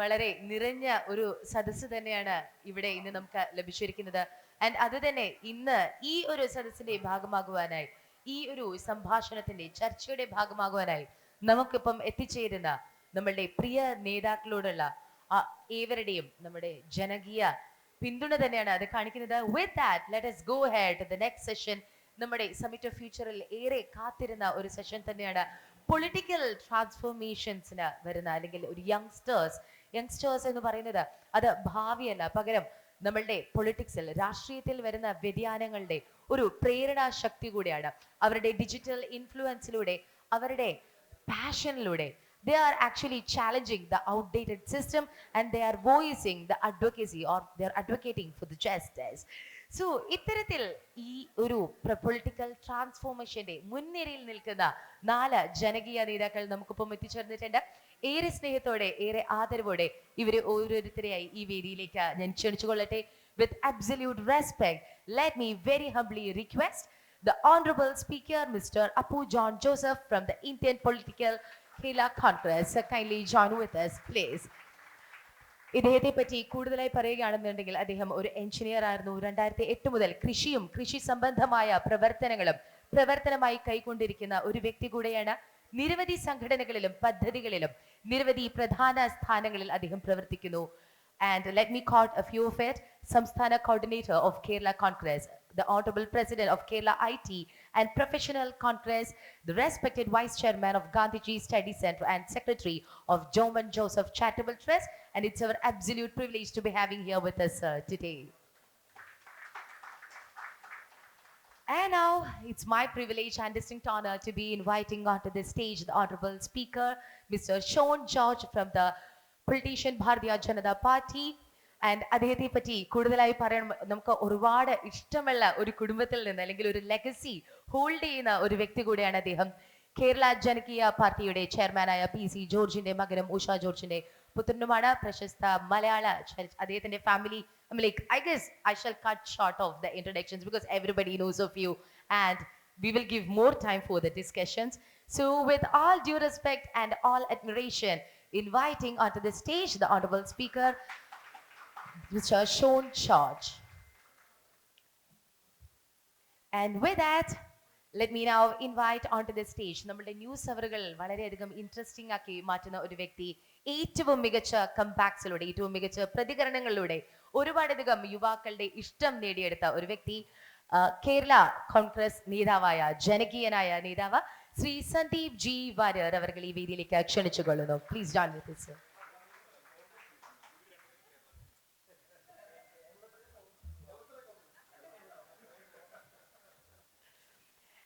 വളരെ നിറഞ്ഞ ഒരു സദസ്സ് തന്നെയാണ് ഇവിടെ ഇന്ന് നമുക്ക് ലഭിച്ചിരിക്കുന്നത്. ആൻഡ് അത് തന്നെ ഇന്ന് ഈ ഒരു സദസ്സിന്റെ ഭാഗമാകുവാനായി, ഈ ഒരു സംഭാഷണത്തിന്റെ ചർച്ചയുടെ ഭാഗമാകുവാനായി നമുക്കിപ്പം എത്തിച്ചേരുന്ന നമ്മളുടെ പ്രിയ നേതാക്കളോടുള്ള ഏവരുടെയും നമ്മുടെ ജനകീയ പിന്തുണ തന്നെയാണ് അത് കാണിക്കുന്നത്. With that let us go ahead to the next session. നമ്മുടെ സമിറ്റ് ഓഫ് ഫ്യൂച്ചറിൽ ഏറെ കാത്തിരുന്ന ഒരു സെഷൻ തന്നെയാണ് പൊളിറ്റിക്കൽ ട്രാൻസ്ഫോർമേഷൻസിന് വരുന്ന, അല്ലെങ്കിൽ ഒരു യങ്സ്റ്റേഴ്സ് എന്ന് പറയുന്നത് അത് ഭാവിയല്ല, പകരം നമ്മളുടെ പൊളിറ്റിക്സിൽ, രാഷ്ട്രീയത്തിൽ വരുന്ന വ്യതിയാനങ്ങളുടെ ഒരു പ്രേരണാ ശക്തി കൂടിയാണ്. അവരുടെ ഡിജിറ്റൽ ഇൻഫ്ലുവൻസിലൂടെ, അവരുടെ പാഷനിലൂടെ they are actually challenging the outdated system and they are voicing the advocacy, or they are advocating for the justice. So ഇത്തരത്തിൽ ഈ ഒരു പൊളിറ്റിക്കൽ ട്രാൻസ്ഫോർമേഷന്റെ മുൻനിരയിൽ നിൽക്കുന്ന 4 ജനകീയ നേതാക്കൾ നമുക്കിപ്പം എത്തിച്ചേർന്നിട്ടുണ്ട്. ഏറെ സ്നേഹത്തോടെ, ഏറെ ആദരവോടെ ഇവരെ ഓരോരുത്തരെയായി ഈ വേദിയിലേക്ക് ഞാൻ ക്ഷണിച്ചുകൊള്ളട്ടെ. With absolute respect, let me very humbly request the honorable speaker Mr. Apu John Joseph from the Indian Political Kerala Congress. Kindly join with us, please. ഇദ്ദേഹത്തെ പറ്റി കൂടുതലായി പറയുകയാണെന്നുണ്ടെങ്കിൽ അദ്ദേഹം ഒരു എഞ്ചിനീയർ ആയിരുന്നു. 2008 മുതൽ കൃഷിയും കൃഷി സംബന്ധമായ പ്രവർത്തനമായി കൈക്കൊണ്ടിരിക്കുന്ന ഒരു വ്യക്തി കൂടെയാണ്. നിരവധി സംഘടനകളിലും പദ്ധതികളിലും നിരവധി പ്രധാന സ്ഥാനങ്ങളിൽ അദ്ദേഹം പ്രവർത്തിക്കുന്നു. And let me quote a few of it. Samsthana Coordinator of Kerala Congress, the Honorable President of Kerala IT and Professional Congress, the respected Vice Chairman of Gandhiji Study Center and Secretary of Joman Joseph Charitable Trust. And it's our absolute privilege to be having here with us today. And now it's my privilege and distinct honor to be inviting onto the stage the Honorable Speaker, Mr. Sean George from the politician Bharatiya Janata party. And അദ്ദേഹത്തെ പറ്റി കൂടുതലായി പറയാൻ നമുക്ക് ഒരുപാട് ഇഷ്ടമുള്ള ഒരു കുടുംബത്തിൽ നിന്ന്, അല്ലെങ്കിൽ ഒരു ലെഗസി ഹോൾഡ് ചെയ്യുന്ന ഒരു വ്യക്തി കൂടെയാണ് അദ്ദേഹം. കേരള ജനകീയ പാർട്ടിയുടെ ചെയർമാനായ PC ജോർജിന്റെ മകനും ഉഷ ജോർജിന്റെ പുത്രനുമാണ്. പ്രശസ്ത മലയാള അദ്ദേഹത്തിന്റെ family, I guess I shall cut short of the introductions because everybody knows of you and we will give more time for the discussions. So with all due respect and all admiration, inviting onto the stage the honorable speaker Mr. Sean George. And with that, let me now invite onto the stage നമ്മുടെ news അവറുകൾ വളരെയധികം interesting ആക്കി മാറ്റുന്ന ഒരു വ്യക്തി. ഏറ്റവും മികച്ച കംബാക്സിലൂടെ, ഏറ്റവും മികച്ച പ്രതികരണങ്ങളിലൂടെ ഒരുപാടധികം യുവാക്കളുടെ ഇഷ്ടം നേടിയെടുത്ത ഒരു വ്യക്തി, കേരള കോൺഗ്രസ് നേതാവായ, ജനകീയനായ നേതാവ് ശ്രീ സന്ദീപ് ജി വാര്യർ അവർ ഈ വേദിയിലേക്ക് ക്ഷണിച്ചുകൊള്ളുന്നു. Please join with us, sir.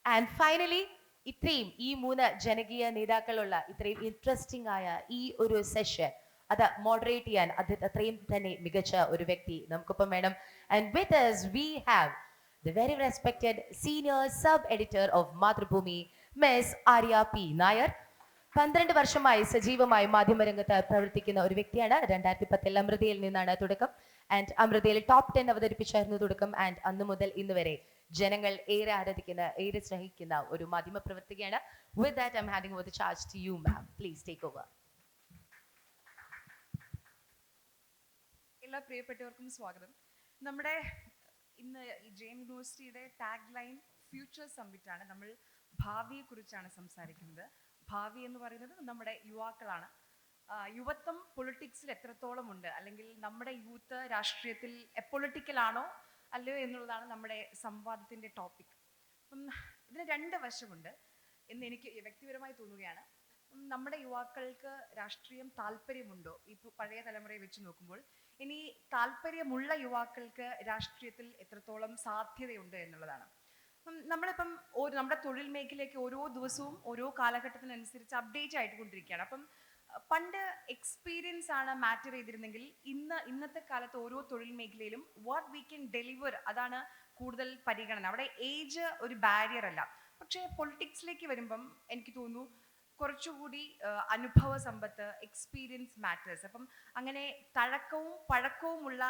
And finally, ഇത്രയും ഈ 3 ജനകീയ നേതാക്കളുള്ള ഇത്രയും ഇൻട്രസ്റ്റിംഗ് ആയ ഈ ഒരു സെഷൻ അത് മോഡറേറ്റ് ചെയ്യാൻ അത്രയും തന്നെ മികച്ച ഒരു വ്യക്തി നമുക്കിപ്പം വേണം. And with us we have the very respected senior sub-editor of Mathrubhumi, miss Arya P Nair. 12 വർഷമായി സജീവമായി മാധ്യമരംഗത്ത് പ്രവർത്തിക്കുന്ന ഒരു വ്യക്തിയാണ്. 2010 അമൃതയിൽ നിന്നാണ് തുടക്കം. ആൻഡ് അമൃതയിൽ ടോപ്പ് 10 അവതരിപ്പിച്ചായിരുന്നു തുടക്കം. ആൻഡ് അന്ന് മുതൽ ഇന്ന് വരെ ജനങ്ങൾ ഏറെ ആരാധിക്കുന്ന, ഏറെ സ്നേഹിക്കുന്ന ഒരു മാധ്യമ പ്രവർത്തകയാണ്. With that, I'm handing over the charge to you, ma'am. Please take over. എല്ലാ പ്രിയപ്പെട്ടവർക്കും സ്വാഗതം. നമ്മുടെ ഇന്ന് ഈ ജെയിൻ യൂണിവേഴ്സിറ്റിയുടെ ടാഗ് ലൈൻ ഫ്യൂച്ചർ സമ്മിറ്റ് ആണ്. നമ്മൾ ഭാവിയെ കുറിച്ചാണ് സംസാരിക്കുന്നത്. ഭാവി എന്ന് പറയുന്നത് നമ്മുടെ യുവാക്കളാണ്. യുവത്വം പൊളിറ്റിക്സിൽ എത്രത്തോളം ഉണ്ട്, അല്ലെങ്കിൽ നമ്മുടെ യൂത്ത് രാഷ്ട്രീയത്തിൽ എപ്പൊളിറ്റിക്കൽ ആണോ അല്ലയോ എന്നുള്ളതാണ് നമ്മുടെ സംവാദത്തിൻ്റെ ടോപ്പിക്. അപ്പം ഇതിന് 2 വശമുണ്ട് എന്ന് എനിക്ക് വ്യക്തിപരമായി തോന്നുകയാണ്. നമ്മുടെ യുവാക്കൾക്ക് രാഷ്ട്രീയം താല്പര്യമുണ്ടോ? ഇപ്പോൾ പഴയ തലമുറയെ വെച്ച് നോക്കുമ്പോൾ ഇനി താല്പര്യമുള്ള യുവാക്കൾക്ക് രാഷ്ട്രീയത്തിൽ എത്രത്തോളം സാധ്യതയുണ്ട് എന്നുള്ളതാണ്. നമ്മളിപ്പം നമ്മുടെ തൊഴിൽ മേഖലയ്ക്ക് ഓരോ ദിവസവും ഓരോ കാലഘട്ടത്തിനനുസരിച്ച് അപ്ഡേറ്റ് ആയിക്കൊണ്ടിരിക്കുകയാണ്. അപ്പം പണ്ട് എക്സ്പീരിയൻസ് ആണ് മാറ്റർ ചെയ്തിരുന്നെങ്കിൽ ഇന്നത്തെ കാലത്ത് ഓരോ തൊഴിൽ മേഖലയിലും വാട്ട് വി ക്യാൻ ഡെലിവർ, അതാണ് കൂടുതൽ പരിഗണന. അവിടെ ഏജ് ഒരു ബാരിയർ അല്ല. പക്ഷേ പൊളിറ്റിക്സിലേക്ക് വരുമ്പം എനിക്ക് തോന്നുന്നു കുറച്ചുകൂടി അനുഭവ സമ്പത്ത്, എക്സ്പീരിയൻസ് മാറ്റേഴ്സ്. അപ്പം അങ്ങനെ പഴക്കവുമുള്ള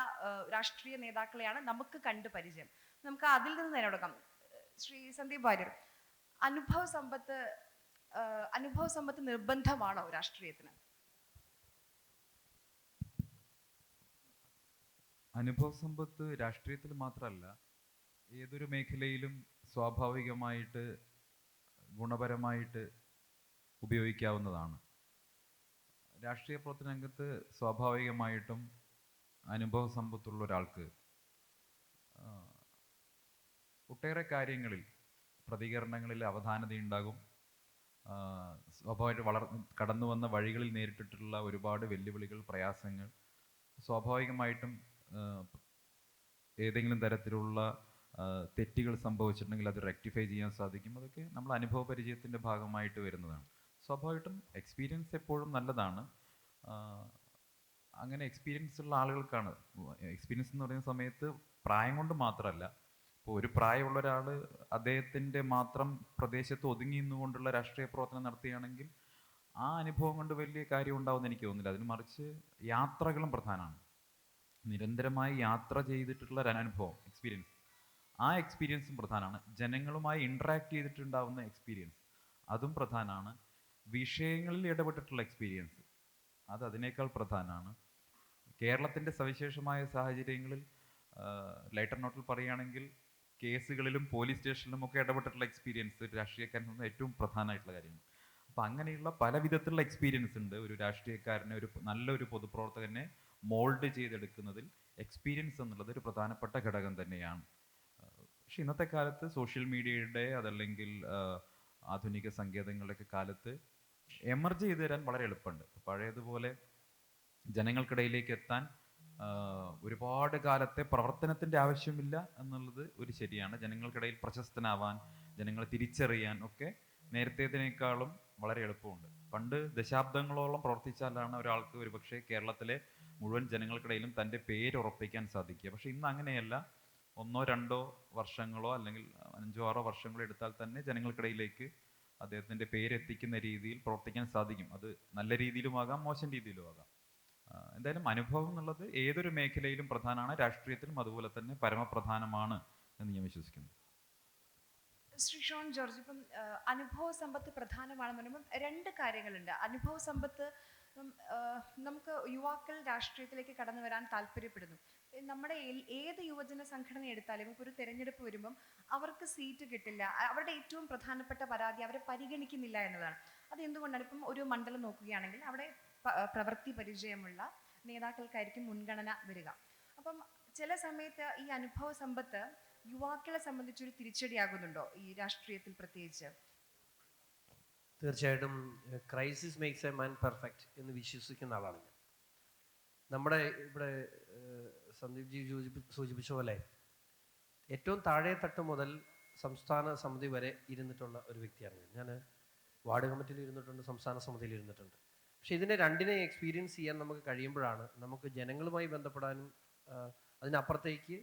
രാഷ്ട്രീയ നേതാക്കളെയാണ് നമുക്ക് കണ്ട് പരിചയം. നമുക്ക് അതിൽ നിന്ന് തന്നെ തുടങ്ങാം. ശ്രീ സന്ദീപ് വാര്യർ, അനുഭവ സമ്പത്ത് നിർബന്ധമാണോ രാഷ്ട്രീയത്തിന്? അനുഭവ സമ്പത്ത് രാഷ്ട്രീയത്തിൽ മാത്രമല്ല, ഏതൊരു മേഖലയിലും സ്വാഭാവികമായിട്ട് ഗുണപരമായിട്ട് ഉപയോഗിക്കാവുന്നതാണ്. രാഷ്ട്രീയ പ്രവർത്തന രംഗത്ത് സ്വാഭാവികമായിട്ടും അനുഭവ സമ്പത്തുള്ള ഒരാൾക്ക് ആ, ഒട്ടേറെ കാര്യങ്ങളിൽ പ്രതികരണങ്ങളിൽ അവധാനതയുണ്ടാകും. സ്വാഭാവികമായിട്ട് കടന്നു വന്ന വഴികളിൽ നേരിട്ടിട്ടുള്ള ഒരുപാട് വെല്ലുവിളികൾ, പ്രയാസങ്ങൾ സ്വാഭാവികമായിട്ടും ആ, ഏതെങ്കിലും തരത്തിലുള്ള തെറ്റുകൾ സംഭവിച്ചിട്ടുണ്ടെങ്കിൽ അത് റെക്ടിഫൈ ചെയ്യാൻ സാധിക്കും. അതൊക്കെ നമ്മൾ അനുഭവ പരിചയത്തിൻ്റെ ഭാഗമായിട്ട് വരുന്നതാണ്. സ്വാഭാവികമായിട്ടും എക്സ്പീരിയൻസ് എപ്പോഴും നല്ലതാണ്. ആ, അങ്ങനെ എക്സ്പീരിയൻസ് ഉള്ള ആളുകൾക്കാണ്. എക്സ്പീരിയൻസ് എന്ന് പറയുന്ന സമയത്ത് പ്രായം കൊണ്ട് മാത്രമല്ല. ഇപ്പോൾ ഒരു പ്രായമുള്ള ഒരാൾ അദ്ദേഹത്തിൻ്റെ മാത്രം പ്രദേശത്ത് ഒതുങ്ങി നിന്നുകൊണ്ടുള്ള രാഷ്ട്രീയ പ്രവർത്തനം നടത്തുകയാണെങ്കിൽ ആ അനുഭവം കൊണ്ട് വലിയ കാര്യം ഉണ്ടാവുമെന്ന് എനിക്ക് തോന്നുന്നില്ല. അതിന് മറിച്ച് യാത്രകളും പ്രധാനമാണ്. നിരന്തരമായി യാത്ര ചെയ്തിട്ടുള്ള ഒരു അനുഭവം, എക്സ്പീരിയൻസ്, ആ എക്സ്പീരിയൻസും പ്രധാനമാണ്. ജനങ്ങളുമായി ഇൻട്രാക്ട് ചെയ്തിട്ടുണ്ടാവുന്ന എക്സ്പീരിയൻസ്, അതും പ്രധാനമാണ്. വിഷയങ്ങളിൽ ഇടപെട്ടിട്ടുള്ള എക്സ്പീരിയൻസ്, അത് അതിനേക്കാൾ പ്രധാനമാണ്. കേരളത്തിൻ്റെ സവിശേഷമായ സാഹചര്യങ്ങളിൽ ലൈറ്റർ നോട്ടിൽ പറയുകയാണെങ്കിൽ കേസുകളിലും പോലീസ് സ്റ്റേഷനിലും ഒക്കെ ഇടപെട്ടിട്ടുള്ള എക്സ്പീരിയൻസ് രാഷ്ട്രീയക്കാരന് ഏറ്റവും പ്രധാനമായിട്ടുള്ള കാര്യമാണ്. അപ്പം അങ്ങനെയുള്ള പല വിധത്തിലുള്ള എക്സ്പീരിയൻസ് ഉണ്ട് ഒരു രാഷ്ട്രീയക്കാരനെ, ഒരു നല്ലൊരു പൊതുപ്രവർത്തകനെ മോൾഡ് ചെയ്തെടുക്കുന്നതിൽ എക്സ്പീരിയൻസ് എന്നുള്ളത് ഒരു പ്രധാനപ്പെട്ട ഘടകം തന്നെയാണ്. പക്ഷെ ഇന്നത്തെ കാലത്ത് സോഷ്യൽ മീഡിയയുടെ അതല്ലെങ്കിൽ ആധുനിക സങ്കേതങ്ങളുടെയൊക്കെ കാലത്ത് എമർജ് ചെയ്ത് തരാൻ വളരെ എളുപ്പമുണ്ട്. പഴയതുപോലെ ജനങ്ങൾക്കിടയിലേക്ക് എത്താൻ ഒരുപാട് കാലത്തെ പ്രവർത്തനത്തിൻ്റെ ആവശ്യമില്ല എന്നുള്ളത് ഒരു ശരിയാണ്. ജനങ്ങൾക്കിടയിൽ പ്രശസ്തനാവാൻ, ജനങ്ങളെ തിരിച്ചറിയാൻ ഒക്കെ നേരത്തേതിനേക്കാളും വളരെ എളുപ്പമുണ്ട്. പണ്ട് ദശാബ്ദങ്ങളോളം പ്രവർത്തിച്ചാലാണ് ഒരാൾക്ക് ഒരുപക്ഷെ കേരളത്തിലെ മുഴുവൻ ജനങ്ങൾക്കിടയിലും തൻ്റെ പേര് ഉറപ്പിക്കാൻ സാധിക്കുക. പക്ഷെ ഇന്ന് അങ്ങനെയല്ല. 1-2 വർഷങ്ങളോ അല്ലെങ്കിൽ 5-6 വർഷങ്ങളോ എടുത്താൽ തന്നെ ജനങ്ങൾക്കിടയിലേക്ക് അദ്ദേഹത്തിൻ്റെ പേരെത്തിക്കുന്ന രീതിയിൽ പ്രവർത്തിക്കാൻ സാധിക്കും. അത് നല്ല രീതിയിലുമാകാം, മോശം രീതിയിലുമാകാം. എന്തായാലും അനുഭവം എന്നുള്ളത് ഏതൊരു മേഖലയിലും പ്രധാനമാണ്. രാഷ്ട്രീയത്തിലും അതുപോലെ തന്നെ പരമപ്രധാനമാണ് എന്ന് ഞാൻ വിശ്വസിക്കുന്നു. ശ്രീ ഷോൺ ജോർജ്, ഇപ്പം അനുഭവ സമ്പത്ത് പ്രധാനമാണെന്ന് പറയുമ്പം രണ്ട് കാര്യങ്ങളുണ്ട്. അനുഭവ സമ്പത്ത് നമുക്ക് യുവാക്കൾ രാഷ്ട്രീയത്തിലേക്ക് കടന്നു വരാൻ താല്പര്യപ്പെടുന്നു. നമ്മുടെ ഏത് യുവജന സംഘടന എടുത്താലും ഇപ്പോൾ ഒരു തെരഞ്ഞെടുപ്പ് വരുമ്പം അവർക്ക് സീറ്റ് കിട്ടില്ല. അവരുടെ ഏറ്റവും പ്രധാനപ്പെട്ട പരാതി അവരെ പരിഗണിക്കുന്നില്ല എന്നുള്ളതാണ്. അത് എന്തുകൊണ്ടാണ്? ഇപ്പം ഒരു മണ്ഡലം നോക്കുകയാണെങ്കിൽ അവിടെ പ്രവൃത്തി പരിചയമുള്ള നേതാക്കൾക്കായിരിക്കും മുൻഗണന വരിക. അപ്പം ചില സമയത്ത് ഈ അനുഭവ സമ്പത്ത് യുവാക്കളെ സംബന്ധിച്ചൊരു തിരിച്ചടിയാകുന്നുണ്ടോ ഈ രാഷ്ട്രീയത്തിൽ പ്രത്യേകിച്ച്? തീർച്ചയായിട്ടും crisis makes a man perfect എന്ന് വിശ്വസിക്കുന്ന ആളാണ് ഞാൻ. നമ്മുടെ ഇവിടെ സന്ദീപ് ജി സൂചിപ്പിച്ച പോലെ ഏറ്റവും താഴെ തട്ട് മുതൽ സംസ്ഥാന സമിതി വരെ ഇരുന്നിട്ടുള്ള ഒരു വ്യക്തിയാണ് ഞാൻ. വാർഡ് കമ്മിറ്റിയിൽ ഇരുന്നിട്ടുണ്ട്, സംസ്ഥാന സമിതിയിൽ ഇരുന്നിട്ടുണ്ട്. പക്ഷെ ഇതിനെ രണ്ടിനെ എക്സ്പീരിയൻസ് ചെയ്യാൻ നമുക്ക് കഴിയുമ്പോഴാണ് നമുക്ക് ജനങ്ങളുമായി ബന്ധപ്പെടാനും അതിനപ്പുറത്തേക്ക്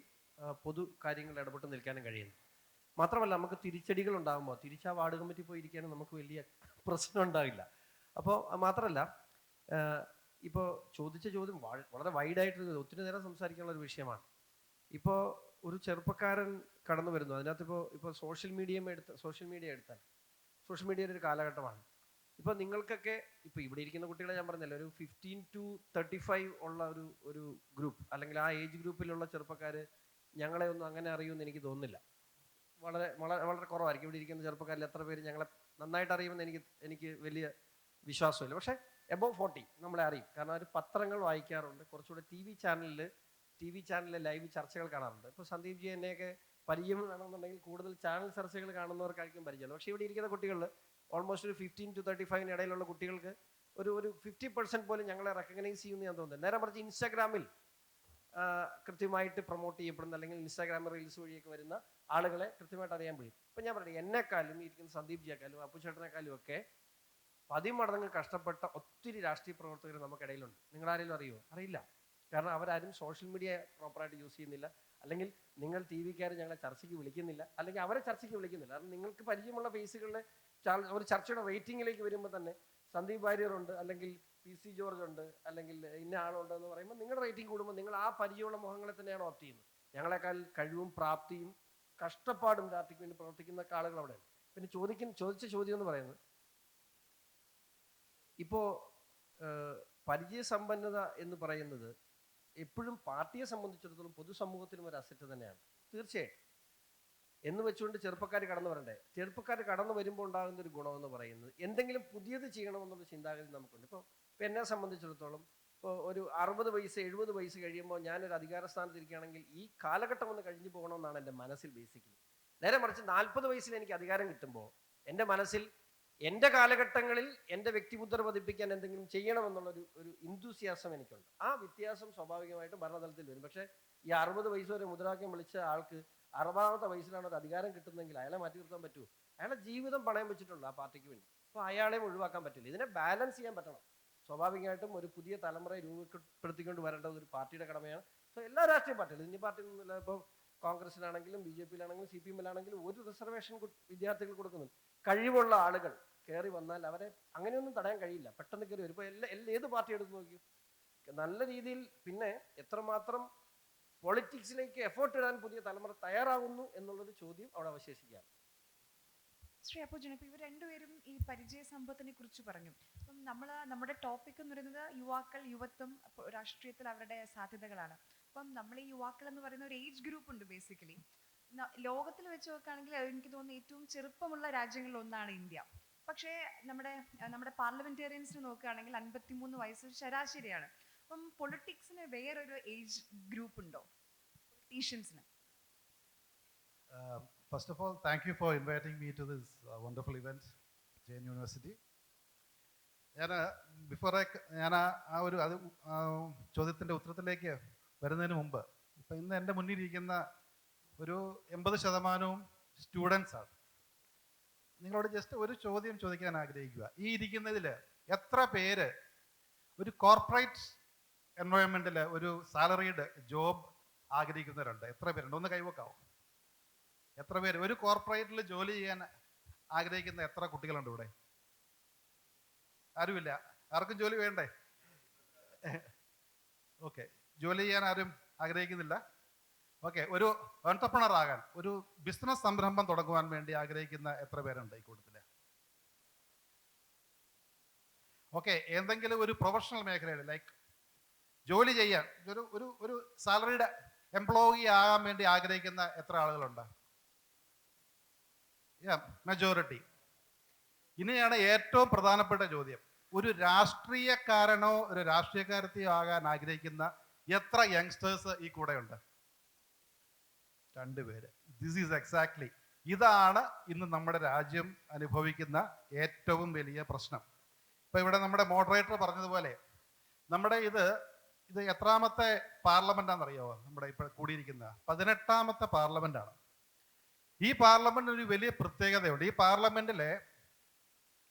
പൊതു കാര്യങ്ങളിൽ ഇടപെട്ട് നിൽക്കാനും കഴിയുന്നു. മാത്രമല്ല നമുക്ക് തിരിച്ചടികൾ ഉണ്ടാകുമ്പോൾ തിരിച്ച് ആ വാർഡ് കമ്മിറ്റി പോയി ഇരിക്കാനും നമുക്ക് വലിയ പ്രശ്നം ഉണ്ടാവില്ല. അപ്പോൾ മാത്രമല്ല ഇപ്പോൾ ചോദിച്ച ചോദ്യം വളരെ വൈഡായിട്ട് ഒത്തിരി നേരം സംസാരിക്കാനുള്ള ഒരു വിഷയമാണ്. ഇപ്പോൾ ഒരു ചെറുപ്പക്കാരൻ കടന്നു വരുന്നു. അതിനകത്ത് ഇപ്പോൾ സോഷ്യൽ മീഡിയ എടുത്താൽ സോഷ്യൽ മീഡിയയുടെ ഒരു കാലഘട്ടമാണ്. ഇപ്പോൾ നിങ്ങൾക്കൊക്കെ ഇപ്പോൾ ഇവിടെ ഇരിക്കുന്ന കുട്ടികളെ ഞാൻ പറഞ്ഞല്ലോ, ഒരു 15 to 35 ഉള്ള ഒരു ഗ്രൂപ്പ് അല്ലെങ്കിൽ ആ ഏജ് ഗ്രൂപ്പിലുള്ള ചെറുപ്പക്കാർ ഞങ്ങളെ ഒന്നും അങ്ങനെ അറിയുമെന്ന് എനിക്ക് തോന്നുന്നില്ല. വളരെ വളരെ വളരെ കുറവായിരിക്കും. ഇവിടെ ഇരിക്കുന്ന ചെറുപ്പക്കാരിൽ എത്ര പേര് ഞങ്ങളെ നന്നായിട്ട് അറിയുമെന്ന് എനിക്ക് വലിയ വിശ്വാസമില്ല. പക്ഷേ എബോവ് 40 നമ്മളെ അറിയും. കാരണം അവർ പത്രങ്ങൾ വായിക്കാറുണ്ട്, കുറച്ചുകൂടെ ടി വി ചാനലിലെ ലൈവ് ചർച്ചകൾ കാണാറുണ്ട്. ഇപ്പോൾ സന്ദീപ് ജി എന്നെയൊക്കെ പരിചയം വേണമെന്നുണ്ടെങ്കിൽ കൂടുതൽ ചാനൽ ചർച്ചകൾ കാണുന്നവർക്കായിരിക്കും പരിചയമുള്ളത്. പക്ഷേ ഇവിടെ ഇരിക്കുന്ന കുട്ടികളിൽ ഓൾമോസ്റ്റ് ഒരു 15 to 35 ഇടയിലുള്ള കുട്ടികൾക്ക് ഒരു 50% പോലും ഞങ്ങളെ റെക്കഗ്നൈസ് ചെയ്യുമെന്ന് ഞാൻ തോന്നുന്നത്. നേരെ മറിച്ച് ഇൻസ്റ്റാഗ്രാമിൽ കൃത്യമായിട്ട് പ്രൊമോട്ട് ചെയ്യപ്പെടുന്ന അല്ലെങ്കിൽ ഇൻസ്റ്റാഗ്രാം റീൽസ് വഴിയൊക്കെ വരുന്ന ആളുകളെ കൃത്യമായിട്ട് അറിയാൻ കഴിയും. ഇപ്പം ഞാൻ പറയും, എന്നെക്കാളും ഇരിക്കുന്ന സന്ദീപ് ജിയെക്കാളും അപ്പുചേട്ടനെക്കാളും ഒക്കെ 10 മടങ്ങ് കഷ്ടപ്പെട്ട ഒത്തിരി രാഷ്ട്രീയ പ്രവർത്തകർ നമുക്കിടയിലുണ്ട്. നിങ്ങളാരെങ്കിലും അറിയുമോ? അറിയില്ല. കാരണം അവരാരും സോഷ്യൽ മീഡിയ പ്രോപ്പറായിട്ട് യൂസ് ചെയ്യുന്നില്ല, അല്ലെങ്കിൽ നിങ്ങൾ ടി വിക്കാർ ഞങ്ങളെ ചർച്ചയ്ക്ക് വിളിക്കുന്നില്ല, അല്ലെങ്കിൽ അവരെ ചർച്ചയ്ക്ക് വിളിക്കുന്നില്ല. കാരണം നിങ്ങൾക്ക് പരിചയമുള്ള ഫേസുകളുടെ ഒരു ചർച്ചയുടെ വെയിറ്റിങ്ങിലേക്ക് വരുമ്പോൾ തന്നെ സന്ദീപ് വാര്യറുണ്ട്, അല്ലെങ്കിൽ PC ജോർജ് ഉണ്ട്, അല്ലെങ്കിൽ ഇന്ന ആളുണ്ട് എന്ന് പറയുമ്പോൾ നിങ്ങളുടെ റേറ്റിംഗ് കൂടുമ്പോൾ നിങ്ങൾ ആ പരിചയമുള്ള മുഖങ്ങളെ തന്നെയാണ് ഓപ്റ്റ് ചെയ്യുന്നത്. ഞങ്ങളെക്കാൾ കഴിവും പ്രാപ്തിയും കഷ്ടപ്പാടും പാർട്ടിക്ക് വേണ്ടി പ്രവർത്തിക്കുന്ന ആളുകൾ അവിടെയാണ്. പിന്നെ ചോദിച്ച ചോദ്യം എന്ന് പറയുന്നത്, ഇപ്പോൾ പരിചയസമ്പന്നത എന്ന് പറയുന്നത് എപ്പോഴും പാർട്ടിയെ സംബന്ധിച്ചിടത്തോളം പൊതുസമൂഹത്തിനും ഒരു അസറ്റ് തന്നെയാണ് തീർച്ചയായിട്ടും. എന്ന് വെച്ചുകൊണ്ട് ചെറുപ്പക്കാർ കടന്നു വരണ്ടേ? ചെറുപ്പക്കാർ കടന്നു വരുമ്പോൾ ഉണ്ടാകുന്ന ഒരു ഗുണമെന്ന് പറയുന്നത് എന്തെങ്കിലും പുതിയത് ചെയ്യണമെന്നുള്ള ചിന്താഗതി നമുക്കുണ്ട്. ഇപ്പോൾ എന്നെ സംബന്ധിച്ചിടത്തോളം ഇപ്പോൾ ഒരു 60 വയസ്സ് 70 വയസ്സ് കഴിയുമ്പോൾ ഞാനൊരു അധികാര സ്ഥാനത്ത് ഇരിക്കുകയാണെങ്കിൽ ഈ കാലഘട്ടം ഒന്ന് കഴിഞ്ഞു പോകണമെന്നാണ് എൻ്റെ മനസ്സിൽ ബേസിക്കലി. നേരെ മറിച്ച് 40 വയസ്സിൽ എനിക്ക് അധികാരം കിട്ടുമ്പോൾ എൻ്റെ മനസ്സിൽ എൻ്റെ കാലഘട്ടങ്ങളിൽ എൻ്റെ വ്യക്തിമുദ്ര പതിപ്പിക്കാൻ എന്തെങ്കിലും ചെയ്യണമെന്നുള്ളൊരു ഇൻതൂസിയാസം എനിക്കുണ്ട്. ആ വ്യത്യാസം സ്വാഭാവികമായിട്ടും ഭരണതലത്തിൽ വരും. പക്ഷേ ഈ 60 വയസ്സ് വരെ മുദ്രാവാക്യം വിളിച്ച ആൾക്ക് 60ാമത്തെ വയസ്സിലാണ് ഒരു അധികാരം കിട്ടുന്നതെങ്കിൽ അയാളെ മാറ്റി നിർത്താൻ പറ്റുമോ? അയാളുടെ ജീവിതം പണയം വെച്ചിട്ടുള്ള ആ പാർട്ടിക്ക് വേണ്ടി. അപ്പോൾ അയാളെയും ഒഴിവാക്കാൻ പറ്റില്ല. ഇതിനെ ബാലൻസ് ചെയ്യാൻ പറ്റണം. സ്വാഭാവികമായിട്ടും ഒരു പുതിയ തലമുറയെ രൂപപ്പെടുത്തിക്കൊണ്ട് വരേണ്ടത് ഒരു പാർട്ടിയുടെ കടമയാണ്. സോ എല്ലാ രാഷ്ട്രീയ പാർട്ടികളും, ഇന്ത്യ പാർട്ടി ഒന്നുമില്ല, ഇപ്പോൾ കോൺഗ്രസിലാണെങ്കിലും BJP-യിലാണെങ്കിലും CPM-ലാണെങ്കിലും ഒരു റിസർവേഷൻ വിദ്യാർത്ഥികൾ കൊടുക്കുന്നുണ്ട്. കഴിവുള്ള ആളുകൾ കയറി വന്നാൽ അവരെ അങ്ങനെയൊന്നും തടയാൻ കഴിയില്ല. പെട്ടെന്ന് കയറി വരും. ഇപ്പോൾ ഏത് പാർട്ടി എടുത്ത് നോക്കിയോ നല്ല രീതിയിൽ. പിന്നെ എത്രമാത്രം പൊളിറ്റിക്സിലേക്ക് എഫേർട്ട് ഇടാൻ പുതിയ തലമുറ തയ്യാറാകുന്നു എന്നുള്ളൊരു ചോദ്യം അവിടെ അവശേഷിക്കുകയാണ്. ശ്രീ അപ്പുജൻ, ഇപ്പോൾ ഇവർ രണ്ടുപേരും ഈ പരിചയ സമ്പത്തിനെ കുറിച്ച് പറഞ്ഞു. അപ്പം നമ്മുടെ ടോപ്പിക് എന്ന് പറയുന്നത് യുവാക്കൾ, യുവത്വം, രാഷ്ട്രീയത്തിൽ അവരുടെ സാധ്യതകളാണ്. അപ്പം നമ്മൾ ഈ യുവാക്കൾ എന്ന് പറയുന്ന ഒരു ഏജ് ഗ്രൂപ്പ് ഉണ്ട് ബേസിക്കലി. ലോകത്തിൽ വെച്ച് നോക്കുകയാണെങ്കിൽ എനിക്ക് തോന്നുന്നു ഏറ്റവും ചെറുപ്പമുള്ള രാജ്യങ്ങളിൽ ഒന്നാണ് ഇന്ത്യ. പക്ഷേ നമ്മുടെ പാർലമെന്റേറിയൻസിന് നോക്കുകയാണെങ്കിൽ 53 വയസ്സ് ശരാശരിയാണ്. അപ്പം പൊളിറ്റിക്സിന് വേറൊരു ഏജ് ഗ്രൂപ്പ് ഉണ്ടോ പൊളിറ്റീഷ്യൻസിന്? First of all, thank you for inviting me to this wonderful event, Jain University. ഞാൻ ആ ഒരു ചോദ്യത്തിൻ്റെ ഉത്തരത്തിലേക്ക് വരുന്നതിന് മുമ്പ് ഇപ്പം ഇന്ന് എൻ്റെ മുന്നിലിരിക്കുന്ന ഒരു 80% സ്റ്റുഡൻസാണ്. നിങ്ങളോട് ജസ്റ്റ് ഒരു ചോദ്യം ചോദിക്കാൻ ആഗ്രഹിക്കുക. ഈ ഇരിക്കുന്നതിൽ എത്ര പേര് ഒരു കോർപ്പറേറ്റ് എൻവയോൺമെൻറ്റിൽ ഒരു സാലറീഡ് ജോബ് ആഗ്രഹിക്കുന്നവരുണ്ട്? എത്ര പേരുണ്ട്? ഒന്ന് കൈവക്കാവും. എത്ര പേര് ഒരു കോർപ്പറേറ്റിൽ ജോലി ചെയ്യാൻ ആഗ്രഹിക്കുന്ന എത്ര കുട്ടികളുണ്ട് ഇവിടെ? ആരുമില്ല. ആർക്കും ജോലി വേണ്ടേ? ഓക്കെ, ജോലി ചെയ്യാൻ ആരും ആഗ്രഹിക്കുന്നില്ല. ഓക്കെ, ഒരു എന്റർപ്രണർ ആകാൻ, ഒരു ബിസിനസ് സംരംഭം തുടങ്ങുവാൻ വേണ്ടി ആഗ്രഹിക്കുന്ന എത്ര പേരുണ്ട് ഈ കൂട്ടത്തില്? ഓക്കെ, എന്തെങ്കിലും ഒരു പ്രൊഫഷണൽ മേഖലയിൽ ലൈക്ക് ജോലി ചെയ്യാൻ ഒരു സാലറിയുടെ എംപ്ലോയി ആകാൻ വേണ്ടി ആഗ്രഹിക്കുന്ന എത്ര ആളുകളുണ്ട്? മെജോറിറ്റി. ഇനിയാണ് ഏറ്റവും പ്രധാനപ്പെട്ട ചോദ്യം. ഒരു രാഷ്ട്രീയക്കാരനോ ഒരു രാഷ്ട്രീയക്കാരത്തെയോ ആകാൻ ആഗ്രഹിക്കുന്ന എത്ര യങ്സ്റ്റേഴ്സ് ഈ കൂടെയുണ്ട്? 2 പേര്. ദിസ് ഈസ് എക്സാക്ട്ലി, ഇതാണ് ഇന്ന് നമ്മുടെ രാജ്യം അനുഭവിക്കുന്ന ഏറ്റവും വലിയ പ്രശ്നം. ഇപ്പൊ ഇവിടെ നമ്മുടെ മോഡറേറ്റർ പറഞ്ഞതുപോലെ നമ്മുടെ ഇത് എത്രാമത്തെ പാർലമെന്റാണെന്നറിയാമോ? നമ്മുടെ ഇപ്പോൾ കൂടിയിരിക്കുന്ന 18ാമത്തെ പാർലമെന്റാണ്. ഈ പാർലമെന്റ് ഒരു വലിയ പ്രത്യേകതയുണ്ട്. ഈ പാർലമെന്റിലെ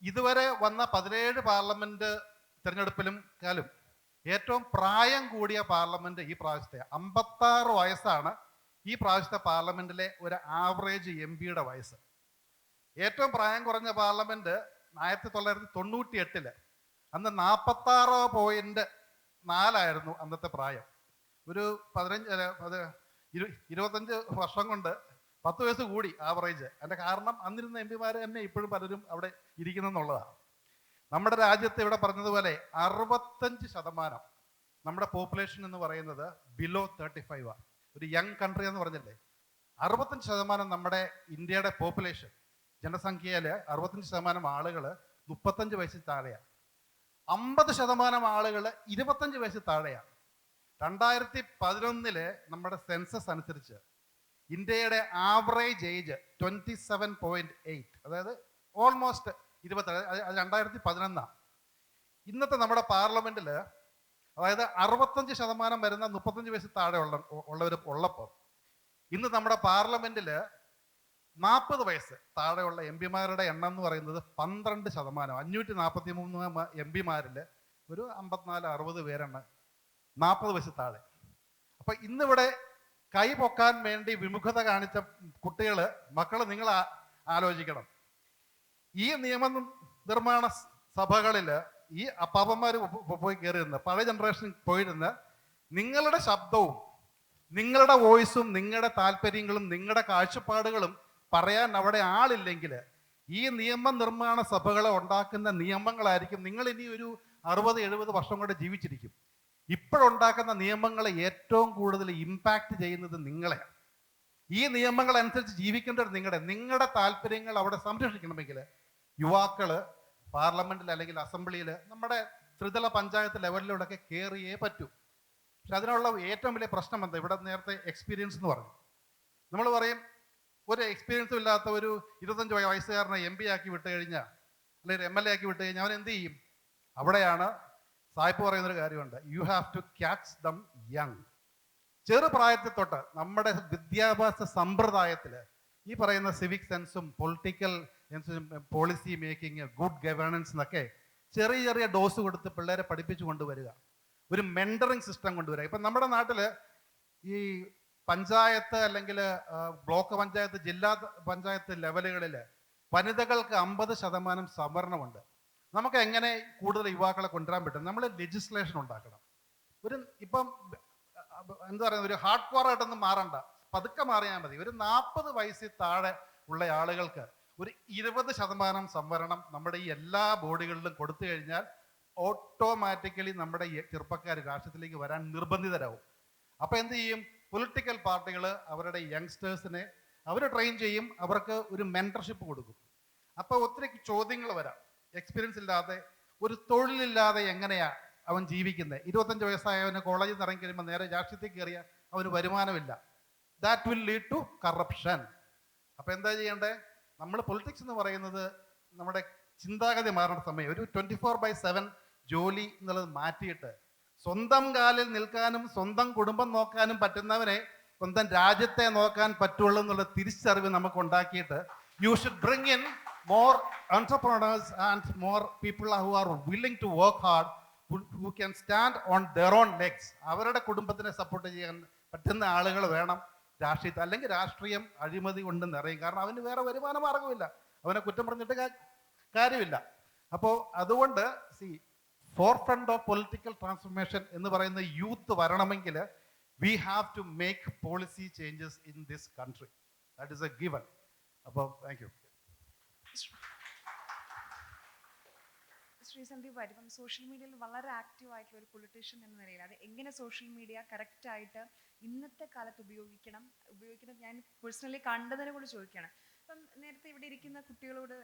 ഇതുവരെ വന്ന 17 പാർലമെന്റ് തിരഞ്ഞെടുപ്പിലും കാലും ഏറ്റവും പ്രായം കൂടിയ പാർലമെന്റ് ഈ പ്രാവശ്യത്തെ 56 വയസ്സാണ്. ഈ പ്രാവശ്യത്തെ പാർലമെന്റിലെ ഒരു ആവറേജ് MP-യുടെ വയസ്സ്. ഏറ്റവും പ്രായം കുറഞ്ഞ പാർലമെന്റ് 1998 അന്ന് 46.4 അന്നത്തെ പ്രായം. ഒരു 25 വർഷം കൊണ്ട് 10 വയസ്സ് കൂടി ആവറേജ്. അതിന്റെ കാരണം അന്നിരുന്ന MP-മാർ തന്നെ ഇപ്പോഴും പലരും അവിടെ ഇരിക്കുന്നെന്നുള്ളതാണ്. നമ്മുടെ രാജ്യത്ത് ഇവിടെ പറഞ്ഞതുപോലെ 65% നമ്മുടെ പോപ്പുലേഷൻ എന്ന് പറയുന്നത് ബിലോ 35 ആണ്. ഒരു യങ് കൺട്രി എന്ന് പറഞ്ഞില്ലേ, 65% നമ്മുടെ ഇന്ത്യയുടെ പോപ്പുലേഷൻ ജനസംഖ്യയിൽ 65% ആളുകൾ 35 വയസ്സിൽ താഴെയാണ്. 50% ആളുകൾ 25 വയസ്സിൽ താഴെയാണ്. 2011 നമ്മുടെ സെൻസസ് അനുസരിച്ച് ഇന്ത്യയുടെ ആവറേജ് ഏജ് 27.8, അതായത് ഓൾമോസ്റ്റ് 27. അത് 2011. ഇന്നത്തെ നമ്മുടെ പാർലമെന്റിൽ അതായത് 65% വരുന്ന 35 വയസ്സിൽ താഴെ ഉള്ളവർ ഉള്ളപ്പോൾ ഇന്ന് നമ്മുടെ പാർലമെന്റിൽ 40 വയസ്സ് താഴെയുള്ള MP-മാരുടെ എണ്ണം എന്ന് പറയുന്നത് 12%. 543 MP-മാരിൽ ഒരു 54-60 പേരാണ് 40 വയസ്സ് താഴെ. അപ്പൊ ഇന്നിവിടെ കൈ പൊക്കാൻ വേണ്ടി വിമുഖത കാണിച്ച മക്കള് നിങ്ങൾ ആലോചിക്കണം. ഈ നിയമനിർമ്മാണ സഭകളിൽ ഈ അപ്പാപ്പന്മാർ പോയി കയറിയിരുന്ന് പഴയ ജനറേഷൻ പോയിരുന്ന് നിങ്ങളുടെ ശബ്ദവും നിങ്ങളുടെ വോയിസും നിങ്ങളുടെ താല്പര്യങ്ങളും നിങ്ങളുടെ കാഴ്ചപ്പാടുകളും പറയാൻ അവിടെ ആളില്ലെങ്കിൽ ഈ നിയമനിർമ്മാണ സഭകളെ ഉണ്ടാക്കുന്ന നിയമങ്ങളായിരിക്കും നിങ്ങൾ ഇനി ഒരു 60-70 വർഷം കൊണ്ട് ജീവിച്ചിരിക്കും. ഇപ്പോഴുണ്ടാക്കുന്ന നിയമങ്ങളെ ഏറ്റവും കൂടുതൽ ഇമ്പാക്റ്റ് ചെയ്യുന്നത് നിങ്ങളെയാണ്. ഈ നിയമങ്ങൾ അനുസരിച്ച് ജീവിക്കേണ്ടത് നിങ്ങളുടെ താല്പര്യങ്ങൾ അവിടെ സംരക്ഷിക്കണമെങ്കിൽ യുവാക്കൾ പാർലമെന്റിൽ അല്ലെങ്കിൽ അസംബ്ലിയിൽ നമ്മുടെ ത്രിതല പഞ്ചായത്ത് ലെവലിലൂടെയൊക്കെ കയറിയേ പറ്റൂ. പക്ഷെ അതിനുള്ള ഏറ്റവും വലിയ പ്രശ്നം എന്താ? ഇവിടെ നേരത്തെ എക്സ്പീരിയൻസ് എന്ന് പറഞ്ഞു. നമ്മൾ പറയും ഒരു എക്സ്പീരിയൻസും ഇല്ലാത്ത ഒരു 25 വയസ്സുകാരനെ MP ആക്കി വിട്ട് കഴിഞ്ഞാൽ, അല്ലെങ്കിൽ MLA ആക്കി വിട്ട് കഴിഞ്ഞാൽ അവൻ എന്ത് ചെയ്യും? അവിടെയാണ് സായിപ്പ് പറയുന്നൊരു കാര്യമുണ്ട്, you have to catch them young. ചെറുപ്രായത്തിൽ തൊട്ട് നമ്മുടെ വിദ്യാഭ്യാസ സമ്പ്രദായത്തിൽ ഈ പറയുന്ന സിവിക് സെൻസും political policy making, good governance എന്നൊക്കെ ചെറിയ ചെറിയ ഡോസ് കൊടുത്ത് പിള്ളേരെ പഠിപ്പിച്ചു കൊണ്ടുവരിക, ഒരു മെൻറ്ററിങ് സിസ്റ്റം കൊണ്ടുവരിക. ഇപ്പം നമ്മുടെ നാട്ടിൽ ഈ പഞ്ചായത്ത് അല്ലെങ്കിൽ ബ്ലോക്ക് പഞ്ചായത്ത്, ജില്ലാ പഞ്ചായത്ത് ലെവലുകളിൽ വനിതകൾക്ക് 50% സംവരണമുണ്ട്. നമുക്ക് എങ്ങനെ കൂടുതൽ യുവാക്കളെ കൊണ്ടുവരാൻ പറ്റും? നമ്മൾ ലെജിസ്ലേഷൻ ഉണ്ടാക്കണം. ഇപ്പം എന്താ പറയുക, ഒരു ഹാർഡ് കോർ ആയിട്ടൊന്നും മാറണ്ട, പതുക്കെ മാറിയാൽ മതി. ഒരു 40 വയസ്സിൽ താഴെ ഉള്ള ആളുകൾക്ക് ഒരു 20% സംവരണം നമ്മുടെ ഈ എല്ലാ ബോഡികളിലും കൊടുത്തു കഴിഞ്ഞാൽ ഓട്ടോമാറ്റിക്കലി നമ്മുടെ ചെറുപ്പക്കാർ രാഷ്ട്രീയത്തിലേക്ക് വരാൻ നിർബന്ധിതരാകും. അപ്പോൾ എന്ത് ചെയ്യും? പൊളിറ്റിക്കൽ പാർട്ടികൾ അവരുടെ യങ്സ്റ്റേഴ്സിനെ അവർ ട്രെയിൻ ചെയ്യും, അവർക്ക് ഒരു മെൻറ്റർഷിപ്പ് കൊടുക്കും. അപ്പോൾ ഒത്തിരി ചോദ്യങ്ങൾ വരാം. എക്സ്പീരിയൻസ് ഇല്ലാതെ, ഒരു തൊഴിലില്ലാതെ എങ്ങനെയാ അവൻ ജീവിക്കുന്നത്? 25 വയസ്സായവന് കോളേജിൽ നിന്ന് ഇറങ്ങി കഴിയുമ്പോൾ നേരെ രാഷ്ട്രീയത്തിൽ കയറിയ അവന് വരുമാനമില്ല. That will lead to corruption. അപ്പോൾ എന്താ ചെയ്യേണ്ടത്? നമ്മൾ പൊളിറ്റിക്സ് എന്ന് പറയുന്നത് നമ്മുടെ ചിന്താഗതി മാറേണ്ട സമയം. ഒരു 24/7 ജോലി എന്നുള്ളത് മാറ്റിയിട്ട് സ്വന്തം കാലിൽ നിൽക്കാനും സ്വന്തം കുടുംബം നോക്കാനും പറ്റുന്നവനെ സ്വന്തം രാജ്യത്തെ നോക്കാൻ പറ്റുള്ളൂ എന്നുള്ള തിരിച്ചറിവ് നമുക്ക് ഉണ്ടാക്കിയിട്ട് you should bring in more entrepreneurs and more people who are willing to work hard, who can stand on their own legs. അവരുടെ കുടുംബത്തിനെ സപ്പോർട്ട് ചെയ്യാൻ പറ്റുന്ന ആളുകൾ വേണം രാഷ്ട്രീയത്തിൽ. അല്ലെങ്കിൽ രാഷ്ട്രീയം അഴിമതി കൊണ്ട് നിറയും. കാരണം അവന് വേറെ വരുമാന മാർഗമില്ല, അവനെ കുറ്റം പറഞ്ഞിട്ട് കാര്യമില്ല. അപ്പോൾ അതുകൊണ്ട് forefront of political transformation എന്ന് പറയുന്ന യൂത്ത് വരണമെങ്കിൽ we have to make policy changes in this country. That is a given. അപ്പോൾ താങ്ക് യു. ശ്രീ സന്ദീപ് വാര്യർ, ഇപ്പം സോഷ്യൽ മീഡിയയിൽ വളരെ ആക്റ്റീവ് ആയിട്ടുള്ള ഒരു പൊളിറ്റീഷ്യൻ എന്ന നിലയിൽ അത് എങ്ങനെ സോഷ്യൽ മീഡിയ കറക്റ്റായിട്ട് ഇന്നത്തെ കാലത്ത് ഉപയോഗിക്കുന്നത് ഞാൻ പേഴ്സണലി കണ്ടതിനെ കൂടി ചോദിക്കുകയാണ്. അപ്പം നേരത്തെ ഇവിടെ ഇരിക്കുന്ന കുട്ടികളോട്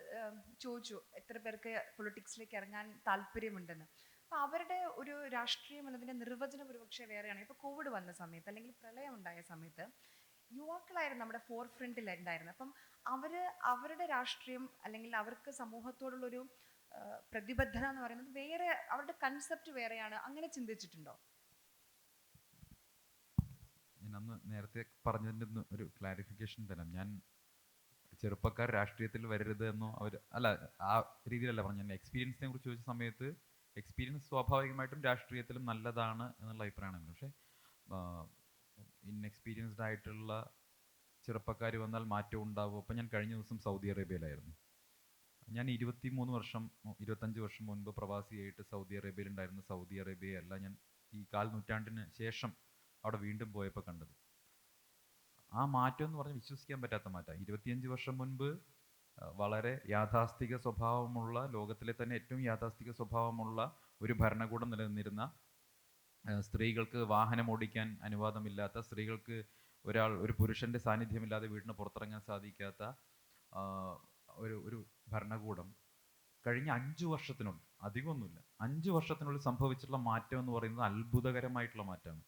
ചോദിച്ചു എത്ര പേർക്ക് പൊളിറ്റിക്സിലേക്ക് ഇറങ്ങാൻ താല്പര്യമുണ്ടെന്ന്. അപ്പം അവരുടെ ഒരു രാഷ്ട്രീയം എന്നതിൻ്റെ നിർവചനം ഒരുപക്ഷെ വേറെയാണ്. ഇപ്പോൾ കോവിഡ് വന്ന സമയത്ത് അല്ലെങ്കിൽ പ്രളയം ഉണ്ടായ സമയത്ത് യുവാക്കളായിരുന്നു നമ്മുടെ ഫോർ ഫ്രണ്ടിൽ ഉണ്ടായിരുന്നത്. അപ്പം അവരുടെ രാഷ്ട്രീയം അല്ലെങ്കിൽ അവർക്ക് സമൂഹത്തോടുള്ളൊരു പ്രതിബദ്ധത എന്ന് പറയുന്നത് വേറെ, അവരുടെ കൺസെപ്റ്റ് വേറെയാണ്. അങ്ങനെ ചിന്തിച്ചിട്ടുണ്ടോ? ഞാൻ അന്ന് നേരത്തെ പറഞ്ഞതിൻ്റെ ഒരു ക്ലാരിഫിക്കേഷൻ തരാം. ഞാൻ ചെറുപ്പക്കാർ രാഷ്ട്രീയത്തിൽ വരരുത് എന്നോ അല്ല, ആ രീതിയിലല്ല പറഞ്ഞു. ഞാൻ എക്സ്പീരിയൻസിനെ കുറിച്ച് ചോദിച്ച സമയത്ത് എക്സ്പീരിയൻസ് സ്വാഭാവികമായിട്ടും രാഷ്ട്രീയത്തിലും നല്ലതാണ് എന്നുള്ള അഭിപ്രായമാണ്. പക്ഷേ ഇൻഎക്സ്പീരിയൻസ്ഡ് ആയിട്ടുള്ള ചെറുപ്പക്കാർ വന്നാൽ മാറ്റം ഉണ്ടാവും. അപ്പം ഞാൻ കഴിഞ്ഞ ദിവസം സൗദി അറേബ്യയിലായിരുന്നു. ഞാൻ 25 വർഷം മുൻപ് പ്രവാസിയായിട്ട് സൗദി അറേബ്യയിലുണ്ടായിരുന്നു. സൗദി അറേബ്യയല്ല ഞാൻ ഈ 1/4 നൂറ്റാണ്ടിന് ശേഷം അവിടെ വീണ്ടും പോയപ്പോൾ കണ്ടത്. ആ മാറ്റം എന്ന് പറഞ്ഞാൽ വിശ്വസിക്കാൻ പറ്റാത്ത മാറ്റം. 25 വർഷം മുൻപ് വളരെ യാഥാസ്ഥിക സ്വഭാവമുള്ള, ലോകത്തിലെ തന്നെ ഏറ്റവും യാഥാസ്ഥിക സ്വഭാവമുള്ള ഒരു ഭരണകൂടം നിലനിന്നിരുന്ന, സ്ത്രീകൾക്ക് വാഹനം ഓടിക്കാൻ അനുവാദമില്ലാത്ത, സ്ത്രീകൾക്ക് ഒരു പുരുഷൻ്റെ സാന്നിധ്യമില്ലാതെ വീടിന് പുറത്തിറങ്ങാൻ സാധിക്കാത്ത ഒരു ഭരണകൂടം കഴിഞ്ഞ 5 വർഷത്തിനുള്ളിൽ, അധികമൊന്നുമില്ല, 5 വർഷത്തിനുള്ളിൽ സംഭവിച്ചിട്ടുള്ള മാറ്റം എന്ന് പറയുന്നത് അത്ഭുതകരമായിട്ടുള്ള മാറ്റമാണ്.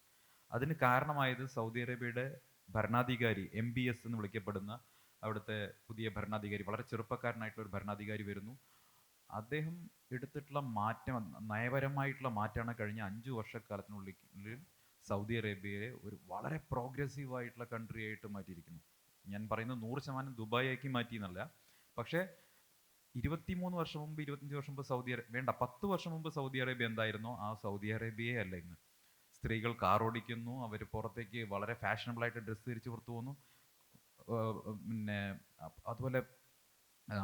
അതിന് കാരണമായത് സൗദി അറേബ്യയുടെ ഭരണാധികാരി, MBS എന്ന് വിളിക്കപ്പെടുന്ന അവിടുത്തെ പുതിയ ഭരണാധികാരി, വളരെ ചെറുപ്പക്കാരനായിട്ടുള്ള ഒരു ഭരണാധികാരി വരുന്നു. അദ്ദേഹം എടുത്തിട്ടുള്ള മാറ്റം, നയപരമായിട്ടുള്ള മാറ്റമാണ് കഴിഞ്ഞ 5 വർഷക്കാലത്തിനുള്ളിൽ സൗദി അറേബ്യയെ ഒരു വളരെ പ്രോഗ്രസീവ് ആയിട്ടുള്ള കൺട്രി ആയിട്ട് മാറ്റിയിരിക്കുന്നു. ഞാൻ പറയുന്നത് 100% ദുബായിയാക്കി മാറ്റി എന്നല്ല. പക്ഷേ 23 വർഷം മുമ്പ്, 25 വർഷം മുമ്പ് 10 വർഷം മുമ്പ് സൗദി അറേബ്യ എന്തായിരുന്നോ ആ സൗദി അറേബ്യയെ അല്ല ഇന്ന്. സ്ത്രീകൾ കാർ ഓടിക്കുന്നു, അവർ പുറത്തേക്ക് വളരെ ഫാഷനബിളായിട്ട് ഡ്രസ്സ് ധരിച്ച് പുറത്തു പോകുന്നു. പിന്നെ അതുപോലെ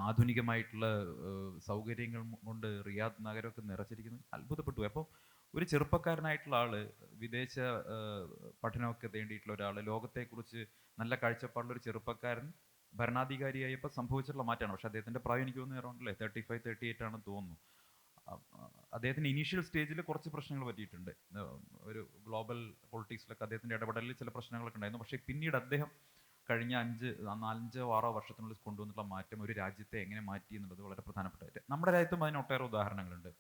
ആധുനികമായിട്ടുള്ള സൗകര്യങ്ങൾ കൊണ്ട് റിയാദ് നഗരമൊക്കെ നിറച്ചിരിക്കുന്നു. അത്ഭുതപ്പെട്ടു. അപ്പോൾ ഒരു ചെറുപ്പക്കാരനായിട്ടുള്ള ആള്, വിദേശ പഠനമൊക്കെ തേണ്ടിയിട്ടുള്ള ഒരാൾ, ലോകത്തെക്കുറിച്ച് നല്ല കാഴ്ചപ്പാടുള്ളൊരു ചെറുപ്പക്കാരൻ ഭരണാധികാരിയായപ്പോൾ സംഭവിച്ചിട്ടുള്ള മാറ്റമാണ്. പക്ഷെ അദ്ദേഹത്തിൻ്റെ പ്രായം എനിക്ക് തോന്നുന്നു അറൗണ്ട് 35-38 ആണെന്ന് തോന്നുന്നു. അദ്ദേഹത്തിന് ഇനീഷ്യൽ സ്റ്റേജിൽ കുറച്ച് പ്രശ്നങ്ങൾ പറ്റിയിട്ടുണ്ട്. ഒരു ഗ്ലോബൽ പൊളിറ്റിക്സിലൊക്കെ അദ്ദേഹത്തിൻ്റെ ഇടപെടലിൽ ചില പ്രശ്നങ്ങളൊക്കെ ഉണ്ടായിരുന്നു. പക്ഷേ പിന്നീട് അദ്ദേഹം കഴിഞ്ഞ 5-6 വർഷത്തിനുള്ളിൽ കൊണ്ടുവന്നിട്ടുള്ള മാറ്റം ഒരു രാജ്യത്തെ എങ്ങനെ മാറ്റി എന്നുള്ളത് വളരെ പ്രധാനപ്പെട്ട. നമ്മുടെ രാജ്യത്തും അതിന് ഒട്ടേറെ ഉദാഹരണങ്ങളുണ്ട്.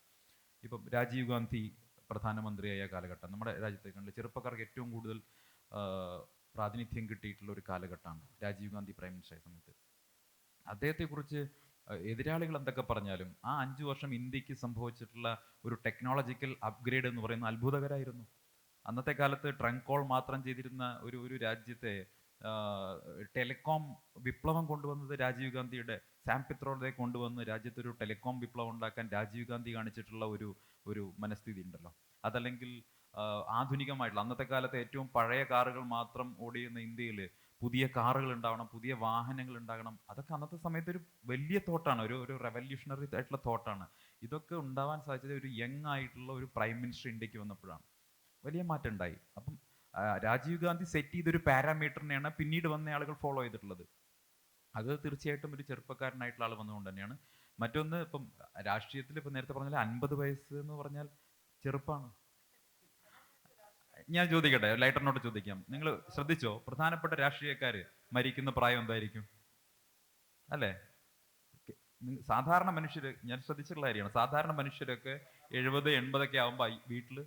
ഇപ്പം രാജീവ് ഗാന്ധി പ്രധാനമന്ത്രിയായ കാലഘട്ടം നമ്മുടെ രാജ്യത്തെ കണ്ടില്ല, ചെറുപ്പക്കാർക്ക് ഏറ്റവും കൂടുതൽ പ്രാതിനിധ്യം കിട്ടിയിട്ടുള്ള ഒരു കാലഘട്ടമാണ് രാജീവ് ഗാന്ധി പ്രൈം മിനിസ്റ്റർ ആയ സമയത്ത്. അദ്ദേഹത്തെക്കുറിച്ച് എതിരാളികൾ എന്തൊക്കെ പറഞ്ഞാലും ആ 5 വർഷം ഇന്ത്യക്ക് സംഭവിച്ചിട്ടുള്ള ഒരു ടെക്നോളജിക്കൽ അപ്ഗ്രേഡ് എന്ന് പറയുന്നത് അത്ഭുതകരമായിരുന്നു. അന്നത്തെ കാലത്ത് ട്രങ്ക് കോൾ മാത്രം ചെയ്തിരുന്ന ഒരു രാജ്യത്തെ ടെലികോം വിപ്ലവം കൊണ്ടുവന്നത് രാജീവ് ഗാന്ധിയുടെ സാം പിത്രോഡയെ കൊണ്ടുവന്ന് രാജ്യത്തൊരു ടെലികോം വിപ്ലവം ഉണ്ടാക്കാൻ രാജീവ് ഗാന്ധി കാണിച്ചിട്ടുള്ള ഒരു മനസ്ഥിതി ഉണ്ടല്ലോ. അതല്ലെങ്കിൽ ആധുനികമായിട്ടുള്ള അന്നത്തെ കാലത്ത് ഏറ്റവും പഴയ കാറുകൾ മാത്രം ഓടിയുന്ന ഇന്ത്യയിൽ പുതിയ കാറുകൾ ഉണ്ടാവണം, പുതിയ വാഹനങ്ങൾ ഉണ്ടാകണം. അതൊക്കെ അന്നത്തെ സമയത്ത് ഒരു വലിയ തോട്ടാണ്, ഒരു റെവല്യൂഷണറി ആയിട്ടുള്ള തോട്ടാണ്. ഇതൊക്കെ ഉണ്ടാവാൻ സാധിച്ചത് ഒരു യങ് ആയിട്ടുള്ള ഒരു പ്രൈം മിനിസ്റ്റർ ഇന്ത്യക്ക് വന്നപ്പോഴാണ്. വലിയ മാറ്റം ഉണ്ടായി. അപ്പം രാജീവ് ഗാന്ധി സെറ്റ് ചെയ്തൊരു പാരാമീറ്ററിനെയാണ് പിന്നീട് വന്ന ആളുകൾ ഫോളോ ചെയ്തിട്ടുള്ളത്. അത് തീർച്ചയായിട്ടും ഒരു ചെറുപ്പക്കാരനായിട്ടുള്ള ആൾ വന്നുകൊണ്ട് തന്നെയാണ്. മറ്റൊന്ന്, ഇപ്പം രാഷ്ട്രീയത്തിൽ ഇപ്പം നേരത്തെ പറഞ്ഞാൽ 50 വയസ്സ് എന്ന് പറഞ്ഞാൽ ചെറുപ്പമാണ്. ഞാൻ ചോദിക്കട്ടെ, ലൈറ്ററിനോട് ചോദിക്കാം, നിങ്ങൾ ശ്രദ്ധിച്ചോ പ്രധാനപ്പെട്ട രാഷ്ട്രീയക്കാര് മരിക്കുന്ന പ്രായം എന്തായിരിക്കും അല്ലേ? സാധാരണ മനുഷ്യര്, ഞാൻ ശ്രദ്ധിച്ചിട്ടുള്ള കാര്യമാണ്, സാധാരണ മനുഷ്യരൊക്കെ 70-80 ആകുമ്പോൾ വീട്ടിൽ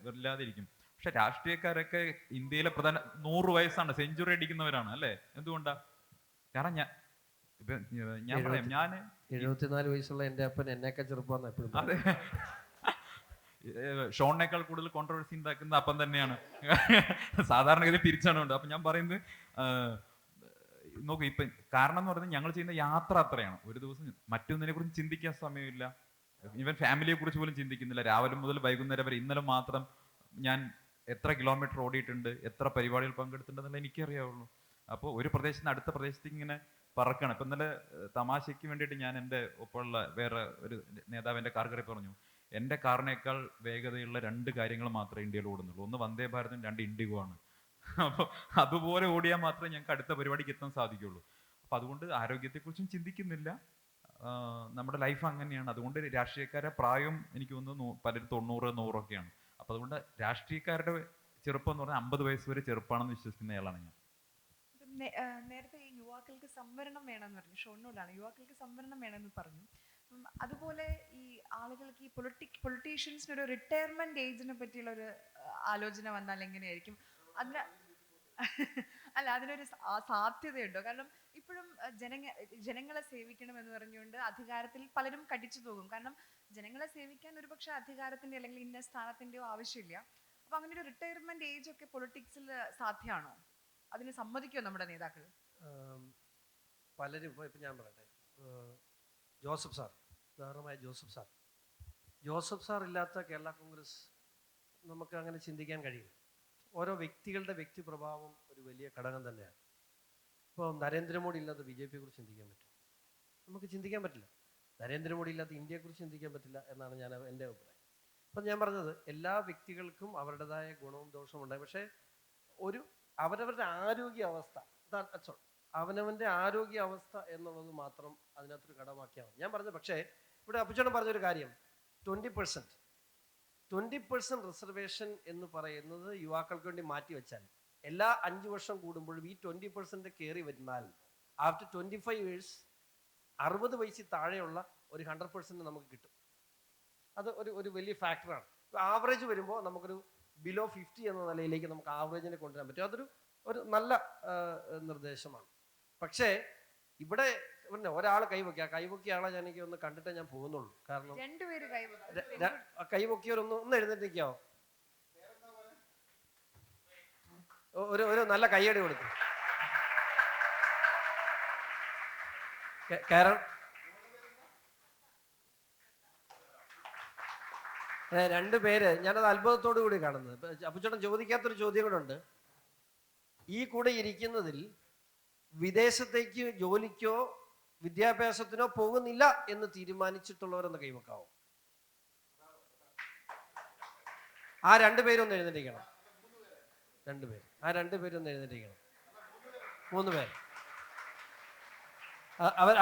വല്ലാതിരിക്കും. പക്ഷെ രാഷ്ട്രീയക്കാരൊക്കെ ഇന്ത്യയിലെ പ്രധാന 100 വയസ്സാണ്, സെഞ്ചുറി അടിക്കുന്നവരാണ് അല്ലേ? എന്തുകൊണ്ടാ? കാരണം ഞാൻ പറയാം, ഞാൻ 74 വയസ്സുള്ള എൻ്റെ അപ്പൻ എന്നേക്കാൾ ചെറുപ്പമാണ് എപ്പോഴും. അതെ, ഷോണിനേക്കാൾ കൂടുതൽ കോൺട്രവേഴ്സി ഉണ്ടാക്കുന്ന അപ്പം തന്നെയാണ്. സാധാരണഗതി തിരിച്ചാണ് ഉണ്ട്. അപ്പം ഞാൻ പറയുന്നത് നോക്കൂ, ഇപ്പം കാരണം എന്ന് പറയുന്നത് ഞങ്ങൾ ചെയ്യുന്ന യാത്ര അത്രയാണ്. ഒരു ദിവസം മറ്റൊന്നിനെ കുറിച്ച് ചിന്തിക്കാൻ സമയമില്ല. ഈവൻ ഫാമിലിയെ കുറിച്ച് പോലും ചിന്തിക്കുന്നില്ല. രാവിലെ മുതൽ വൈകുന്നേരം വരെ. ഇന്നലെ മാത്രം ഞാൻ എത്ര കിലോമീറ്റർ ഓടിയിട്ടുണ്ട്, എത്ര പരിപാടികൾ പങ്കെടുത്തിട്ടുണ്ടെന്നുള്ള എനിക്കറിയാവുള്ളൂ. അപ്പോൾ ഒരു പ്രദേശത്ത് നിന്ന് അടുത്ത പ്രദേശത്തേക്ക് ഇങ്ങനെ പറക്കണം. ഇപ്പം ഇന്നലെ തമാശയ്ക്ക് വേണ്ടിയിട്ട് ഞാൻ എൻ്റെ ഒപ്പമുള്ള വേറെ ഒരു നേതാവ് എൻ്റെ കാർ കയറി പറഞ്ഞു, എൻ്റെ കാറിനേക്കാൾ വേഗതയുള്ള 2 കാര്യങ്ങൾ മാത്രമേ ഇന്ത്യയിൽ ഓടുന്നുള്ളൂ. ഒന്ന് വന്ദേ ഭാരതും, 2 ഇൻഡിഗോ ആണ്. അപ്പോൾ അതുപോലെ ഓടിയാൽ മാത്രമേ ഞങ്ങൾക്ക് അടുത്ത പരിപാടിക്ക് എത്താൻ സാധിക്കുള്ളൂ. അപ്പം അതുകൊണ്ട് ആരോഗ്യത്തെക്കുറിച്ചും ചിന്തിക്കുന്നില്ല. നമ്മുടെ ലൈഫ് അങ്ങനെയാണ്. അതുകൊണ്ട് രാഷ്ട്രീയക്കാരെ പ്രായം എനിക്ക് തോന്നുന്നു പലരും 90-100 ഒക്കെയാണ്. അപ്പം അതുകൊണ്ട് രാഷ്ട്രീയക്കാരുടെ ചെറുപ്പം എന്ന് പറഞ്ഞാൽ 50 വയസ്സ് വരെ ചെറുപ്പമാണെന്ന് വിശ്വസിക്കുന്നയാളാണ് ഞാൻ. നേരത്തെ യുവാക്കൾക്ക് സംവരണം വേണമെന്ന് പറഞ്ഞു, ഷോണിനോടാണ്, യുവാക്കൾക്ക് സംവരണം വേണമെന്ന് പറഞ്ഞു. അതുപോലെ ഈ ആളുകൾക്ക് ഈ പൊളിറ്റീഷ്യൻസിന് ഒരു റിട്ടയർമെന്റ് ഏജിനെ പറ്റിയുള്ള ഒരു ആലോചന വന്നാൽ എങ്ങനെയായിരിക്കും? അതിന് അല്ല, അതിനൊരു സാധ്യതയുണ്ടോ? കാരണം ഇപ്പോഴും ജനങ്ങളെ സേവിക്കണം എന്ന് പറഞ്ഞുകൊണ്ട് അധികാരത്തിൽ പലരും കടിച്ചു പോകും. കാരണം ജനങ്ങളെ സേവിക്കാൻ ഒരുപക്ഷെ അധികാരത്തിന്റെ അല്ലെങ്കിൽ ഇന്ന സ്ഥാനത്തിന്റെയോ ആവശ്യമില്ല. അപ്പൊ അങ്ങനെ ഒരു റിട്ടയർമെന്റ് ഏജ് ഒക്കെ പൊളിറ്റിക്സിൽ സാധ്യമാണോ? അതിന് സമ്മതിക്കുമോ നമ്മുടെ നേതാക്കൾ? പലരും ഇപ്പം ഞാൻ പറയട്ടെ, ജോസഫ് സാർ, ഉദാഹരണമായ ജോസഫ് സാർ ഇല്ലാത്ത കേരള കോൺഗ്രസ് നമുക്ക് അങ്ങനെ ചിന്തിക്കാൻ കഴിയില്ല. ഓരോ വ്യക്തികളുടെ വ്യക്തിപ്രഭാവം ഒരു വലിയ ഘടകം തന്നെയാണ്. ഇപ്പോൾ നരേന്ദ്രമോദി ഇല്ലാത്ത BJP കുറിച്ച് ചിന്തിക്കാൻ പറ്റും? നമുക്ക് ചിന്തിക്കാൻ പറ്റില്ല. നരേന്ദ്രമോദി ഇല്ലാത്ത ഇന്ത്യയെക്കുറിച്ച് ചിന്തിക്കാൻ പറ്റില്ല എന്നാണ് എൻ്റെ അഭിപ്രായം. അപ്പം ഞാൻ പറഞ്ഞത്, എല്ലാ വ്യക്തികൾക്കും അവരുടേതായ ഗുണവും ദോഷവും ഉണ്ടായി. പക്ഷേ അവരവരുടെ ആരോഗ്യ അവസ്ഥ, അവനവൻ്റെ ആരോഗ്യ അവസ്ഥ എന്നുള്ളത് മാത്രം അതിനകത്തൊരു ഘടകമാക്കിയാൽ മതി. ഞാൻ പറഞ്ഞത്, പക്ഷേ ഇവിടെ അപ്പുച്ചേട്ടൻ പറഞ്ഞൊരു കാര്യം, 20% റിസർവേഷൻ എന്ന് പറയുന്നത് യുവാക്കൾക്ക് വേണ്ടി മാറ്റി വെച്ചാൽ എല്ലാ 5 വർഷം കൂടുമ്പോഴും ഈ 20% കയറി വരുന്നാൽ ആഫ്റ്റർ 25 years 60 വയസ്സിൽ താഴെയുള്ള ഒരു 100% നമുക്ക് കിട്ടും. അത് ഒരു വലിയ ഫാക്ടറാണ്. ആവറേജ് വരുമ്പോൾ നമുക്കൊരു ബിലോ 50 എന്ന നിലയിലേക്ക് നമുക്ക് ആവറേജിനെ കൊണ്ടുവരാൻ പറ്റും. അതൊരു നല്ല നിർദ്ദേശമാണ്. പക്ഷേ ഇവിടെ ഒരാൾ കൈവക്കിയ ആളെ എനിക്ക് ഒന്ന് കണ്ടിട്ടേ ഞാൻ പോകുന്നുള്ളൂ. കാരണം കൈവക്കിയവരൊന്ന് എഴുന്നേറ്റിരിക്കാവോ? ഒരു നല്ല കയ്യടി കൊടുക്കും. കാരണം 2 പേര്, ഞാനത് അത്ഭുതത്തോടു കൂടി കാണുന്നത്. അപ്പുച്ചേട്ടൻ ചോദിക്കാത്തൊരു ചോദ്യം കൂടെ ഉണ്ട്. ഈ കൂടെ ഇരിക്കുന്നതിൽ വിദേശത്തേക്ക് ജോലിക്കോ വിദ്യാഭ്യാസത്തിനോ പോകുന്നില്ല എന്ന് തീരുമാനിച്ചിട്ടുള്ളവരെന്ന് കൈവക്കാവോ? ആ 2 പേരൊന്ന് എഴുന്നേറ്റിരിക്കണം. 2 പേര്, ആ 2 പേരൊന്ന് എഴുന്നേറ്റിരിക്കണം. 3 പേര്.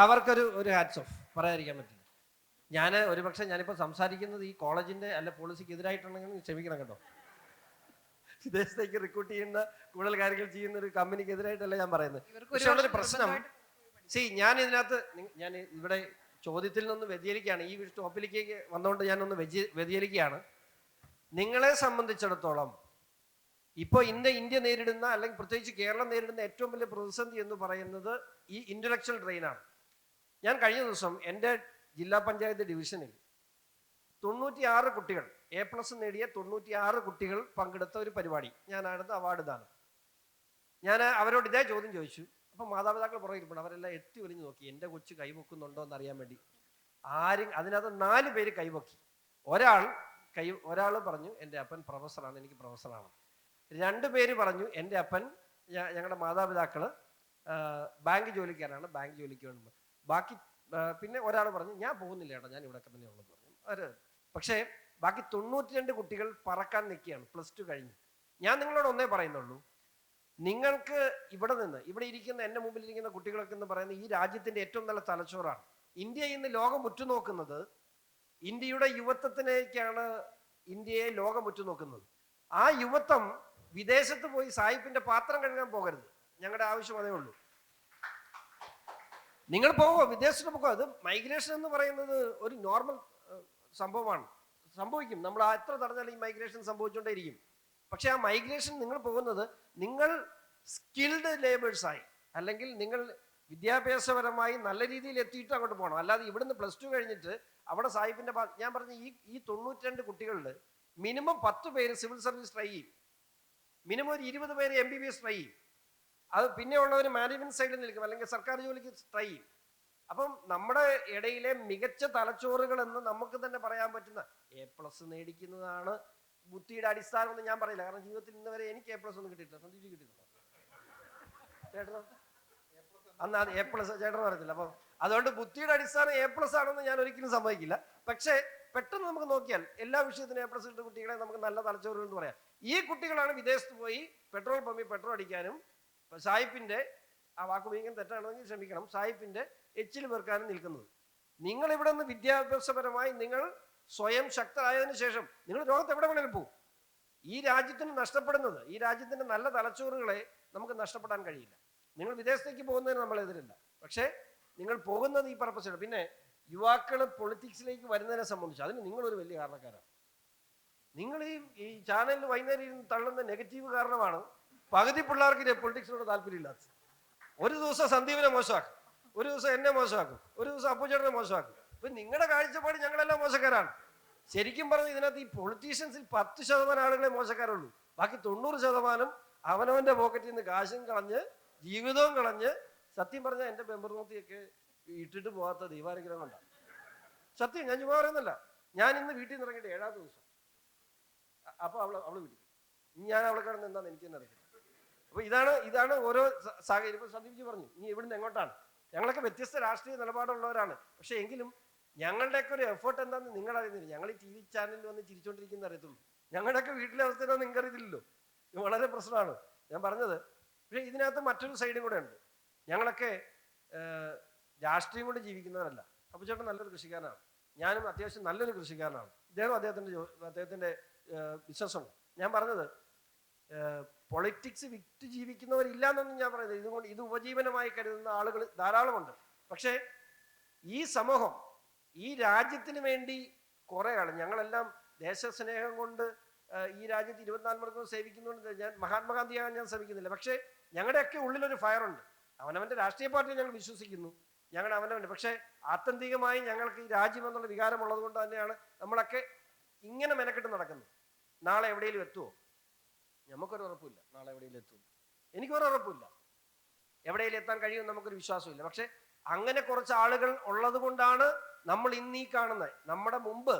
അവർക്കൊരു ഹാറ്റ്സ് ഓഫ് പറയാതിരിക്കാൻ പറ്റില്ല. ഞാൻ ഒരുപക്ഷെ ഞാനിപ്പോൾ സംസാരിക്കുന്നത് ഈ കോളേജിന്റെ അല്ല പോളിസിക്ക് എതിരായിട്ടുണ്ടെങ്കിൽ ക്ഷമിക്കണം കേട്ടോ. വിദേശത്തേക്ക് റിക്രൂട്ട് ചെയ്യുന്ന കൂടുതൽ കാര്യങ്ങൾ ചെയ്യുന്ന ഒരു കമ്പനിക്ക് എതിരായിട്ടല്ല ഞാൻ പറയുന്നത്. ഇവർക്ക് പക്ഷെ ഒരു ഉള്ളൊരു വർഷം പ്രശ്നം, നിർബന്ധമായിട്ട് ഞാൻ ഇതിനകത്ത് ഞാൻ ഇവിടെ ചോദ്യത്തിൽ നിന്ന് വ്യതിചലിക്കുകയാണ്, ഈ ടോപ്പിലേക്ക് വന്നുകൊണ്ട് ഞാനൊന്ന് വ്യതിചലിക്കുകയാണ്. നിങ്ങളെ സംബന്ധിച്ചിടത്തോളം ഇപ്പോൾ ഇന്ത്യ നേരിടുന്ന, അല്ലെങ്കിൽ പ്രത്യേകിച്ച് കേരളം നേരിടുന്ന ഏറ്റവും വലിയ പ്രതിസന്ധി എന്ന് പറയുന്നത് ഈ ഇന്റലക്ച്വൽ ഡ്രെയിനാണ്. ഞാൻ കഴിഞ്ഞ ദിവസം എൻ്റെ ജില്ലാ പഞ്ചായത്ത് ഡിവിഷനിൽ 96 കുട്ടികൾ A+ നേടിയ 96 കുട്ടികൾ പങ്കെടുത്ത ഒരു പരിപാടി, ഞാനായിരുന്നു അവാർഡ് ദാനം. ഞാൻ അവരോട് ഇതേ ചോദ്യം ചോദിച്ചു. അപ്പം മാതാപിതാക്കൾ പുറകിരിപ്പുണ്ട്, അവരെല്ലാം എത്തി ഒലിഞ്ഞു നോക്കി എൻ്റെ കൊച്ചു കൈവെക്കുന്നുണ്ടോ എന്ന് അറിയാൻ വേണ്ടി. അതിനകത്ത് 4 പേര് കൈവക്കി. ഒരാൾ പറഞ്ഞു എൻ്റെ അപ്പൻ പ്രൊഫസറാണ്, എനിക്ക് പ്രൊഫസറാണ്. 2 പേര് പറഞ്ഞു എൻ്റെ അപ്പൻ, ഞങ്ങളുടെ മാതാപിതാക്കൾ ബാങ്ക് ജോലിക്കാരാണ്, ബാങ്ക് ജോലിക്ക് വേണ്ടി. ബാക്കി പിന്നെ ഒരാൾ പറഞ്ഞു ഞാൻ പോകുന്നില്ല ഏട്ടാ, ഞാൻ ഇവിടെ തന്നെ ഉള്ളതെന്ന് പറഞ്ഞു. പക്ഷേ ബാക്കി 92 കുട്ടികൾ പറക്കാൻ നിൽക്കുകയാണ്, +2 കഴിഞ്ഞ്. ഞാൻ നിങ്ങളോട് ഒന്നേ പറയുന്നുള്ളൂ, നിങ്ങൾക്ക് ഇവിടെ ഇരിക്കുന്ന എൻ്റെ മുമ്പിൽ ഇരിക്കുന്ന കുട്ടികളൊക്കെ എന്ന് പറയുന്നത് ഈ രാജ്യത്തിന്റെ ഏറ്റവും നല്ല തലച്ചോറാണ്. ഇന്ത്യ ഇന്ന് ലോകം ഉറ്റുനോക്കുന്നത്, ഇന്ത്യയുടെ യുവത്വത്തിലേക്കാണ് ഇന്ത്യയെ ലോകം ഉറ്റുനോക്കുന്നത്. ആ യുവത്വം വിദേശത്ത് പോയി സായിപ്പിന്റെ പാത്രം കഴുകാൻ പോകരുത്. ഞങ്ങളുടെ ആവശ്യം അതേ ഉള്ളൂ. നിങ്ങൾ പോകോ, വിദേശത്ത് പോകോ. അത് മൈഗ്രേഷൻ എന്ന് പറയുന്നത് ഒരു നോർമൽ സംഭവമാണ്, സംഭവിക്കും. നമ്മൾ എത്ര തടഞ്ഞാലും ഈ മൈഗ്രേഷൻ സംഭവിച്ചുകൊണ്ടേയിരിക്കും. പക്ഷെ ആ മൈഗ്രേഷൻ നിങ്ങൾ പോകുന്നത് നിങ്ങൾ സ്കിൽഡ് ലേബേഴ്സായി, അല്ലെങ്കിൽ നിങ്ങൾ വിദ്യാഭ്യാസപരമായി നല്ല രീതിയിൽ എത്തിയിട്ട് അങ്ങോട്ട് പോകണം. അല്ലാതെ ഇവിടുന്ന് +2 കഴിഞ്ഞിട്ട് അവിടെ സാഹിബിന്റെ ഞാൻ പറഞ്ഞ ഈ 92 കുട്ടികളിൽ മിനിമം 10 പേര് സിവിൽ സർവീസ് ട്രൈ ചെയ്യും, മിനിമം ഒരു 20 പേര് MBBS ട്രൈ ചെയ്യും. അത് പിന്നെ ഉള്ളവർ മാനേജ്മെന്റ് സൈഡിൽ നിൽക്കും, അല്ലെങ്കിൽ സർക്കാർ ജോലിക്ക് ട്രൈ ചെയ്യും. അപ്പം നമ്മുടെ ഇടയിലെ മികച്ച തലച്ചോറുകൾ എന്ന് നമുക്ക് തന്നെ പറയാൻ പറ്റുന്ന A+ നേടിക്കുന്നതാണ് ബുദ്ധിയുടെ അടിസ്ഥാനം എന്ന് ഞാൻ പറയില്ല. കാരണം ജീവിതത്തിൽ ഇന്ന് വരെ എനിക്ക് A+ ഒന്നും കിട്ടിയിട്ടില്ല. സന്ദീപ് കിട്ടിയിട്ടുണ്ടോ ചേട്ടനോ? അന്ന് അത് A+ ചേട്ടൻ പറയത്തില്ല. അപ്പം അതുകൊണ്ട് ബുദ്ധിയുടെ അടിസ്ഥാനം A+ ആണെന്ന് ഞാൻ ഒരിക്കലും സമ്മതിക്കില്ല. പക്ഷേ പെട്ടെന്ന് നമുക്ക് നോക്കിയാൽ എല്ലാ വിഷയത്തിനും A+ ഇട്ട കുട്ടികളെ നമുക്ക് നല്ല തലച്ചോറുകൾ എന്ന് പറയാം. ഈ കുട്ടികളാണ് വിദേശത്ത് പോയി പെട്രോൾ പമ്പിൽ പെട്രോൾ അടിക്കാനും സായിപ്പിന്റെ, ആ വാക്ക് ഉപയോഗിക്കാൻ തെറ്റാണെങ്കിൽ ക്ഷമിക്കണം, സായിപ്പിന്റെ എച്ചിൽ വെറുക്കാനും നിൽക്കുന്നത്. നിങ്ങൾ ഇവിടെ നിന്ന് വിദ്യാഭ്യാസപരമായി നിങ്ങൾ സ്വയം ശക്തരായതിനു ശേഷം നിങ്ങൾ ലോകത്ത് എവിടെ വേണേലും പോകും. ഈ രാജ്യത്തിന് നഷ്ടപ്പെടുന്നത്, ഈ രാജ്യത്തിന്റെ നല്ല തലച്ചോറുകളെ നമുക്ക് നഷ്ടപ്പെടാൻ കഴിയില്ല. നിങ്ങൾ വിദേശത്തേക്ക് പോകുന്നതിന് നമ്മൾ എതിരില്ല. പക്ഷേ നിങ്ങൾ പോകുന്നത് ഈ പർപ്പസാണ്. പിന്നെ യുവാക്കൾ പൊളിറ്റിക്സിലേക്ക് വരുന്നതിനെ സംബന്ധിച്ച് അതിന് നിങ്ങളൊരു വലിയ കാരണക്കാരാണ്. നിങ്ങൾ ഈ ചാനലിൽ വൈകുന്നേരം ഇരുന്ന് തള്ളുന്ന നെഗറ്റീവ് കാരണമാണ് പകുതി പിള്ളേർക്ക് പൊളിറ്റിക്സിനോട് താല്പര്യമില്ലാത്തത്. ഒരു ദിവസം സന്ദീപിനെ മോശമാക്കും, ഒരു ദിവസം എന്നെ മോശമാക്കും, ഒരു ദിവസം അപ്പുചേട്ടനെ മോശമാക്കും. ഇപ്പൊ നിങ്ങളുടെ കാഴ്ചപ്പാട് ഞങ്ങളെല്ലാം മോശക്കാരാണ്. ശരിക്കും പറഞ്ഞ് ഇതിനകത്ത് ഈ പൊളിറ്റീഷ്യൻസിൽ 10% ആളുകളെ മോശക്കാരുള്ളൂ. ബാക്കി 90% അവനവന്റെ പോക്കറ്റിൽ നിന്ന് കാശും കളഞ്ഞ് ജീവിതവും കളഞ്ഞ്, സത്യം പറഞ്ഞാൽ എൻ്റെ പെമ്പർമൂത്തിയൊക്കെ ഇട്ടിട്ട് പോകാത്ത ദീപാനുഗ്രഹം കൊണ്ടാണ്. സത്യം, ഞാൻ ചുമ്മാ പറയുന്നല്ല. ഞാൻ ഇന്ന് വീട്ടിൽ നിന്ന് ഇറങ്ങിയിട്ട് 7ാം ദിവസം. അപ്പൊ അവള് വീട്ടിൽ, ഞാൻ അവളെ കിടന്ന് എന്താന്ന് എനിക്ക് തന്നെ അറിയില്ല. അപ്പൊ ഇതാണ് ഓരോ സാഹചര്യം. ഇപ്പൊ സന്ദീപ്ജി പറഞ്ഞു ഇനി ഇവിടുന്ന് എങ്ങോട്ടാണ്. ഞങ്ങളൊക്കെ വ്യത്യസ്ത രാഷ്ട്രീയ നിലപാടുള്ളവരാണ്. പക്ഷെ എങ്കിലും ഞങ്ങളുടെയൊക്കെ ഒരു എഫേർട്ട് എന്താണെന്ന് നിങ്ങൾ അറിയുന്നില്ല. ഞങ്ങൾ ഈ TV ചാനലിൽ വന്ന് ചിരിച്ചോണ്ടിരിക്കുന്ന അറിയത്തുള്ളൂ. ഞങ്ങളുടെയൊക്കെ വീട്ടിലെ അവസ്ഥ നിങ്ങൾക്ക് അറിയത്തില്ലല്ലോ. ഇത് വളരെ പ്രശ്നമാണ് ഞാൻ പറഞ്ഞത്. പക്ഷെ ഇതിനകത്ത് മറ്റൊരു സൈഡും കൂടെ ഉണ്ട്. ഞങ്ങളൊക്കെ രാഷ്ട്രീയം കൊണ്ട് ജീവിക്കുന്നവരല്ല. അപ്പൊ ചേട്ടൻ നല്ലൊരു കൃഷിക്കാരനാണ്, ഞാനും അത്യാവശ്യം നല്ലൊരു കൃഷിക്കാരനാണ്. അദ്ദേഹത്തിന്റെ ബിസിനസ്സുണ്ട്. ഞാൻ പറഞ്ഞത് പൊളിറ്റിക്സ് വിറ്റ് ജീവിക്കുന്നവരില്ല എന്നൊന്നും ഞാൻ പറയുന്നത്. ഇതുകൊണ്ട് ഇത് ഉപജീവനമായി കരുതുന്ന ആളുകൾ ധാരാളമുണ്ട്. പക്ഷേ ഈ സമൂഹം ഈ രാജ്യത്തിന് വേണ്ടി കുറെ ആൾ, ഞങ്ങളെല്ലാം ദേശസ്നേഹം കൊണ്ട് ഈ രാജ്യത്ത് 24 മണിക്കൂർ സേവിക്കുന്നുണ്ട്. ഞാൻ മഹാത്മാഗാന്ധിയാകാൻ ഞാൻ ശ്രമിക്കുന്നില്ല. പക്ഷേ ഞങ്ങളുടെയൊക്കെ ഉള്ളിലൊരു ഫയറുണ്ട്. അവനവന്റെ രാഷ്ട്രീയ പാർട്ടിയിൽ ഞങ്ങൾ വിശ്വസിക്കുന്നു, ഞങ്ങൾ അവനവൻ്റെ. പക്ഷേ ആത്യന്തികമായി ഞങ്ങൾക്ക് ഈ രാജ്യം എന്നുള്ള വികാരമുള്ളത് കൊണ്ട് തന്നെയാണ് നമ്മളൊക്കെ ഇങ്ങനെ മെനക്കെട്ട് നടക്കുന്നത്. നാളെ എവിടെയെങ്കിലും എത്തുമോ? നമുക്കൊരു ഉറപ്പില്ല നാളെ എവിടെയെങ്കിലും എത്തും. എനിക്കൊരു ഉറപ്പില്ല എവിടെയെങ്കിലും എത്താൻ കഴിയുമെന്ന് നമുക്കൊരു വിശ്വാസമില്ല. പക്ഷെ അങ്ങനെ കുറച്ച് ആളുകൾ ഉള്ളത് കൊണ്ടാണ് നമ്മൾ ഇന്ന് ഈ കാണുന്നത്. നമ്മുടെ മുമ്പ്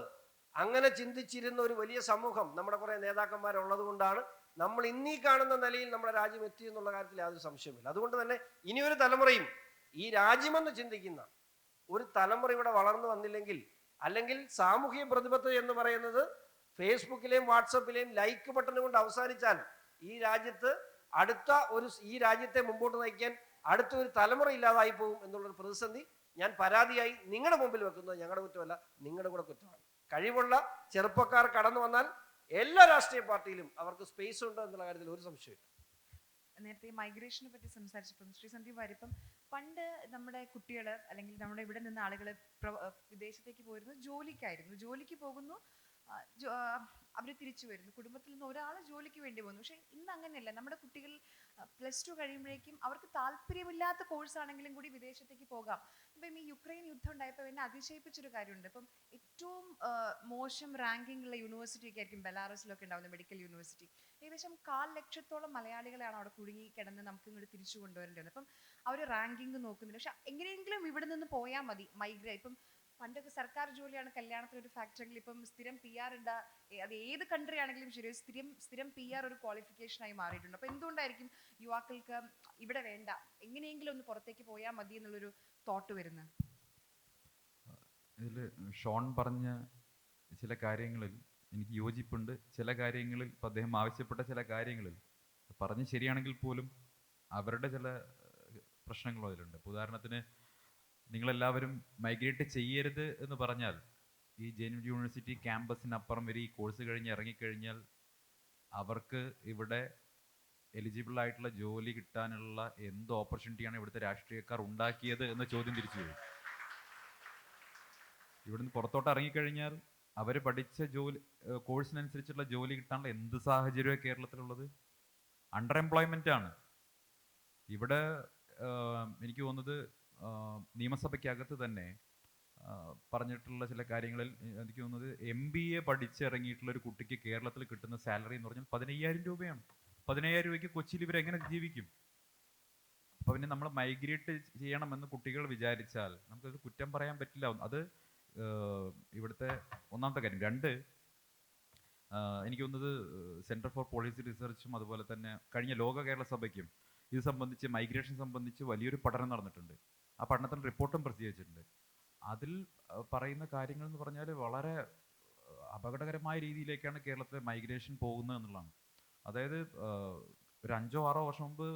അങ്ങനെ ചിന്തിച്ചിരുന്ന ഒരു വലിയ സമൂഹം, നമ്മുടെ കുറെ നേതാക്കന്മാരുള്ളത് കൊണ്ടാണ് നമ്മൾ ഇന്നീ കാണുന്ന നിലയിൽ നമ്മുടെ രാജ്യം എത്തി എന്നുള്ള കാര്യത്തിൽ യാതൊരു സംശയമില്ല. അതുകൊണ്ട് തന്നെ ഇനിയൊരു തലമുറയും ഈ രാജ്യമെന്ന് ചിന്തിക്കുന്ന ഒരു തലമുറ ഇവിടെ വളർന്നു വന്നില്ലെങ്കിൽ, അല്ലെങ്കിൽ സാമൂഹിക പ്രതിബദ്ധത എന്ന് പറയുന്നത് ഫേസ്ബുക്കിലെയും വാട്സപ്പിലെയും ലൈക്ക് ബട്ടൺ കൊണ്ട് അവസാനിച്ചാൽ ഈ രാജ്യത്ത് ഈ രാജ്യത്തെ മുമ്പോട്ട് നയിക്കാൻ അടുത്ത ഒരു തലമുറ ഇല്ലാതായി പോകും എന്നുള്ളൊരു പ്രതിസന്ധി ഞാൻ പരാതിയായി നിങ്ങളുടെ മുമ്പിൽ വെക്കുന്നത് ഞങ്ങളുടെ കുറ്റമല്ല, നിങ്ങളുടെ കൂടെ കുറ്റമാണ്. കഴിവുള്ള ചെറുപ്പക്കാർ കടന്നു വന്നാൽ എല്ലാ രാഷ്ട്രീയ പാർട്ടിയിലും അവർക്ക് സ്പേസ് ഉണ്ട് എന്നുള്ള കാര്യത്തിൽ ഒരു സംശയമില്ല. നേരത്തെ മൈഗ്രേഷനെ പറ്റി സംസാരിച്ചപ്പം ശ്രീ സന്ദീപ് വാര്യർ, ഇപ്പം പണ്ട് നമ്മുടെ കുട്ടികൾ അല്ലെങ്കിൽ നമ്മുടെ ഇവിടെ നിന്ന് ആളുകൾ വിദേശത്തേക്ക് പോയിരുന്നു ജോലിക്കായിരുന്നു. ജോലിക്ക് പോകുന്നു, അവർ തിരിച്ചു വരുന്നു. കുടുംബത്തിൽ നിന്ന് ഒരാൾ ജോലിക്ക് വേണ്ടി പോകുന്നു. പക്ഷെ ഇന്ന് അങ്ങനെയല്ല. നമ്മുടെ കുട്ടികൾ +2 കഴിയുമ്പോഴേക്കും അവർക്ക് താല്പര്യമില്ലാത്ത കോഴ്സാണെങ്കിലും കൂടി വിദേശത്തേക്ക് പോകാം. ഇപ്പം ഈ യുക്രൈൻ യുദ്ധം ഉണ്ടായപ്പോൾ എന്നെ അതിശയിപ്പിച്ചൊരു കാര്യമുണ്ട്. ഇപ്പം ഏറ്റവും മോശം റാങ്കിങ് ഉള്ള യൂണിവേഴ്സിറ്റി ഒക്കെ ആയിരിക്കും ബെലാറസിലൊക്കെ ഉണ്ടാവുന്ന മെഡിക്കൽ യൂണിവേഴ്സിറ്റി. ഏകദേശം 1,00,000-ഓളം മലയാളികളെയാണ് അവിടെ കുടുങ്ങി കിടന്ന് നമുക്ക് ഇങ്ങോട്ട് തിരിച്ചു കൊണ്ടുവരേണ്ടത്. അപ്പം അവർ റാങ്കിങ് നോക്കുന്നില്ല. പക്ഷെ എങ്ങനെയെങ്കിലും ഇവിടെ നിന്ന് പോയാൽ മതി, ഇപ്പം പണ്ടൊക്കെ സർക്കാർ ജോലിയാണ് കല്യാണത്തിന് ഒരു ഫാക്ടറിയിൽ. ഇപ്പം സ്ഥിരം PR ഉണ്ട്. അത് ഏത് കൺട്രി ആണെങ്കിലും ശരി, സ്ഥിരം PR ഒരു ക്വാളിഫിക്കേഷനായി മാറിയിട്ടുണ്ട്. അപ്പോൾ എന്തുകൊണ്ടായിരിക്കും യുവാക്കൾക്ക് ഇവിടെ വേണ്ട, എങ്ങനെയെങ്കിലും ഒന്ന് പുറത്തേക്ക് പോയാൽ മതി എന്നുള്ളൊരു തോട്ട് വരുന്നത്? ഇതിൽ ഷോൺ പറഞ്ഞ ചില കാര്യങ്ങളിൽ എനിക്ക് യോജിപ്പുണ്ട്. ചില കാര്യങ്ങളിൽ ഇപ്പം അദ്ദേഹം ആവശ്യപ്പെട്ട ചില കാര്യങ്ങളിൽ പറഞ്ഞ് ശരിയാണെങ്കിൽ പോലും അവരുടെ ചില പ്രശ്നങ്ങളും അതിലുണ്ട്. ഇപ്പോൾ ഉദാഹരണത്തിന്, നിങ്ങളെല്ലാവരും മൈഗ്രേറ്റ് ചെയ്യരുത് എന്ന് പറഞ്ഞാൽ ഈ ജെയിൻ യൂണിവേഴ്സിറ്റി ക്യാമ്പസിനപ്പുറം വരെ ഈ കോഴ്സ് കഴിഞ്ഞ് ഇറങ്ങിക്കഴിഞ്ഞാൽ അവർക്ക് ഇവിടെ എലിജിബിൾ ആയിട്ടുള്ള ജോലി കിട്ടാനുള്ള എന്ത് ഓപ്പർച്യൂണിറ്റിയാണ് ഇവിടുത്തെ രാഷ്ട്രീയക്കാർ ഉണ്ടാക്കിയത് എന്ന ചോദ്യം തിരിച്ചു വരും. ഇവിടുന്ന് പുറത്തോട്ട് ഇറങ്ങിക്കഴിഞ്ഞാൽ അവർ പഠിച്ച കോഴ്സിനനുസരിച്ചുള്ള ജോലി കിട്ടാനുള്ള എന്ത് സാഹചര്യമാണ് കേരളത്തിലുള്ളത്? അണ്ടർ എംപ്ലോയ്മെൻ്റ് ആണ്. ഇവിടെ എനിക്ക് തോന്നുന്നത് നിയമസഭയ്ക്കകത്ത് തന്നെ പറഞ്ഞിട്ടുള്ള ചില കാര്യങ്ങളിൽ എനിക്ക് തോന്നുന്നത് MBA പഠിച്ചിറങ്ങിയിട്ടുള്ള ഒരു കുട്ടിക്ക് കേരളത്തിൽ കിട്ടുന്ന സാലറി എന്ന് പറഞ്ഞാൽ 15,000 രൂപയാണ്. 15,000 രൂപയ്ക്ക് കൊച്ചിയിൽ ഇവരെങ്ങനെ ജീവിക്കും? അപ്പോൾ പിന്നെ നമ്മൾ മൈഗ്രേറ്റ് ചെയ്യണമെന്ന് കുട്ടികൾ വിചാരിച്ചാൽ നമുക്കത് കുറ്റം പറയാൻ പറ്റില്ല. അത് ഇവിടുത്തെ ഒന്നാമത്തെ കാര്യം. 2, എനിക്ക് തോന്നുന്നത് സെൻറ്റർ ഫോർ പോളിസി റിസർച്ചും അതുപോലെ തന്നെ കഴിഞ്ഞ ലോക കേരള സഭയ്ക്കും ഇത് സംബന്ധിച്ച് മൈഗ്രേഷൻ സംബന്ധിച്ച് വലിയൊരു പഠനം നടന്നിട്ടുണ്ട്. ആ പഠനത്തിന് റിപ്പോർട്ടും പ്രസിദ്ധീകരിച്ചിട്ടുണ്ട്. അതിൽ പറയുന്ന കാര്യങ്ങൾ എന്ന് പറഞ്ഞാൽ വളരെ അപകടകരമായ രീതിയിലേക്കാണ് കേരളത്തിലെ മൈഗ്രേഷൻ പോകുന്നത് എന്നുള്ളതാണ്. അതായത് ഒരു 5-6 വർഷം മുമ്പ്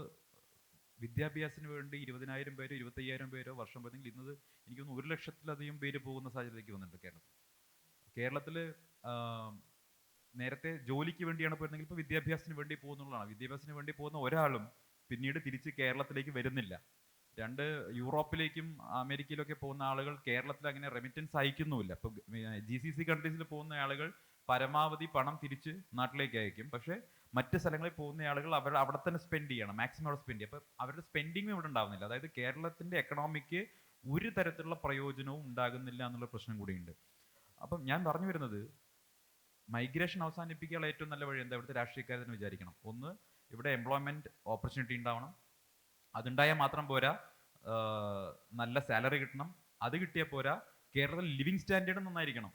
വിദ്യാഭ്യാസത്തിന് വേണ്ടി 20,000 പേരോ 25,000 പേരോ വർഷം പോയെങ്കിൽ ഇന്നത് എനിക്ക് തോന്നുന്നു 1,00,000-ലധികം പേര് പോകുന്ന സാഹചര്യത്തിലേക്ക് വന്നിട്ടുണ്ട് കേരളത്തിൽ. നേരത്തെ ജോലിക്ക് വേണ്ടിയാണ് പോയിരുന്നെങ്കിൽ ഇപ്പോൾ വിദ്യാഭ്യാസത്തിന് വേണ്ടി പോകുന്നുള്ളതാണ്. വിദ്യാഭ്യാസത്തിന് വേണ്ടി പോകുന്ന ഒരാളും പിന്നീട് തിരിച്ച് കേരളത്തിലേക്ക് വരുന്നില്ല. 2, യൂറോപ്പിലേക്കും അമേരിക്കയിലൊക്കെ പോകുന്ന ആളുകൾ കേരളത്തിൽ അങ്ങനെ റെമിറ്റൻസ് അയക്കുന്നുമില്ല. ഇപ്പോൾ GCC കൺട്രീസിൽ പോകുന്ന ആളുകൾ പരമാവധി പണം തിരിച്ച് നാട്ടിലേക്ക് അയക്കും. പക്ഷേ മറ്റ് സ്ഥലങ്ങളിൽ പോകുന്ന ആളുകൾ അവിടെ തന്നെ സ്പെൻഡ് ചെയ്യണം, മാക്സിമം അവിടെ സ്പെൻഡ് ചെയ്യും. അപ്പോൾ അവരുടെ സ്പെൻഡിങ്ങും ഇവിടെ ഉണ്ടാകുന്നില്ല. അതായത് കേരളത്തിൻ്റെ എക്കണോമിക്ക് ഒരു തരത്തിലുള്ള പ്രയോജനവും ഉണ്ടാകുന്നില്ല എന്നുള്ള പ്രശ്നം കൂടിയുണ്ട്. അപ്പം ഞാൻ പറഞ്ഞു വരുന്നത്, മൈഗ്രേഷൻ അവസാനിപ്പിക്കാനുള്ള ഏറ്റവും നല്ല വഴി എന്താ? ഇവിടുത്തെ രാഷ്ട്രീയക്കാരെന്ന് വിചാരിക്കണം. ഒന്ന്, ഇവിടെ എംപ്ലോയ്മെൻറ്റ് ഓപ്പർച്യൂണിറ്റി ഉണ്ടാവണം. അതുണ്ടായാൽ മാത്രം പോരാ, നല്ല സാലറി കിട്ടണം. അത് കിട്ടിയാൽ പോരാ, കേരളത്തിൽ ലിവിങ് സ്റ്റാൻഡേർഡ് നന്നായിരിക്കണം.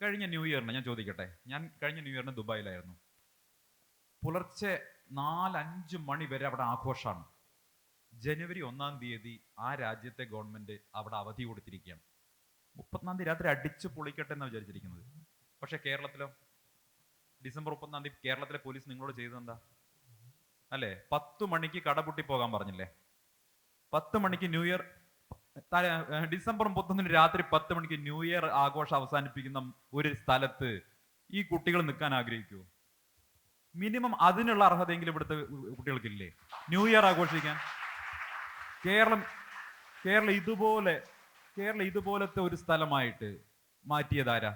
കഴിഞ്ഞ ന്യൂ ഇയറിന് ഞാൻ ചോദിക്കട്ടെ, ഞാൻ കഴിഞ്ഞ ന്യൂ ഇയറിന് ദുബായിലായിരുന്നു. പുലർച്ചെ 4-5 മണി വരെ അവിടെ ആഘോഷമാണ്. ജനുവരി 1-ാം തീയതി ആ രാജ്യത്തെ ഗവൺമെൻറ് അവിടെ അവധി കൊടുത്തിരിക്കുകയാണ്. 30-ാം തീയതി രാത്രി അടിച്ചു പൊളിക്കട്ടെ എന്നാണ് വിചാരിച്ചിരിക്കുന്നത്. പക്ഷേ കേരളത്തിലോ? ഡിസംബർ 30-ാം തീയതി കേരളത്തിലെ പോലീസ് നിങ്ങളോട് ചെയ്തതെന്താ? അല്ലേ, 10 മണിക്ക് കടപൂട്ടി പോകാൻ പറഞ്ഞില്ലേ? 10 മണിക്ക് ന്യൂ ഇയർ, ഡിസംബർ 31 രാത്രി 10 മണിക്ക് ന്യൂ ഇയർ ആഘോഷം അവസാനിപ്പിക്കുന്ന ഒരു സ്ഥലത്ത് ഈ കുട്ടികൾ നിൽക്കാൻ ആഗ്രഹിക്കുമോ? മിനിമം അതിനുള്ള അർഹതയെങ്കിലും ഇവിടുത്തെ കുട്ടികൾക്കില്ലേ ന്യൂ ഇയർ ആഘോഷിക്കാൻ? കേരളം ഇതുപോലത്തെ ഒരു സ്ഥലമായിട്ട് മാറ്റിയതാരാ?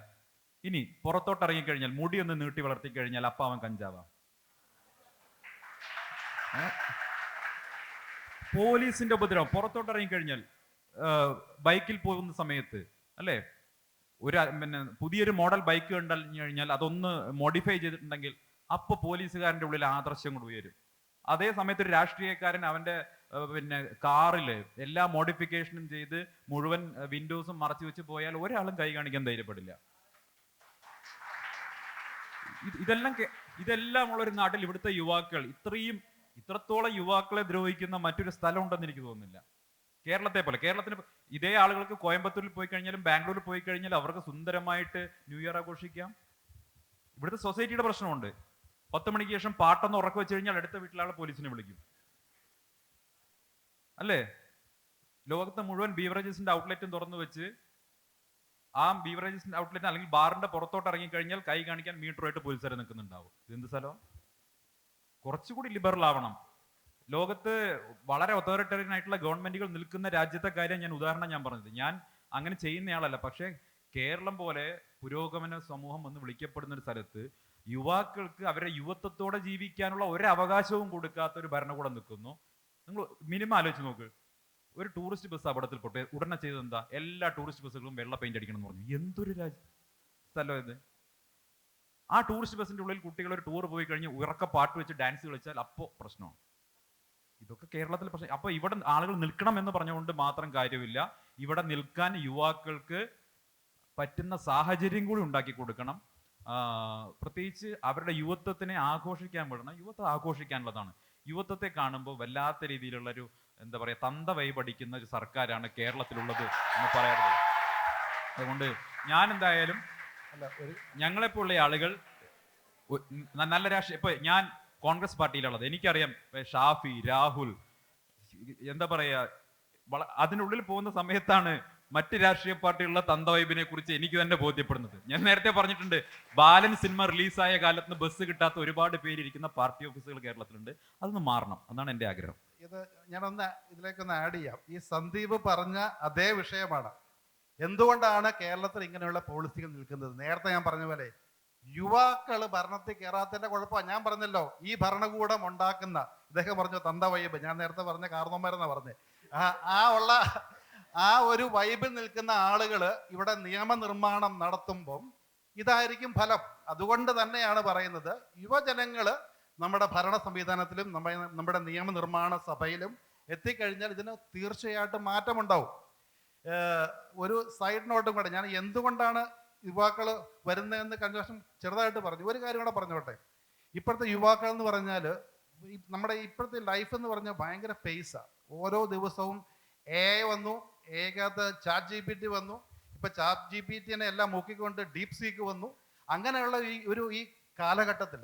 ഇനി പുറത്തോട്ട് ഇറങ്ങിക്കഴിഞ്ഞാൽ മുടിയൊന്ന് നീട്ടി വളർത്തിക്കഴിഞ്ഞാൽ അപ്പാവൻ കഞ്ചാവാ? പോലീസിന്റെ ഉപദ്രവം. പുറത്തോട്ട് ഇറങ്ങിക്കഴിഞ്ഞാൽ ബൈക്കിൽ പോകുന്ന സമയത്ത് അല്ലേ, പുതിയൊരു മോഡൽ ബൈക്ക് കണ്ടു കഴിഞ്ഞാൽ അതൊന്ന് മോഡിഫൈ ചെയ്തിട്ടുണ്ടെങ്കിൽ അപ്പോൾ പോലീസുകാരൻ്റെ ഉള്ളിൽ ആദർശം കൊണ്ട് ഉയരും. അതേ സമയത്ത് ഒരു രാഷ്ട്രീയക്കാരൻ അവൻ്റെ കാറിൽ എല്ലാ മോഡിഫിക്കേഷനും ചെയ്ത് മുഴുവൻ വിൻഡോസും മറച്ചു വെച്ച് പോയാൽ ഒരാളും കൈ കാണിക്കാൻ ധൈര്യപ്പെടില്ല. ഇതെല്ലാം ഉള്ളൊരു നാട്ടിൽ ഇവിടുത്തെ യുവാക്കൾ ഇത്രത്തോളം യുവാക്കളെ ദ്രോഹിക്കുന്ന മറ്റൊരു സ്ഥലം ഉണ്ടെന്ന് എനിക്ക് തോന്നുന്നില്ല. കേരളത്തെ പോലെ. കേരളത്തിന് ഇതേ ആളുകൾക്ക് കോയമ്പത്തൂരിൽ പോയി കഴിഞ്ഞാലും ബാംഗ്ലൂരിൽ പോയി കഴിഞ്ഞാലും അവർക്ക് സുന്ദരമായിട്ട് ന്യൂ ഇയർ ആഘോഷിക്കാം. ഇവിടുത്തെ സൊസൈറ്റിയുടെ പ്രശ്നമുണ്ട്. 10 മണിക്ക് ശേഷം പാട്ടൊന്ന് ഉറക്കം വെച്ച് കഴിഞ്ഞാൽ അടുത്ത വീട്ടിലാളെ പോലീസിനെ വിളിക്കും, അല്ലേ? ലോകത്തെ മുഴുവൻ ബീവറേജസിന്റെ ഔട്ട്ലെറ്റും തുറന്നു വെച്ച് ആ ബീവറേജസിന്റെ ഔട്ട്ലെറ്റ് അല്ലെങ്കിൽ ബാറിന്റെ പുറത്തോട്ട് ഇറങ്ങിക്കഴിഞ്ഞാൽ കൈ കാണിക്കാൻ മീറ്ററുമായിട്ട് പോലീസുകാരെ നിൽക്കുന്നുണ്ടാവും. ഇതെന്ത് സ്ഥലം? കുറച്ചുകൂടി ലിബറൽ ആവണം. ലോകത്ത് വളരെ ഒത്തോറിറ്റേറിയൻ ആയിട്ടുള്ള ഗവൺമെന്റുകൾ നിൽക്കുന്ന രാജ്യത്തെ കാര്യം ഞാൻ ഉദാഹരണം പറഞ്ഞത്. ഞാൻ അങ്ങനെ ചെയ്യുന്നയാളല്ല. പക്ഷേ കേരളം പോലെ പുരോഗമന സമൂഹം എന്ന് വിളിക്കപ്പെടുന്ന ഒരു സ്ഥലത്ത് യുവാക്കൾക്ക് അവരുടെ യുവത്വത്തോടെ ജീവിക്കാനുള്ള ഒരു അവകാശവും കൊടുക്കാത്ത ഒരു ഭരണകൂടം നിൽക്കുന്നു. നിങ്ങൾ മിനിമം ആലോചിച്ച് നോക്ക്. ഒരു ടൂറിസ്റ്റ് ബസ് അപകടത്തിൽപ്പെട്ട് ഉടനെ ചെയ്തത് എന്താ? എല്ലാ ടൂറിസ്റ്റ് ബസ്സുകളും വെള്ള പെയിന്റ് അടിക്കണം എന്ന് പറഞ്ഞു. എന്തൊരു സ്ഥലം ഇത്! ആ ടൂറിസ്റ്റ് ബസ്സിന്റെ ഉള്ളിൽ കുട്ടികൾ ഒരു ടൂർ പോയി കഴിഞ്ഞ് ഉറക്ക പാട്ട് വെച്ച് ഡാൻസ് കളിച്ചാൽ അപ്പോൾ പ്രശ്നമാണ്. ഇതൊക്കെ കേരളത്തിൽ പ്രശ്നം. അപ്പൊ ഇവിടെ ആളുകൾ നിൽക്കണം എന്ന് പറഞ്ഞുകൊണ്ട് മാത്രം കാര്യമില്ല. ഇവിടെ നിൽക്കാൻ യുവാക്കൾക്ക് പറ്റുന്ന സാഹചര്യം കൂടി ഉണ്ടാക്കി കൊടുക്കണം. പ്രത്യേകിച്ച് അവരുടെ യുവത്വത്തിനെ ആഘോഷിക്കാൻ വിടണം. യുവത്വം ആഘോഷിക്കാനുള്ളതാണ്. യുവത്വത്തെ കാണുമ്പോൾ വല്ലാത്ത രീതിയിലുള്ളൊരു എന്താ പറയുക, തന്ത വൈപടിക്കുന്ന ഒരു സർക്കാരാണ് കേരളത്തിലുള്ളത് എന്ന് പറയാറുള്ളത്. അതുകൊണ്ട് ഞാൻ എന്തായാലും ഞങ്ങളെപ്പോലുള്ള ആളുകൾ നല്ല രാഷ്ട്രീയ, ഇപ്പൊ ഞാൻ കോൺഗ്രസ് പാർട്ടിയിലുള്ളത്, എനിക്കറിയാം ഷാഫി, രാഹുൽ, എന്താ പറയാ, അതിനുള്ളിൽ പോകുന്ന സമയത്താണ് മറ്റ് രാഷ്ട്രീയ പാർട്ടികളുടെ തന്തവൈബിനെ കുറിച്ച് എനിക്ക് തന്നെ ബോധ്യപ്പെടുന്നത്. ഞാൻ നേരത്തെ പറഞ്ഞിട്ടുണ്ട്, ബാലൻ സിനിമ റിലീസായ കാലത്ത് ബസ് കിട്ടാത്ത ഒരുപാട് പേരിരിക്കുന്ന പാർട്ടി ഓഫീസുകൾ കേരളത്തിലുണ്ട്. അതൊന്ന് മാറണം. അതാണ് എൻ്റെ ആഗ്രഹം. ഇത് ഞാനൊന്ന് ഇതിലേക്കൊന്ന് ആഡ് ചെയ്യാം. ഈ സന്ദീപ് പറഞ്ഞ അതേ വിഷയമാണ്. എന്തുകൊണ്ടാണ് കേരളത്തിൽ ഇങ്ങനെയുള്ള പോളിസികൾ നിൽക്കുന്നത്? നേരത്തെ ഞാൻ പറഞ്ഞ പോലെ യുവാക്കൾ ഭരണത്തിൽ കയറാത്തതിന്റെ കുഴപ്പമാണ്. ഞാൻ പറഞ്ഞല്ലോ, ഈ ഭരണകൂടം ഉണ്ടാക്കുന്ന, ഇദ്ദേഹം പറഞ്ഞു തന്ത വൈബ്, ഞാൻ നേരത്തെ പറഞ്ഞ കാർന്നോന്മാരെന്നാ പറഞ്ഞത്, ആ ഒരു വൈബിൽ നിൽക്കുന്ന ആളുകൾ ഇവിടെ നിയമനിർമ്മാണം നടത്തുമ്പം ഇതായിരിക്കും ഫലം. അതുകൊണ്ട് തന്നെയാണ് പറയുന്നത്, യുവജനങ്ങള് നമ്മുടെ ഭരണ സംവിധാനത്തിലും നമ്മുടെ നിയമനിർമ്മാണ സഭയിലും എത്തിക്കഴിഞ്ഞാൽ ഇതിന് തീർച്ചയായിട്ടും മാറ്റമുണ്ടാവും. ഒരു സൈഡ് നോട്ടും കൂടെ, ഞാൻ എന്തുകൊണ്ടാണ് യുവാക്കൾ വരുന്നതെന്ന് കഴിഞ്ഞ വർഷം ചെറുതായിട്ട് പറഞ്ഞു. ഒരു കാര്യം കൂടെ പറഞ്ഞോട്ടെ. ഇപ്പോഴത്തെ യുവാക്കൾ എന്ന് പറഞ്ഞാൽ, നമ്മുടെ ഇപ്പോഴത്തെ ലൈഫ് എന്ന് പറഞ്ഞാൽ ഭയങ്കര പേസാണ്. ഓരോ ദിവസവും AI വന്നു, AIക്കകത്ത് ChatGPT വന്നു, ഇപ്പൊ ChatGPTനെ എല്ലാം മുക്കിക്കൊണ്ട് ഡീപ് സീക്ക് വന്നു. അങ്ങനെയുള്ള ഈ കാലഘട്ടത്തിൽ,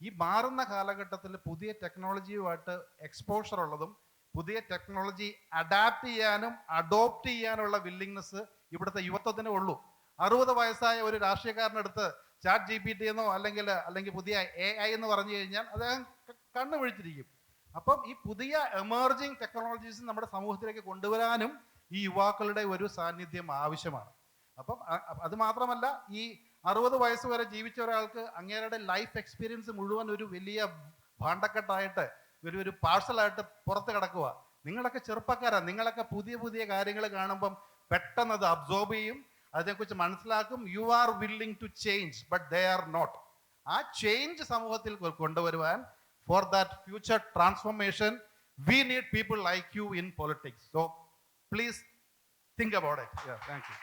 ഈ മാറുന്ന കാലഘട്ടത്തിൽ പുതിയ ടെക്നോളജിയുമായിട്ട് എക്സ്പോഷർ ഉള്ളതും പുതിയ ടെക്നോളജി അഡാപ്റ്റ് ചെയ്യാനും അഡോപ്റ്റ് ചെയ്യാനുള്ള വില്ലിങ്നെസ് ഇവിടുത്തെ യുവത്വത്തിനേ ഉള്ളൂ. 60 വയസ്സായ ഒരു രാഷ്ട്രീയക്കാരനടുത്ത് ChatGPT എന്നോ അല്ലെങ്കിൽ പുതിയ AI എന്ന് പറഞ്ഞു കഴിഞ്ഞാൽ അദ്ദേഹം കണ്ണു വിഴിച്ചിരിക്കും. അപ്പം ഈ പുതിയ എമർജിങ് ടെക്നോളജീസ് നമ്മുടെ സമൂഹത്തിലേക്ക് കൊണ്ടുവരാനും ഈ യുവാക്കളുടെ ഒരു സാന്നിധ്യം ആവശ്യമാണ്. അപ്പം അത് മാത്രമല്ല, ഈ 60 വയസ്സ് വരെ ജീവിച്ച ഒരാൾക്ക് അങ്ങേരുടെ ലൈഫ് എക്സ്പീരിയൻസ് മുഴുവൻ ഒരു വലിയ ഭാണ്ഡക്കെട്ടായിട്ട് ഒരു പാഴ്സലായിട്ട് പുറത്ത് കിടക്കുക. നിങ്ങളൊക്കെ ചെറുപ്പക്കാരാണ്. നിങ്ങളൊക്കെ പുതിയ പുതിയ കാര്യങ്ങൾ കാണുമ്പം പെട്ടെന്ന് അത് അബ്സോർബ് ചെയ്യും, അതിനെക്കുറിച്ച് മനസ്സിലാക്കും. You are willing to change, but they are not. ആ ചേഞ്ച് സമൂഹത്തിൽ കൊണ്ടുവരുവാൻ, for that future transformation, we need people like you in politics. So please think about it. Thank you.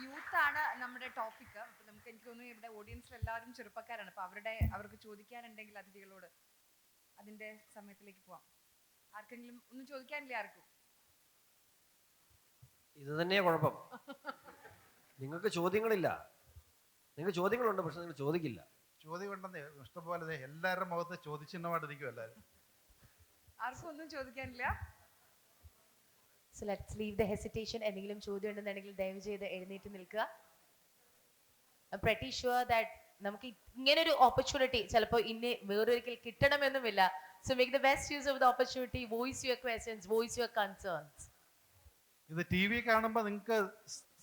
Youth ആണ് നമ്മുടെ ടോപ്പിക്. നമുക്ക് എനിക്ക് തോന്നുന്നു ഇവിടെ ഓഡിയൻസിൽ എല്ലാവരും ചെറുപ്പക്കാരാണ്. അപ്പൊ അവർക്ക് ചോദിക്കാനുണ്ടെങ്കിൽ അതിഥികളോട് അതിന്റെ സമയത്തിലേക്ക് പോവാം. ആർക്കെങ്കിലും ഒന്നും ചോദിക്കാനില്ലേ? ആർക്കും ഇത് തന്നെയാ കുഴപ്പം. നിങ്ങൾക്ക് ചോദ്യങ്ങളില്ല. നിങ്ങൾക്ക് ചോദ്യങ്ങളുണ്ട്, പക്ഷെ നിങ്ങൾ ചോദിക്കില്ല. ചോദ്യം ഉണ്ടെന്നേ ഇഷ്ടംപോലെ എല്ലാവരുടെ മുഖത്ത് ചോദിച്ചിട്ടുമായിട്ടിരിക്കും എല്ലാവരും. ആർക്കും ഒന്നും ചോദിക്കാനില്ല. So let's leave the hesitation. എന്തെങ്കിലും ചോദ്യം ഉണ്ടെന്നുണ്ടെങ്കിൽ ദയവ് ചെയ്ത് എഴുന്നേറ്റ് നിൽക്കുക. I'm pretty sure that നമുക്ക് ഇങ്ങനെ ഒരു ഓപ്പർച്യൂണിറ്റി ചിലപ്പോൾ ഇനി വേറൊരിക്കൽ കിട്ടണമെന്നുമില്ല. So make the best use of the opportunity. Voice your questions, voice your concerns. ഇത് TV കാണുമ്പോൾ നിങ്ങൾക്ക്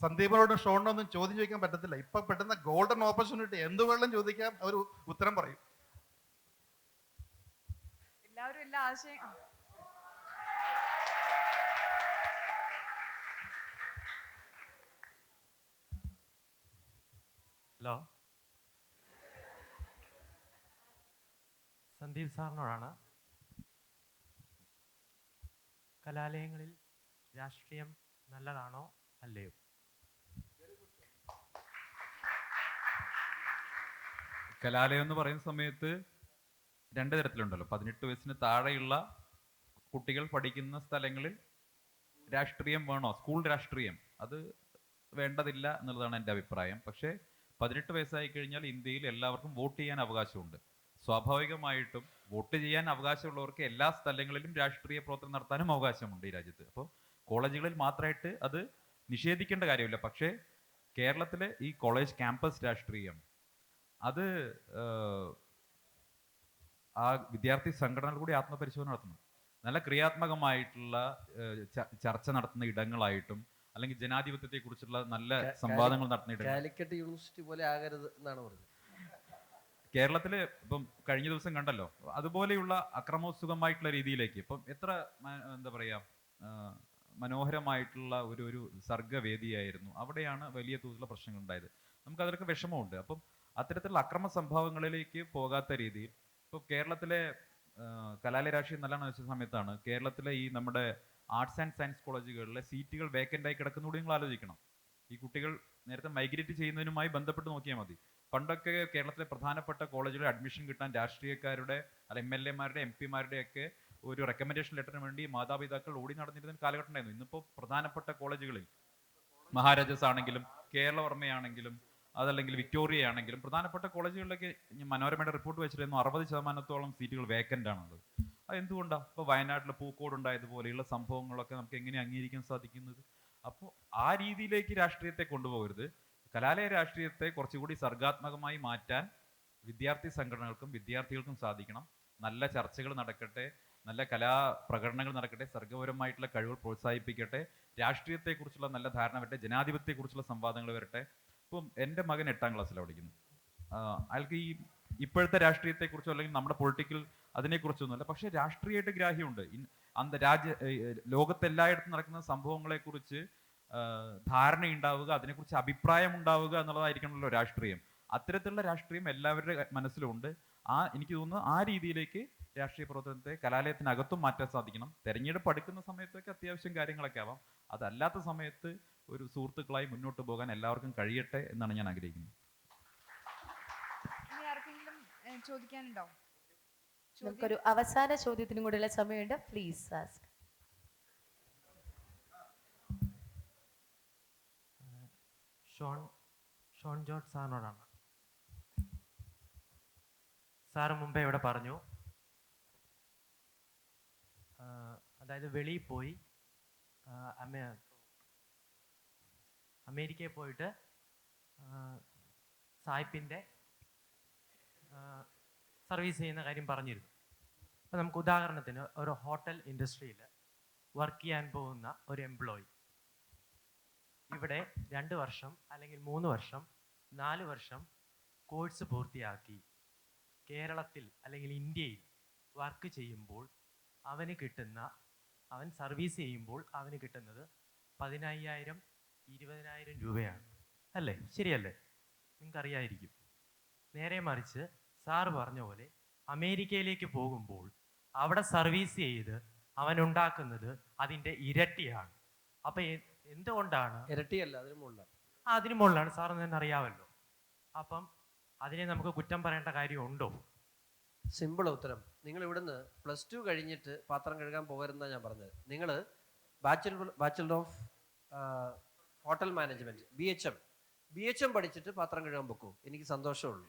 സന്ദീപിനോടും ഷോണിനൊന്നും ചോദ്യം ചോദിക്കാൻ പറ്റത്തില്ല. ഇപ്പൊ പെട്ടെന്ന് ഗോൾഡൻ ഓപ്പർച്യൂണിറ്റി, എന്ത് വേണം ചോദിക്കാം, അവർ ഉത്തരം പറയും. എല്ലാവരും എല്ലാ ആശയം ഹലോ, സന്ദീപ് സാറിനോടാണ്. കലാലയങ്ങളിൽ രാഷ്ട്രീയം നല്ലതാണോ അല്ലയോ? കലാലയം എന്ന് പറയുന്ന സമയത്ത് 2 തരത്തിലുണ്ടല്ലോ. 18 വയസ്സിന് താഴെയുള്ള കുട്ടികൾ പഠിക്കുന്ന സ്ഥലങ്ങളിൽ രാഷ്ട്രീയം വേണോ, സ്കൂൾ രാഷ്ട്രീയം, അത് വേണ്ടതില്ല എന്നുള്ളതാണ് എൻ്റെ അഭിപ്രായം. പക്ഷേ 18 വയസ്സായി കഴിഞ്ഞാൽ ഇന്ത്യയിൽ എല്ലാവർക്കും വോട്ട് ചെയ്യാൻ അവകാശമുണ്ട്. സ്വാഭാവികമായിട്ടും വോട്ട് ചെയ്യാൻ അവകാശമുള്ളവർക്ക് എല്ലാ സ്ഥലങ്ങളിലും രാഷ്ട്രീയ പ്രവർത്തനം നടത്താനും അവകാശമുണ്ട് ഈ രാജ്യത്ത്. അപ്പോൾ കോളേജുകളിൽ മാത്രമായിട്ട് അത് നിഷേധിക്കേണ്ട കാര്യമില്ല. പക്ഷേ കേരളത്തിലെ ഈ കോളേജ് ക്യാമ്പസ് രാഷ്ട്രീയം അത് ആ വിദ്യാർത്ഥി സംഘടനകൾ കൂടി ആത്മപരിശോധന നടത്തണം. നല്ല ക്രിയാത്മകമായിട്ടുള്ള ചർച്ച നടത്തുന്ന ഇടങ്ങളായിട്ടും അല്ലെങ്കിൽ ജനാധിപത്യത്തെ കുറിച്ചുള്ള നല്ല സംവാദങ്ങൾ നടത്തുന്ന ഇടങ്ങൾ. കാലിക്കറ്റ് യൂണിവേഴ്സിറ്റി പോലെ ആകരുത് എന്നാണ് പറഞ്ഞത്. കേരളത്തില് ഇപ്പം കഴിഞ്ഞ ദിവസം കണ്ടല്ലോ, അതുപോലെയുള്ള അക്രമോത്സുകമായിട്ടുള്ള രീതിയിലേക്ക് ഇപ്പം എത്ര എന്താ പറയാ മനോഹരമായിട്ടുള്ള ഒരു സർഗവേദിയായിരുന്നു. അവിടെയാണ് വലിയ തോതിലുള്ള പ്രശ്നങ്ങൾ ഉണ്ടായത്. നമുക്ക് അതിലൊക്കെ വിഷമമുണ്ട്. അപ്പം അത്തരത്തിലുള്ള അക്രമ സംഭവങ്ങളിലേക്ക് പോകാത്ത രീതിയിൽ ഇപ്പോൾ കേരളത്തിലെ കലാലയ രാഷ്ട്രീയം നല്ലതാണെന്ന് വെച്ച സമയത്താണ് കേരളത്തിലെ ഈ നമ്മുടെ ആർട്സ് ആൻഡ് സയൻസ് കോളേജുകളിലെ സീറ്റുകൾ വേക്കൻ്റ് ആയി കിടക്കുന്നതുകൂടി നിങ്ങൾ ആലോചിക്കണം. ഈ കുട്ടികൾ നേരത്തെ മൈഗ്രേറ്റ് ചെയ്യുന്നതിനുമായി ബന്ധപ്പെട്ട് നോക്കിയാൽ മതി. പണ്ടൊക്കെ കേരളത്തിലെ പ്രധാനപ്പെട്ട കോളേജുകളിൽ അഡ്മിഷൻ കിട്ടാൻ രാഷ്ട്രീയക്കാരുടെ അല്ല MLA-മാരുടെ MP-മാരുടെ ഒക്കെ ഒരു റെക്കമെൻഡേഷൻ ലെറ്ററിന് വേണ്ടി മാതാപിതാക്കൾ ഓടി നടന്നിരുന്ന കാലഘട്ടം ഉണ്ടായിരുന്നു. ഇന്നിപ്പോൾ പ്രധാനപ്പെട്ട കോളേജുകളിൽ മഹാരാജാസ് ആണെങ്കിലും കേരളവർമ്മയാണെങ്കിലും അതല്ലെങ്കിൽ വിക്ടോറിയ ആണെങ്കിലും പ്രധാനപ്പെട്ട കോളേജുകളിലൊക്കെ മനോരമയുടെ റിപ്പോർട്ട് വെച്ചിരുന്നു 60% സീറ്റുകൾ വേക്കൻ്റ് ആണുള്ളത്. അത് എന്തുകൊണ്ടാണ്? ഇപ്പോൾ വയനാട്ടിൽ പൂക്കോട് ഉണ്ടായതുപോലെയുള്ള സംഭവങ്ങളൊക്കെ നമുക്ക് എങ്ങനെ അംഗീകരിക്കാൻ സാധിക്കുന്നത്? അപ്പോൾ ആ രീതിയിലേക്ക് രാഷ്ട്രീയത്തെ കൊണ്ടുപോകരുത്. കലാലയ രാഷ്ട്രീയത്തെ കുറച്ചുകൂടി സർഗാത്മകമായി മാറ്റാൻ വിദ്യാർത്ഥി സംഘടനകൾക്കും വിദ്യാർത്ഥികൾക്കും സാധിക്കണം. നല്ല ചർച്ചകൾ നടക്കട്ടെ, നല്ല കലാപ്രകടനങ്ങൾ നടക്കട്ടെ, സർഗപരമായിട്ടുള്ള കഴിവുകൾ പ്രോത്സാഹിപ്പിക്കട്ടെ, രാഷ്ട്രീയത്തെക്കുറിച്ചുള്ള നല്ല ധാരണ വരട്ടെ, ജനാധിപത്യത്തെക്കുറിച്ചുള്ള സംവാദങ്ങൾ വരട്ടെ. ഇപ്പം എൻ്റെ മകൻ 8ാം ക്ലാസ്സിലാണ് പഠിക്കുന്നത്. അയാൾക്ക് ഈ ഇപ്പോഴത്തെ രാഷ്ട്രീയത്തെക്കുറിച്ചോ അല്ലെങ്കിൽ നമ്മുടെ പൊളിറ്റിക്കൽ അതിനെക്കുറിച്ചൊന്നുമല്ല, പക്ഷേ രാഷ്ട്രീയമായിട്ട് ഗ്രാഹ്യമുണ്ട്. ലോകത്തെല്ലായിടത്തും നടക്കുന്ന സംഭവങ്ങളെക്കുറിച്ച് ധാരണയുണ്ടാവുക, അതിനെക്കുറിച്ച് അഭിപ്രായം ഉണ്ടാവുക എന്നുള്ളതായിരിക്കണമല്ലോ രാഷ്ട്രീയം. അത്തരത്തിലുള്ള രാഷ്ട്രീയം എല്ലാവരുടെ മനസ്സിലുണ്ട്. എനിക്ക് തോന്നുന്നു ആ രീതിയിലേക്ക് രാഷ്ട്രീയ പ്രവർത്തനത്തെ കലാലയത്തിനകത്തും മാറ്റാൻ സാധിക്കണം. തെരഞ്ഞെടുപ്പ് അടുക്കുന്ന സമയത്തൊക്കെ അത്യാവശ്യം കാര്യങ്ങളൊക്കെ ആവാം. അതല്ലാത്ത സമയത്ത് ഒരു സുഹൃത്തുക്കളായി മുന്നോട്ട് പോകാൻ എല്ലാവർക്കും കഴിയട്ടെ എന്നാണ് ഞാൻ ആഗ്രഹിക്കുന്നത്. ചോദിക്കാനുണ്ടോ? നമുക്കൊരു അവസാന ചോദ്യത്തിനും കൂടെയുള്ള സമയമുണ്ട്. Please ask. ഷോൺ ജോർജ് സാറിനോടാണ്. സാറ് മുമ്പേ ഇവിടെ പറഞ്ഞു, അതായത് വെളിയിൽ പോയി അമേരിക്കയിൽ പോയിട്ട് സായിപ്പിൻ്റെ സർവീസ് ചെയ്യുന്ന കാര്യം പറഞ്ഞിരുന്നു. അപ്പോൾ നമുക്ക് ഉദാഹരണത്തിന് ഒരു ഹോട്ടൽ ഇൻഡസ്ട്രിയിൽ വർക്ക് ചെയ്യാൻ പോകുന്ന ഒരു എംപ്ലോയി ഇവിടെ 2 വർഷം അല്ലെങ്കിൽ 3 വർഷം 4 വർഷം കോഴ്സ് പൂർത്തിയാക്കി കേരളത്തിൽ അല്ലെങ്കിൽ ഇന്ത്യയിൽ വർക്ക് ചെയ്യുമ്പോൾ അവൻ സർവീസ് ചെയ്യുമ്പോൾ അവന് കിട്ടുന്നത് 15,000 20,000 രൂപയാണ്. അല്ലേ? ശരിയല്ലേ? നിങ്ങൾക്കറിയായിരിക്കും. നേരെ മറിച്ച് സാറ് പറഞ്ഞ പോലെ അമേരിക്കയിലേക്ക് പോകുമ്പോൾ അവിടെ സർവീസ് ചെയ്ത് അവൻ ഉണ്ടാക്കുന്നത് അതിൻ്റെ ഇരട്ടിയാണ്. അപ്പം എന്തുകൊണ്ടാണ്? ഇരട്ടിയല്ല, അതിന് മുകളിലാണ്. അതിന് മുകളിലാണ്. സാറിന് തന്നെ അറിയാമല്ലോ. അപ്പം അതിനെ നമുക്ക് കുറ്റം പറയേണ്ട കാര്യമുണ്ടോ? സിമ്പിൾ ഉത്തരം. നിങ്ങൾ ഇവിടുന്ന് +2 കഴിഞ്ഞിട്ട് പാത്രം കഴുകാൻ പോകരുതെന്നാണ് ഞാൻ പറഞ്ഞത്. നിങ്ങൾ bachelor of hotel management BHM പഠിച്ചിട്ട് പാത്രം കഴുകാൻ പൊക്കൂ, എനിക്ക് സന്തോഷമുള്ളൂ.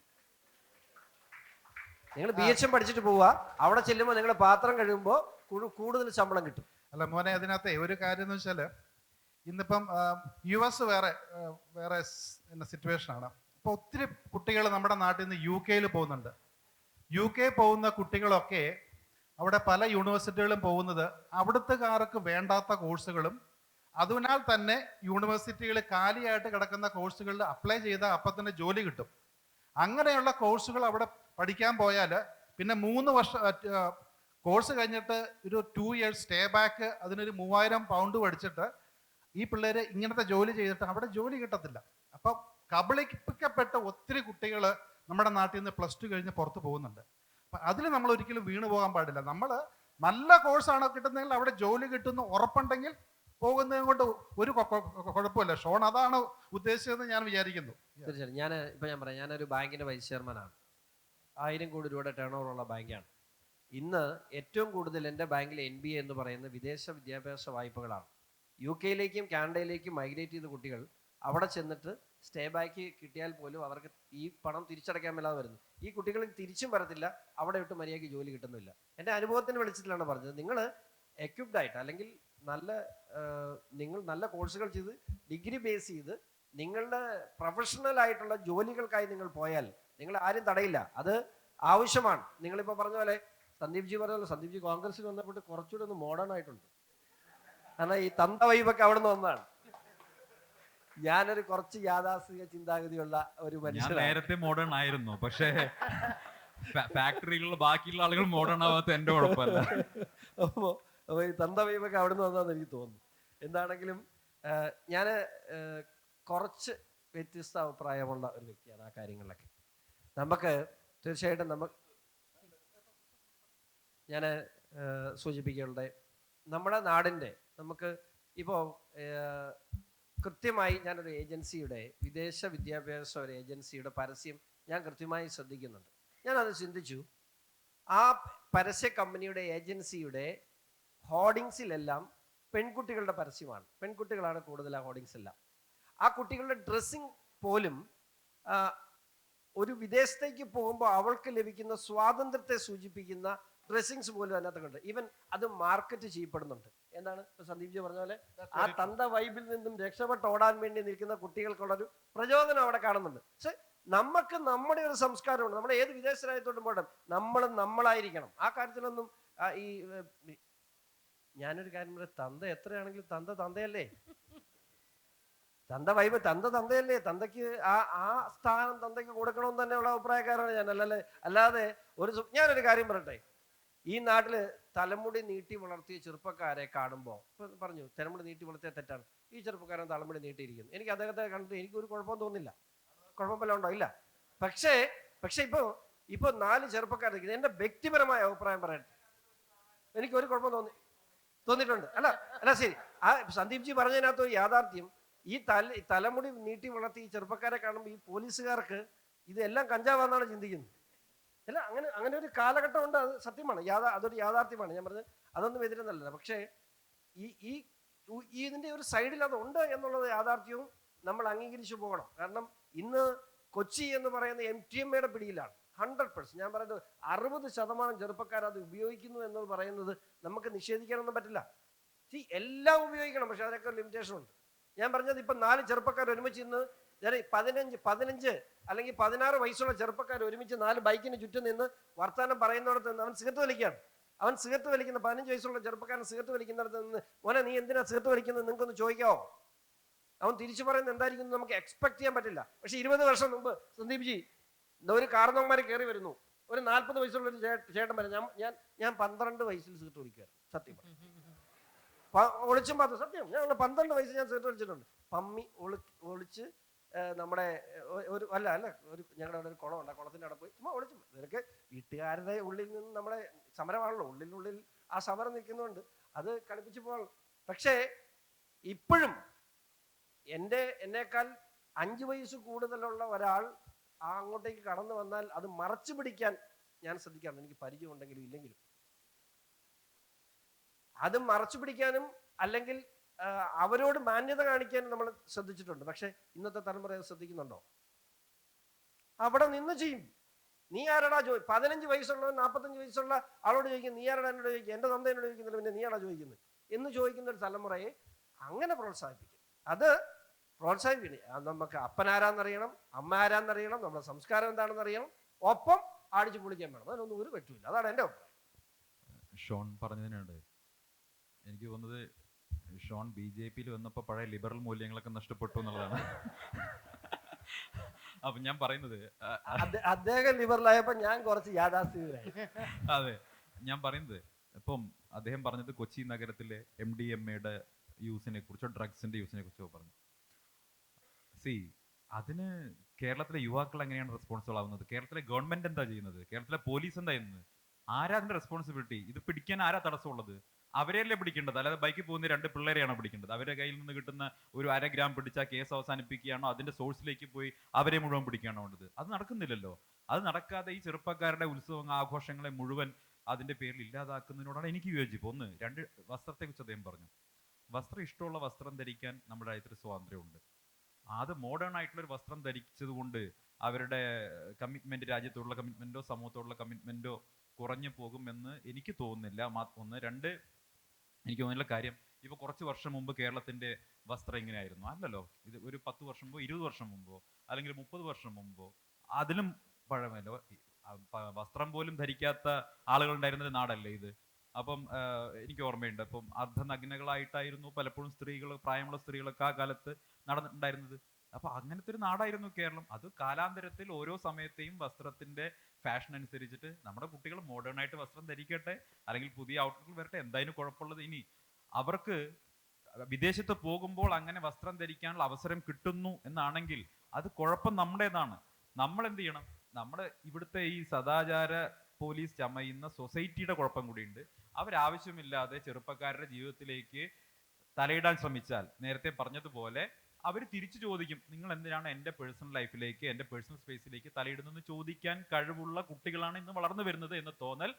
നിങ്ങൾ BHM പഠിച്ചിട്ട് പോവുക, അവിടെ ചെല്ലുമ്പോൾ നിങ്ങൾ പാത്രം കഴിയുമ്പോൾ കൂടുതൽ ശമ്പളം കിട്ടും. അല്ല മോനെ, അതിനകത്തെ ഒരു കാര്യം എന്ന് വെച്ചാൽ ഇന്നിപ്പം US വേറെ സിറ്റുവേഷനാണ്. അപ്പോൾ ഒത്തിരി കുട്ടികൾ നമ്മുടെ നാട്ടിൽ നിന്ന് UK പോകുന്നുണ്ട്. UK പോകുന്ന കുട്ടികളൊക്കെ അവിടെ പല യൂണിവേഴ്സിറ്റികളും പോകുന്നത് അവിടുത്തുകാർക്ക് വേണ്ടാത്ത കോഴ്സുകളും അതിനാൽ തന്നെ യൂണിവേഴ്സിറ്റികൾ കാലിയായിട്ട് കിടക്കുന്ന കോഴ്സുകളിൽ അപ്ലൈ ചെയ്താൽ അപ്പം തന്നെ ജോലി കിട്ടും. അങ്ങനെയുള്ള കോഴ്സുകൾ അവിടെ പഠിക്കാൻ പോയാൽ പിന്നെ 3 വർഷം കോഴ്സ് കഴിഞ്ഞിട്ട് ഒരു 2 years സ്റ്റേ ബാക്ക്, അതിനൊരു 3000 പൗണ്ട് പഠിച്ചിട്ട് ഈ പിള്ളേർ ഇങ്ങനത്തെ ജോലി ചെയ്തിട്ട് അവിടെ ജോലി കിട്ടത്തില്ല. അപ്പം കബളിപ്പിക്കപ്പെട്ട ഒത്തിരി കുട്ടികൾ നമ്മുടെ നാട്ടിൽ നിന്ന് +2 കഴിഞ്ഞ് പുറത്ത് പോകുന്നുണ്ട്. അപ്പം അതിൽ നമ്മൾ ഒരിക്കലും വീണു പോകാൻ പാടില്ല. നമ്മൾ നല്ല കോഴ്സാണ് കിട്ടുന്നതെങ്കിൽ അവിടെ ജോലി കിട്ടുന്ന ഉറപ്പുണ്ടെങ്കിൽ പോകുന്നതും കൊണ്ട് ഒരു കുഴപ്പമില്ല. ഷോൺ അതാണ് ഉദ്ദേശിച്ചതെന്ന് ഞാൻ വിചാരിക്കുന്നു. തീർച്ചയായും. ഞാൻ പറയാം, ഞാനൊരു ബാങ്കിൻ്റെ വൈസ് ചെയർമാനാണ്. 1000 കോടി രൂപയുടെ ടേൺ ഓവർ ഉള്ള ബാങ്കാണ്. ഇന്ന് ഏറ്റവും കൂടുതൽ എൻ്റെ ബാങ്കിൽ NBA എന്ന് പറയുന്ന വിദേശ വിദ്യാഭ്യാസ വായ്പകളാണ്. UK കാനഡയിലേക്കും മൈഗ്രേറ്റ് ചെയ്ത കുട്ടികൾ അവിടെ ചെന്നിട്ട് സ്റ്റേ ബാക്ക് കിട്ടിയാൽ പോലും അവർക്ക് ഈ പണം തിരിച്ചടയ്ക്കാൻ മേലാതെ വരുന്നു. ഈ കുട്ടികൾ തിരിച്ചും വരത്തില്ല, അവിടെ വിട്ട് മര്യാദയ്ക്ക് ജോലി കിട്ടുന്നില്ല. എൻ്റെ അനുഭവത്തിന് വെളിച്ചത്തിലാണ് പറഞ്ഞത്. നിങ്ങൾ എക്യുപ്ഡ് ആയിട്ട് അല്ലെങ്കിൽ നിങ്ങൾ നല്ല കോഴ്സുകൾ ചെയ്ത് ഡിഗ്രി ബേസ് ചെയ്ത് നിങ്ങളുടെ പ്രൊഫഷണൽ ആയിട്ടുള്ള ജോലികൾക്കായി നിങ്ങൾ പോയാൽ നിങ്ങൾ ആരും തടയില്ല. അത് ആവശ്യമാണ്. നിങ്ങളിപ്പോൾ പറഞ്ഞ പോലെ സന്ദീപ് ജി പറഞ്ഞല്ലോ, സന്ദീപ് ജി കോൺഗ്രസിൽ വന്നപ്പോൾ കുറച്ചുകൂടി ഒന്ന് മോഡേൺ ആയിട്ടുണ്ട്. കാരണം ഈ തന്ത വൈബൊക്കെ അവിടെ നിന്ന് വന്നതാണ്. ഞാനൊരു കുറച്ച് യാഥാസ്ഥിക ചിന്താഗതിയുള്ള ഒരു ഞാൻ മനുഷ്യനാണ്. നേരത്തെ മോഡേൺ ആയിരുന്നു, പക്ഷേ ഫാക്ടറികളിൽ ബാക്കിയുള്ള ആളുകൾ മോഡേൺ ആവാത്ത എന്റെ കുഴപ്പമല്ല. അപ്പോൾ ഈ തന്ത വൈബൊക്കെ അവിടെ നിന്ന് വന്നതെന്ന് എനിക്ക് തോന്നുന്നു. എന്താണെങ്കിലും ഞാൻ കുറച്ച് വ്യത്യസ്ത അഭിപ്രായമുള്ള ഒരു വ്യക്തിയാണ് ആ കാര്യങ്ങളിലൊക്കെ. നമുക്ക് തീർച്ചയായിട്ടും ഞാൻ സൂചിപ്പിക്കേണ്ട നമ്മുടെ നാടിൻ്റെ നമുക്ക് ഇപ്പോൾ കൃത്യമായി ഞാനൊരു ഏജൻസിയുടെ വിദേശ വിദ്യാഭ്യാസ ഒരു ഏജൻസിയുടെ പരസ്യം ഞാൻ കൃത്യമായി ശ്രദ്ധിക്കുന്നുണ്ട്. ഞാനത് ചിന്തിച്ചു. ആ പരസ്യ കമ്പനിയുടെ ഏജൻസിയുടെ ഹോർഡിങ്സിലെല്ലാം പെൺകുട്ടികളുടെ പരസ്യമാണ്. പെൺകുട്ടികളാണ് കൂടുതൽ ആ ഹോർഡിങ്സ് എല്ലാം. ആ കുട്ടികളുടെ ഡ്രസ്സിങ് പോലും ഒരു വിദേശത്തേക്ക് പോകുമ്പോൾ അവൾക്ക് ലഭിക്കുന്ന സ്വാതന്ത്ര്യത്തെ സൂചിപ്പിക്കുന്ന ഡ്രസ്സിങ്സ് പോലും അതിനകത്ത് കണ്ട്. ഈവൻ അത് മാർക്കറ്റ് ചെയ്യപ്പെടുന്നുണ്ട്. എന്താണ് സന്ദീപ് ജി പറഞ്ഞ പോലെ ആ തന്ത വൈബിൽ നിന്നും രക്ഷപ്പെട്ട് ഓടാൻ വേണ്ടി നിൽക്കുന്ന കുട്ടികൾക്കുള്ളൊരു പ്രചോദനം അവിടെ കാണുന്നുണ്ട്. പക്ഷെ നമുക്ക് നമ്മുടെ ഒരു സംസ്കാരമുണ്ട്. നമ്മുടെ ഏത് വിദേശ രാജ്യത്തോട്ടും പോകട്ടെ, നമ്മളായിരിക്കണം. ആ കാര്യത്തിലൊന്നും ഈ ഞാനൊരു കാര്യം പറയാം, തന്ത എത്രയാണെങ്കിലും തന്തയല്ലേ. തന്ത വൈബ് തന്തയല്ലേ. തന്തയ്ക്ക് ആ സ്ഥാനം തന്തയ്ക്ക് കൊടുക്കണമെന്ന് തന്നെയുള്ള അഭിപ്രായക്കാരാണ് ഞാൻ. അല്ലാതെ ഞാനൊരു കാര്യം പറയട്ടെ, ഈ നാട്ടില് തലമുടി നീട്ടി വളർത്തിയ ചെറുപ്പക്കാരെ കാണുമ്പോൾ പറഞ്ഞു തലമുടി നീട്ടി വളർത്തിയ തെറ്റാണ്. ഈ ചെറുപ്പക്കാരൻ തലമുടി നീട്ടിയിരിക്കുന്നു. എനിക്ക് അദ്ദേഹത്തെ കണ്ടിട്ട് എനിക്കൊരു കുഴപ്പവും തോന്നില്ല. കുഴപ്പം വല്ല ഉണ്ടോ? ഇല്ല. പക്ഷേ ഇപ്പൊ 4 ചെറുപ്പക്കാർ നിൽക്കുന്നത്. എൻ്റെ വ്യക്തിപരമായ അഭിപ്രായം പറയട്ടെ, എനിക്കൊരു കുഴപ്പം തോന്നിയിട്ടുണ്ട്. അല്ല ശരി, ആ സന്ദീപ് ജി പറഞ്ഞതിനകത്ത് ഒരു യാഥാർത്ഥ്യം, ഈ തലമുടി നീട്ടി വളർത്തി ഈ ചെറുപ്പക്കാരെ കാണുമ്പോൾ ഈ പോലീസുകാർക്ക് ഇതെല്ലാം കഞ്ചാവാന്നാണ് ചിന്തിക്കുന്നത്. അല്ല, അങ്ങനെ ഒരു കാലഘട്ടം ഉണ്ട്. അത് സത്യമാണ്, അതൊരു യാഥാർത്ഥ്യമാണ്. ഞാൻ പറഞ്ഞത് അതൊന്നും എതിരെന്നല്ല. പക്ഷേ ഈ ഇതിന്റെ ഒരു സൈഡിൽ അതുണ്ട് എന്നുള്ളത് യാഥാർത്ഥ്യവും നമ്മൾ അംഗീകരിച്ചു പോകണം. കാരണം ഇന്ന് കൊച്ചി എന്ന് പറയുന്ന MTMA പിടിയിലാണ്. 100%. ഞാൻ പറയുന്നത് 60% ചെറുപ്പക്കാർ അത് ഉപയോഗിക്കുന്നു എന്ന് പറയുന്നത് നമുക്ക് നിഷേധിക്കാനൊന്നും പറ്റില്ല. എല്ലാം ഉപയോഗിക്കണം, പക്ഷെ അതിനൊക്കെ ലിമിറ്റേഷൻ ഉണ്ട്. ഞാൻ പറഞ്ഞത് ഇപ്പൊ 4 ചെറുപ്പക്കാർ ഒരുമിച്ച് ഇന്ന് 15 അല്ലെങ്കിൽ 16 വയസ്സുള്ള ചെറുപ്പക്കാർ ഒരുമിച്ച് 4 ബൈക്കിന് ചുറ്റും നിന്ന് വർത്തമാനം പറയുന്നിടത്ത് നിന്ന് അവൻ സിഗരറ്റ് വലിക്കുകയാണ്. അവൻ സിഗരറ്റ് വലിക്കുന്ന 15 വയസ്സുള്ള ചെറുപ്പക്കാരൻ സിഗരറ്റ് വലിക്കുന്നിടത്ത് നിന്ന്, മോനെ നീ എന്തിനാ സിഗരറ്റ് വലിക്കുന്നത് നിങ്ങൾക്കൊന്ന് ചോദിക്കാവോ? അവൻ തിരിച്ചു പറയുന്നത് എന്തായിരിക്കും നമുക്ക് എക്സ്പെക്ട് ചെയ്യാൻ പറ്റില്ല. പക്ഷെ 20 വർഷം മുമ്പ് സന്ദീപ് ജി ഒരു കാരണവന്മാർ കയറി വരുന്നു. ഒരു 40 വയസ്സുള്ള ഒരു ചേട്ടൻ വരെ ഞാൻ 12 വയസ്സിൽ സിഗരറ്റ് വലിക്കുകയാണ്. സത്യം ഒളിച്ചും പാത്രം സത്യം. ഞാൻ 12 വയസ്സിൽ ഞാൻ സിഗരറ്റ് വലിച്ചിട്ടുണ്ട്. പമ്മി ഒളിച്ച് നമ്മുടെ ഒരു ഞങ്ങളുടെ അവിടെ ഒരു കുളമുണ്ട്. ആ കുളത്തിൻ്റെ അവിടെ പോയി ചുമ്മാ ഒളിച്ചു. നിനക്ക് വീട്ടുകാരുടെ ഉള്ളിൽ നിന്ന് നമ്മുടെ സമരമാണല്ലോ, ഉള്ളിൽ ആ സമരം നിൽക്കുന്നുണ്ട്, അത് കളിപ്പിച്ച് പോകണം. പക്ഷേ ഇപ്പോഴും എന്നേക്കാൾ 5 വയസ്സ് കൂടുതലുള്ള ഒരാൾ അങ്ങോട്ടേക്ക് കടന്നു വന്നാൽ അത് മറച്ചു പിടിക്കാൻ ഞാൻ ശ്രദ്ധിക്കാറുണ്ട്. എനിക്ക് പരിചയം ഉണ്ടെങ്കിലും ഇല്ലെങ്കിലും അത് മറച്ചു പിടിക്കാനും അല്ലെങ്കിൽ അവരോട് മാന്യത കാണിക്കാനും നമ്മൾ ശ്രദ്ധിച്ചിട്ടുണ്ട്. പക്ഷെ ഇന്നത്തെ തലമുറ ശ്രദ്ധിക്കുന്നുണ്ടോ? അവിടെ നിന്ന് ചെയ്യും. നീ ആരാടാ 15 വയസ്സുള്ളവൻ 45 വയസ്സുള്ള ആളോട് ചോദിക്കും, നീ ആരാടാ എന്നോട് ചോദിക്കും, എൻ്റെ തന്ത എന്നോട് ചോദിക്കുന്നില്ല, പിന്നെ നീ ആടാ ചോദിക്കുന്നത് എന്ന് ചോദിക്കുന്ന ഒരു തലമുറയെ അങ്ങനെ പ്രോത്സാഹിപ്പിക്കും. അത് പ്രോത്സാഹിപ്പിക്കണം. നമുക്ക് അപ്പനാരാന്നറിയണം, അമ്മ ആരാന്നറിയണം, നമ്മുടെ സംസ്കാരം എന്താണെന്ന് അറിയണം, ഒപ്പം ആടിച്ചു പൊളിക്കാൻ വേണം. അതിനൊന്നും ഒരു പറ്റൂല. അതാണ് എൻ്റെ അഭിപ്രായം. ഷോൺ പറഞ്ഞതിനോട് എനിക്ക് തോന്നുന്നത് ഷോൺ BJPയിൽ വന്നപ്പോൾ പഴയ ലിബറൽ മൂല്യങ്ങളൊക്കെ നഷ്ടപ്പെട്ടു എന്നുള്ളതാണ്. അപ്പൊ ഞാൻ പറയുന്നത് അദ്ദേഹം ലിബറലായപ്പോ ഞാൻ കുറച്ച് യാഥാസ്ഥിതികരായി. അതെ, ഞാൻ പറയുന്നത് ഇപ്പം അദ്ദേഹം പറഞ്ഞത് കൊച്ചി നഗരത്തിലെ MDMA യൂസിനെ കുറിച്ചോ ഡ്രഗ്സിന്റെ യൂസിനെ കുറിച്ചോ പറഞ്ഞു. അതിന് കേരളത്തിലെ യുവാക്കൾ എങ്ങനെയാണ് റെസ്പോൺസിബിൾ ആവുന്നത്? കേരളത്തിലെ ഗവൺമെന്റ് എന്താ ചെയ്യുന്നത്? കേരളത്തിലെ പോലീസ് എന്താ ചെയ്യുന്നത്? ആരാ അതിന്റെ റെസ്പോൺസിബിലിറ്റി? ഇത് പിടിക്കാൻ ആരാ തടസ്സമുള്ളത്? അവരെയല്ലേ പിടിക്കേണ്ടത്, അല്ലാതെ ബൈക്കിൽ പോകുന്ന 2 പിള്ളേരെയാണോ പിടിക്കേണ്ടത്? അവരുടെ കയ്യിൽ നിന്ന് കിട്ടുന്ന ഒരു 1/2 ഗ്രാം പിടിച്ചാൽ കേസ് അവസാനിപ്പിക്കുകയാണോ, അതിന്റെ സോഴ്സിലേക്ക് പോയി അവരെ മുഴുവൻ പിടിക്കുകയാണോ വേണ്ടത്? അത് നടക്കുന്നില്ലല്ലോ. അത് നടക്കാതെ ഈ ചെറുപ്പക്കാരുടെ ഉത്സവങ്ങൾ ആഘോഷങ്ങളെ മുഴുവൻ അതിന്റെ പേരിൽ ഇല്ലാതാക്കുന്നതിനോടാണ് എനിക്ക് വിയോജിപ്പ്. 1, 2 വസ്ത്രത്തെ കുറിച്ച് അദ്ദേഹം പറഞ്ഞു. വസ്ത്രം ഇഷ്ടമുള്ള വസ്ത്രം ധരിക്കാൻ നമ്മുടെ രാജ്യത്തിന് സ്വാതന്ത്ര്യമുണ്ട്. അത് മോഡേൺ ആയിട്ടുള്ള ഒരു വസ്ത്രം ധരിച്ചത് കൊണ്ട് അവരുടെ കമ്മിറ്റ്മെന്റ്, രാജ്യത്തോടുള്ള കമ്മിറ്റ്മെന്റോ സമൂഹത്തോടുള്ള കമ്മിറ്റ്മെന്റോ കുറഞ്ഞു പോകുമെന്ന് എനിക്ക് തോന്നുന്നില്ല. ഒന്ന്. രണ്ട്, എനിക്ക് തോന്നുന്നില്ല കാര്യം ഇപ്പോൾ കുറച്ച് വർഷം മുമ്പ് കേരളത്തിന്റെ വസ്ത്രം ഇങ്ങനെയായിരുന്നു അല്ലല്ലോ. ഇത് ഒരു 10 വർഷം മുമ്പോ 20 വർഷം മുമ്പോ അല്ലെങ്കിൽ 30 വർഷം മുമ്പോ അതിലും പഴമല്ലോ. വസ്ത്രം പോലും ധരിക്കാത്ത ആളുകൾ ഉണ്ടായിരുന്നൊരു നാടല്ലേ ഇത്. അപ്പം എനിക്ക് ഓർമ്മയുണ്ട്, അപ്പം അർദ്ധനഗ്നകളായിട്ടായിരുന്നു പലപ്പോഴും സ്ത്രീകൾ, പ്രായമുള്ള സ്ത്രീകളൊക്കെ ആ കാലത്ത് നടന്നിട്ടുണ്ടായിരുന്നത്. അപ്പൊ അങ്ങനത്തെ ഒരു നാടായിരുന്നു കേരളം. അത് കാലാന്തരത്തിൽ ഓരോ സമയത്തെയും വസ്ത്രത്തിന്റെ ഫാഷൻ അനുസരിച്ചിട്ട് നമ്മുടെ കുട്ടികൾ മോഡേൺ ആയിട്ട് വസ്ത്രം ധരിക്കട്ടെ, അല്ലെങ്കിൽ പുതിയ ഔട്ട്ലെറ്റിൽ വരട്ടെ, എന്തായാലും കുഴപ്പമുള്ളത്. ഇനി അവർക്ക് വിദേശത്ത് പോകുമ്പോൾ അങ്ങനെ വസ്ത്രം ധരിക്കാനുള്ള അവസരം കിട്ടുന്നു എന്നാണെങ്കിൽ അത് കുഴപ്പം നമ്മുടേതാണ്. നമ്മൾ എന്ത് ചെയ്യണം? നമ്മുടെ ഇവിടുത്തെ ഈ സദാചാര പോലീസ് ചമയുന്ന സൊസൈറ്റിയുടെ കുഴപ്പം കൂടിയുണ്ട്. അവരാവശ്യമില്ലാതെ ചെറുപ്പക്കാരുടെ ജീവിതത്തിലേക്ക് തലയിടാൻ ശ്രമിച്ചാൽ, നേരത്തെ പറഞ്ഞതുപോലെ അവർ തിരിച്ചു ചോദിക്കും, നിങ്ങൾ എന്തിനാണ് എൻ്റെ പേഴ്സണൽ ലൈഫിലേക്ക്, എൻ്റെ പേഴ്സണൽ സ്പേസിലേക്ക് തലയിടുന്നതെന്ന് ചോദിക്കാൻ കഴിവുള്ള കുട്ടികളാണ് ഇന്ന് വളർന്നു വരുന്നത് എന്ന് തോന്നൽ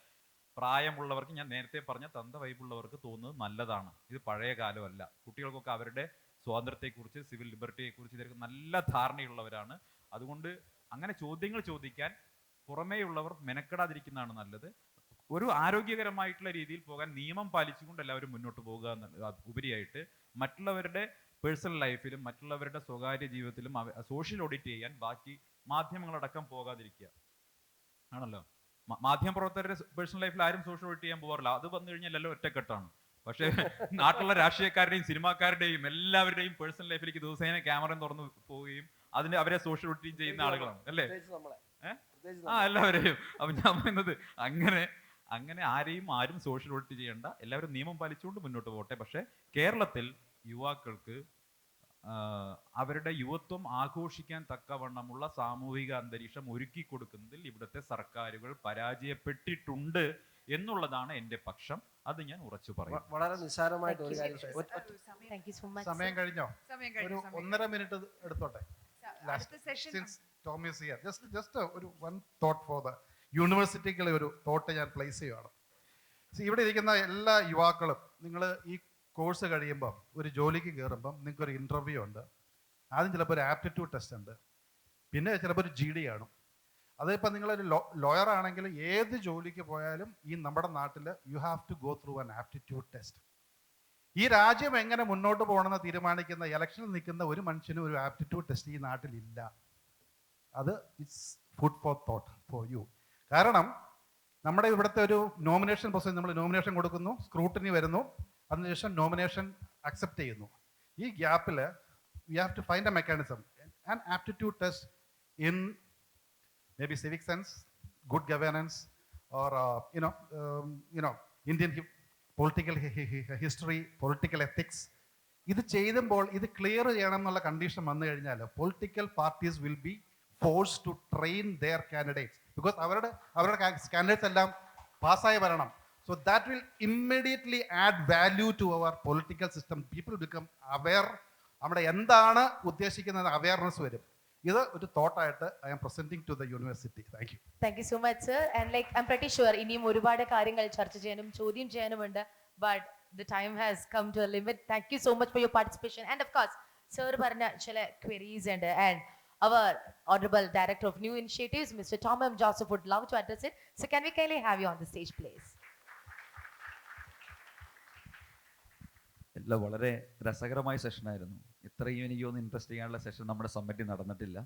പ്രായമുള്ളവർക്ക്, ഞാൻ നേരത്തെ പറഞ്ഞ തന്ത വൈബുള്ളവർക്ക് തോന്നുന്നത് നല്ലതാണ്. ഇത് പഴയ കാലമല്ല. കുട്ടികൾക്കൊക്കെ അവരുടെ സ്വാതന്ത്ര്യത്തെക്കുറിച്ച്, സിവിൽ ലിബർട്ടിയെക്കുറിച്ച് ഇവർക്ക് നല്ല ധാരണയുള്ളവരാണ്. അതുകൊണ്ട് അങ്ങനെ ചോദ്യങ്ങൾ ചോദിക്കാൻ പുറമേയുള്ളവർ മെനക്കെടാതിരിക്കുന്നതാണ് നല്ലത്. ഒരു ആരോഗ്യകരമായിട്ടുള്ള രീതിയിൽ പോകാൻ നിയമം പാലിച്ചുകൊണ്ട് എല്ലാവരും മുന്നോട്ട് പോകുക എന്ന ഉപരിയായിട്ട് മറ്റുള്ളവരുടെ പേഴ്സണൽ ലൈഫിലും മറ്റുള്ളവരുടെ സ്വകാര്യ ജീവിതത്തിലും സോഷ്യൽ ഓഡിറ്റ് ചെയ്യാൻ ബാക്കി മാധ്യമങ്ങളടക്കം പോകാതിരിക്കുക ആണല്ലോ. മാധ്യമപ്രവർത്തകരുടെ പേഴ്സണൽ ലൈഫിൽ ആരും സോഷ്യൽ ഓഡിറ്റ് ചെയ്യാൻ പോകാറില്ല. അത് വന്നു കഴിഞ്ഞാൽ എല്ലാം ഒറ്റക്കെട്ടാണ്. പക്ഷേ നാട്ടിലുള്ള രാഷ്ട്രീയക്കാരുടെയും സിനിമാക്കാരുടെയും എല്ലാവരുടെയും പേഴ്സണൽ ലൈഫിലേക്ക് ദിവസേന ക്യാമറ തുറന്നു പോവുകയും അവരെ സോഷ്യൽ ഓഡിറ്റ് ചെയ്യുന്ന ആളുകളാണ് അല്ലേ? എല്ലാവരെയും. അപ്പൊ ഞാൻ പറയുന്നത് അങ്ങനെ ആരും സോഷ്യൽ ഓഡിറ്റ് ചെയ്യേണ്ട, എല്ലാവരും നിയമം പാലിച്ചുകൊണ്ട് മുന്നോട്ട് പോകട്ടെ. പക്ഷെ കേരളത്തിൽ യുവാക്കൾക്ക് അവരുടെ യുവത്വം ആഘോഷിക്കാൻ തക്കവണ്ണമുള്ള സാമൂഹിക അന്തരീക്ഷം ഒരുക്കി കൊടുക്കുന്നതിൽ ഇവിടുത്തെ സർക്കാരുകൾ പരാജയപ്പെട്ടിട്ടുണ്ട് എന്നുള്ളതാണ് എൻ്റെ പക്ഷം. അത് ഞാൻ ഉറച്ചു പറയും. വളരെ നിസ്സാരമായിട്ട് ഒരു കാര്യം. സമയം കഴിഞ്ഞോ? ഒരു 1.5 മിനിറ്റ് എടുത്തോട്ടെ. Session Tom is here. Just ഒരു one thought for the യൂണിവേഴ്സിറ്റിക്കുള്ള ഒരു തോട്ട് ഞാൻ പ്ലേസ് ചെയ്യുകയാണ്. ഇവിടെ ഇരിക്കുന്ന എല്ലാ യുവാക്കളും, നിങ്ങൾ ഈ കോഴ്സ് കഴിയുമ്പം ഒരു ജോലിക്ക് കയറുമ്പം നിങ്ങൾക്കൊരു ഇൻ്റർവ്യൂ ഉണ്ട്. ആദ്യം ചിലപ്പോൾ ഒരു ആപ്റ്റിറ്റ്യൂഡ് ടെസ്റ്റ് ഉണ്ട്, പിന്നെ ചിലപ്പോൾ ഒരു GD കാണും. അതിപ്പോൾ നിങ്ങളൊരു ലോയർ ആണെങ്കിൽ ഏത് ജോലിക്ക് പോയാലും ഈ നമ്മുടെ നാട്ടിൽ you have to go through an aptitude test. ഈ രാജ്യം എങ്ങനെ മുന്നോട്ട് പോകണമെന്ന് തീരുമാനിക്കുന്ന, ഇലക്ഷനിൽ നിൽക്കുന്ന ഒരു മനുഷ്യനും ഒരു ആപ്റ്റിറ്റ്യൂഡ് ടെസ്റ്റ് ഈ നാട്ടിലില്ല. അത് it's food for thought for you. കാരണം നമ്മുടെ ഇവിടുത്തെ ഒരു നോമിനേഷൻ പ്രോസസ്, നമ്മൾ നോമിനേഷൻ കൊടുക്കുന്നു, സ്ക്രൂട്ടിനി വരുന്നു, അതിനുശേഷം നോമിനേഷൻ അക്സെപ്റ്റ് ചെയ്യുന്നു. ഈ ഗ്യാപ്പിൽ we have to find a mechanism, an aptitude test in maybe civic sense, good governance, or Indian political history, political ethics. ഇത് ചെയ്യുമ്പോൾ ഇത് ക്ലിയർ ചെയ്യണം എന്നുള്ള കണ്ടീഷൻ വന്നു കഴിഞ്ഞാൽ political parties will be force to train their candidates, because അവരുടെ candidates എല്ലാം പാസ്സായി വരണം. So that will immediately add value to our political system. People become aware, അവിടെ എന്താണ് ഉദ്ദേശിക്കുന്നത് അവെയർനെസ് വരും. ഇത് ഒരു തോട്ടായിട്ട് I am presenting to the university. Thank you so much sir. And like I'm pretty sure ഇനിയും ഒരുപാട് കാര്യങ്ങൾ ചർച്ച ചെയ്യാനും ചോദ്യം ചെയ്യാനുമുണ്ട്. But the time has come to a limit. Thank you so much for your participation. And of course, sir പറഞ്ഞ ചില queries and our honorable director of new initiatives, Mr. Tom M. Joseph, would love to address it. So can we kindly have you on the stage, please? എല്ലാം വളരെ രസകരമായ സെഷനായിരുന്നു. ഇത്രയും എനിക്ക് തോന്നുന്നു interest ചെയ്യാനുള്ള session നമ്മുടെ സമ്മറ്റി നടന്നിട്ടില്ല.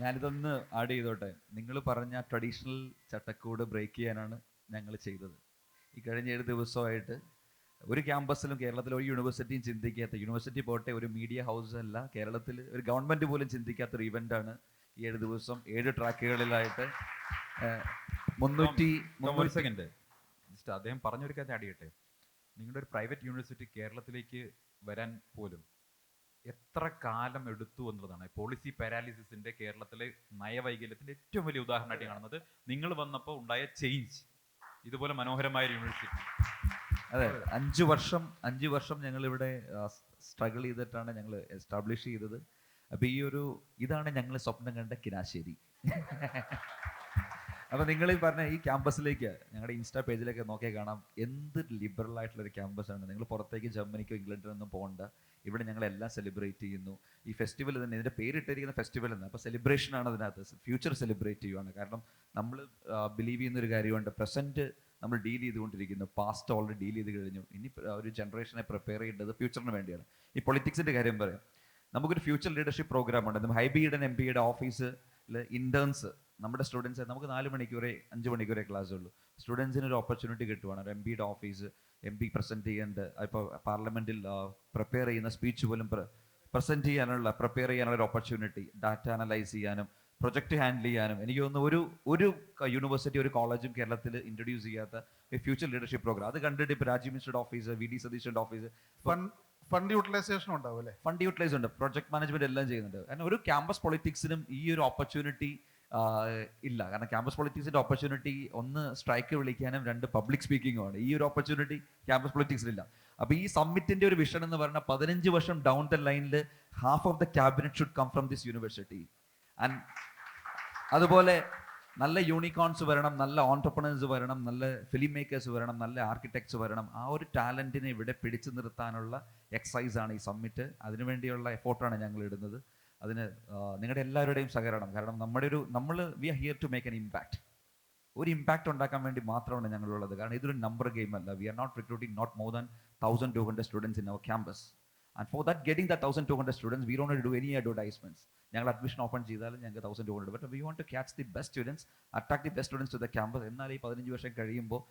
ഞാനിതൊന്ന് ആഡ് ചെയ്തോട്ടെ. നിങ്ങൾ പറഞ്ഞ ട്രഡീഷണൽ ചട്ടക്കൂട് ബ്രേക്ക് ചെയ്യാനാണ് ഞങ്ങൾ ചെയ്തത്. ഈ കഴിഞ്ഞ 7 ദിവസമായിട്ട് ഒരു ക്യാമ്പസിലും കേരളത്തിൽ ഒരു യൂണിവേഴ്സിറ്റിയും ചിന്തിക്കാത്ത, യൂണിവേഴ്സിറ്റി പോട്ടെ ഒരു മീഡിയ ഹൗസ് അല്ല, കേരളത്തിൽ ഒരു ഗവൺമെൻറ് പോലും ചിന്തിക്കാത്തൊരു ഇവൻ്റാണ് ഈ 7 ദിവസം 7 ട്രാക്കുകളിലായിട്ട് 300 സെക്കൻഡ് ജസ്റ്റ് അദ്ദേഹം പറഞ്ഞൊരു കാര്യം ആഡ് ചെയ്യട്ടെ. നിങ്ങളുടെ ഒരു പ്രൈവറ്റ് യൂണിവേഴ്സിറ്റി കേരളത്തിലേക്ക് വരാൻ പോലും എത്ര കാലം എടുത്തു എന്നുള്ളതാണ് പോളിസി പാരാലിസിസിന്റെ, കേരളത്തിലെ നയവൈകല്യത്തിന്റെ ഏറ്റവും വലിയ ഉദാഹരണമായിട്ട് കാണുന്നത്. നിങ്ങൾ വന്നപ്പോൾ ഉണ്ടായ ചേഞ്ച് ഇതുപോലെ മനോഹരമായ യൂണിവേഴ്സിറ്റി. അതെ, 5 വർഷം ഞങ്ങളിവിടെ സ്ട്രഗിൾ ചെയ്തിട്ടാണ് ഞങ്ങൾ എസ്റ്റാബ്ലിഷ് ചെയ്തത്. അപ്പോൾ ഇതാണ് ഞങ്ങൾ സ്വപ്നം കണ്ട കിനാശ്ശേരി. അപ്പോൾ നിങ്ങൾ ഈ പറഞ്ഞ ഈ ക്യാമ്പസിലേക്ക് ഞങ്ങളുടെ ഇൻസ്റ്റാ പേജിലൊക്കെ നോക്കിയാൽ കാണാം എന്ത് ലിബറൽ ആയിട്ടുള്ള ഒരു ക്യാമ്പസാണ്. നിങ്ങൾ പുറത്തേക്ക് ജർമ്മനിക്കോ ഇംഗ്ലണ്ടിലോ ഒന്നും പോകണ്ട. ഇവിടെ ഞങ്ങളെല്ലാം സെലിബ്രേറ്റ് ചെയ്യുന്നു. ഈ ഫെസ്റ്റിവൽ തന്നെ ഇതിൻ്റെ പേരിട്ടിരിക്കുന്ന ഫെസ്റ്റിവൽ എന്ന്, അപ്പോൾ സെലിബ്രേഷനാണ് അതിനകത്ത്, ഫ്യൂച്ചർ സെലിബ്രേറ്റ് ചെയ്യുവാണ്. കാരണം നമ്മൾ ബിലീവ് ചെയ്യുന്ന ഒരു കാര്യമുണ്ട്, പ്രസൻറ്റ് നമ്മൾ ഡീൽ ചെയ്തുകൊണ്ടിരിക്കുന്നു, പാസ്റ്റ് ഓൾറെഡി ഡീൽ ചെയ്ത് കഴിഞ്ഞു. ഇനി ഒരു ജനറേഷനെ പ്രിപ്പയർ ചെയ്യേണ്ടത് ഫ്യൂച്ചറിന് വേണ്ടിയാണ്. ഈ പൊളിറ്റിക്സിൻ്റെ കാര്യം പറയാം, നമുക്കൊരു ഫ്യൂച്ചർ ലീഡർഷിപ്പ് പ്രോഗ്രാം ഉണ്ട്. നമ്മൾ ഹൈബിയുടെ MBയുടെ ഓഫീസിൽ ഇൻറ്റേൺസ്, നമ്മുടെ സ്റ്റുഡൻസ്, നമുക്ക് 4 മണിക്കൂറേ 5 മണിക്കൂറേ ക്ലാസ് ഉള്ളൂ. സ്റ്റുഡൻസിന് ഒരു ഓപ്പർച്യൂണിറ്റി കിട്ടുവാണ്. ഒരു MBയുടെ ഓഫീസ്, MB പ്രസൻറ്റ് ചെയ്യേണ്ട, ഇപ്പോൾ പാർലമെൻറ്റിൽ പ്രിപ്പയർ ചെയ്യുന്ന സ്പീച്ച് പോലും പ്രസൻറ്റ് ചെയ്യാനുള്ള, പ്രിപ്പയർ ചെയ്യാനുള്ള ഒരു ഓപ്പർച്യൂണിറ്റി, ഡാറ്റ അനലൈസ് ചെയ്യാനും പ്രൊജക്റ്റ് ഹാൻഡിൽ ചെയ്യാനും. എനിക്ക് തോന്നുന്നു ഒരു യൂണിവേഴ്സിറ്റി, ഒരു കോളേജും കേരളത്തിൽ ഇൻട്രൊഡ്യൂസ് ചെയ്യാത്ത ഫ്യൂച്ചർ ലീഡർഷിപ്പ് പ്രോഗ്രാം. അത് കണ്ടിട്ട് ഇപ്പോൾ രാജീവ് മിനിസ്റ്ററുടെ ഓഫീസ്, VD സതീഷിൻ്റെ ഓഫീസ്, ഫണ്ട് യൂട്ടിലൈസേഷൻ ഉണ്ടാവും അല്ലേ? ഫണ്ട് യൂട്ടിലൈസ് ഉണ്ട്, പ്രൊജക്ട് മാനേജ്മെന്റ് എല്ലാം ചെയ്യുന്നുണ്ട്. കാരണം ഒരു ക്യാമ്പസ് പൊളിറ്റിക്സിനും ഈ ഒരു ഓപ്പർച്യൂണിറ്റി ഇല്ല. കാരണം ക്യാമ്പസ് പൊളിറ്റിക്സിന്റെ ഓപ്പർച്യൂണിറ്റി ഒന്ന് സ്ട്രൈക്ക് വിളിക്കാനും 2 പബ്ലിക് സ്പീക്കിംഗും ആണ്. ഈ ഒരു ഓപ്പർച്യൂണിറ്റി ക്യാമ്പസ് പൊളിറ്റിക്സിലില്ല. അപ്പോൾ ഈ സമ്മിറ്റിന്റെ ഒരു വിഷൻ എന്ന് പറഞ്ഞാൽ 15 വർഷം ഡൗൺ ദ ലൈനിൽ half of the cabinet should come from this university. And അതുപോലെ നല്ല യൂണിക്കോൺസ് വരണം, നല്ല ഓൺടർപ്രണേഴ്സ് വരണം, നല്ല ഫിലിം മേക്കേഴ്സ് വരണം, നല്ല ആർക്കിടെക്ട്സ് വരണം. ആ ഒരു ടാലൻറ്റിനെ ഇവിടെ പിടിച്ചു നിർത്താനുള്ള എക്സസൈസാണ് ഈ സമ്മിറ്റ്. അതിനുവേണ്ടിയുള്ള എഫോർട്ടാണ് ഞങ്ങൾ ഇടുന്നത്. അതിന് നിങ്ങളുടെ എല്ലാവരുടെയും സഹകരണം. കാരണം നമ്മൾ we are here to make an impact. ഒരു ഇമ്പാക്റ്റ് ഉണ്ടാക്കാൻ വേണ്ടി മാത്രമാണ് ഞങ്ങളുള്ളത്. കാരണം ഇതൊരു നമ്പർ ഗെയിം അല്ല. We are not recruiting not more than 1200 students in our campus. And for that getting the 1200 students we don't do any advertisements. ഞങ്ങൾ admission open ചെയ്താലും ഞങ്ങൾക്ക് 1200, but we want to catch the best students, attract the best students to the campus. എന്നാൽ ഈ 15 വർഷം കഴിയുമ്പോൾ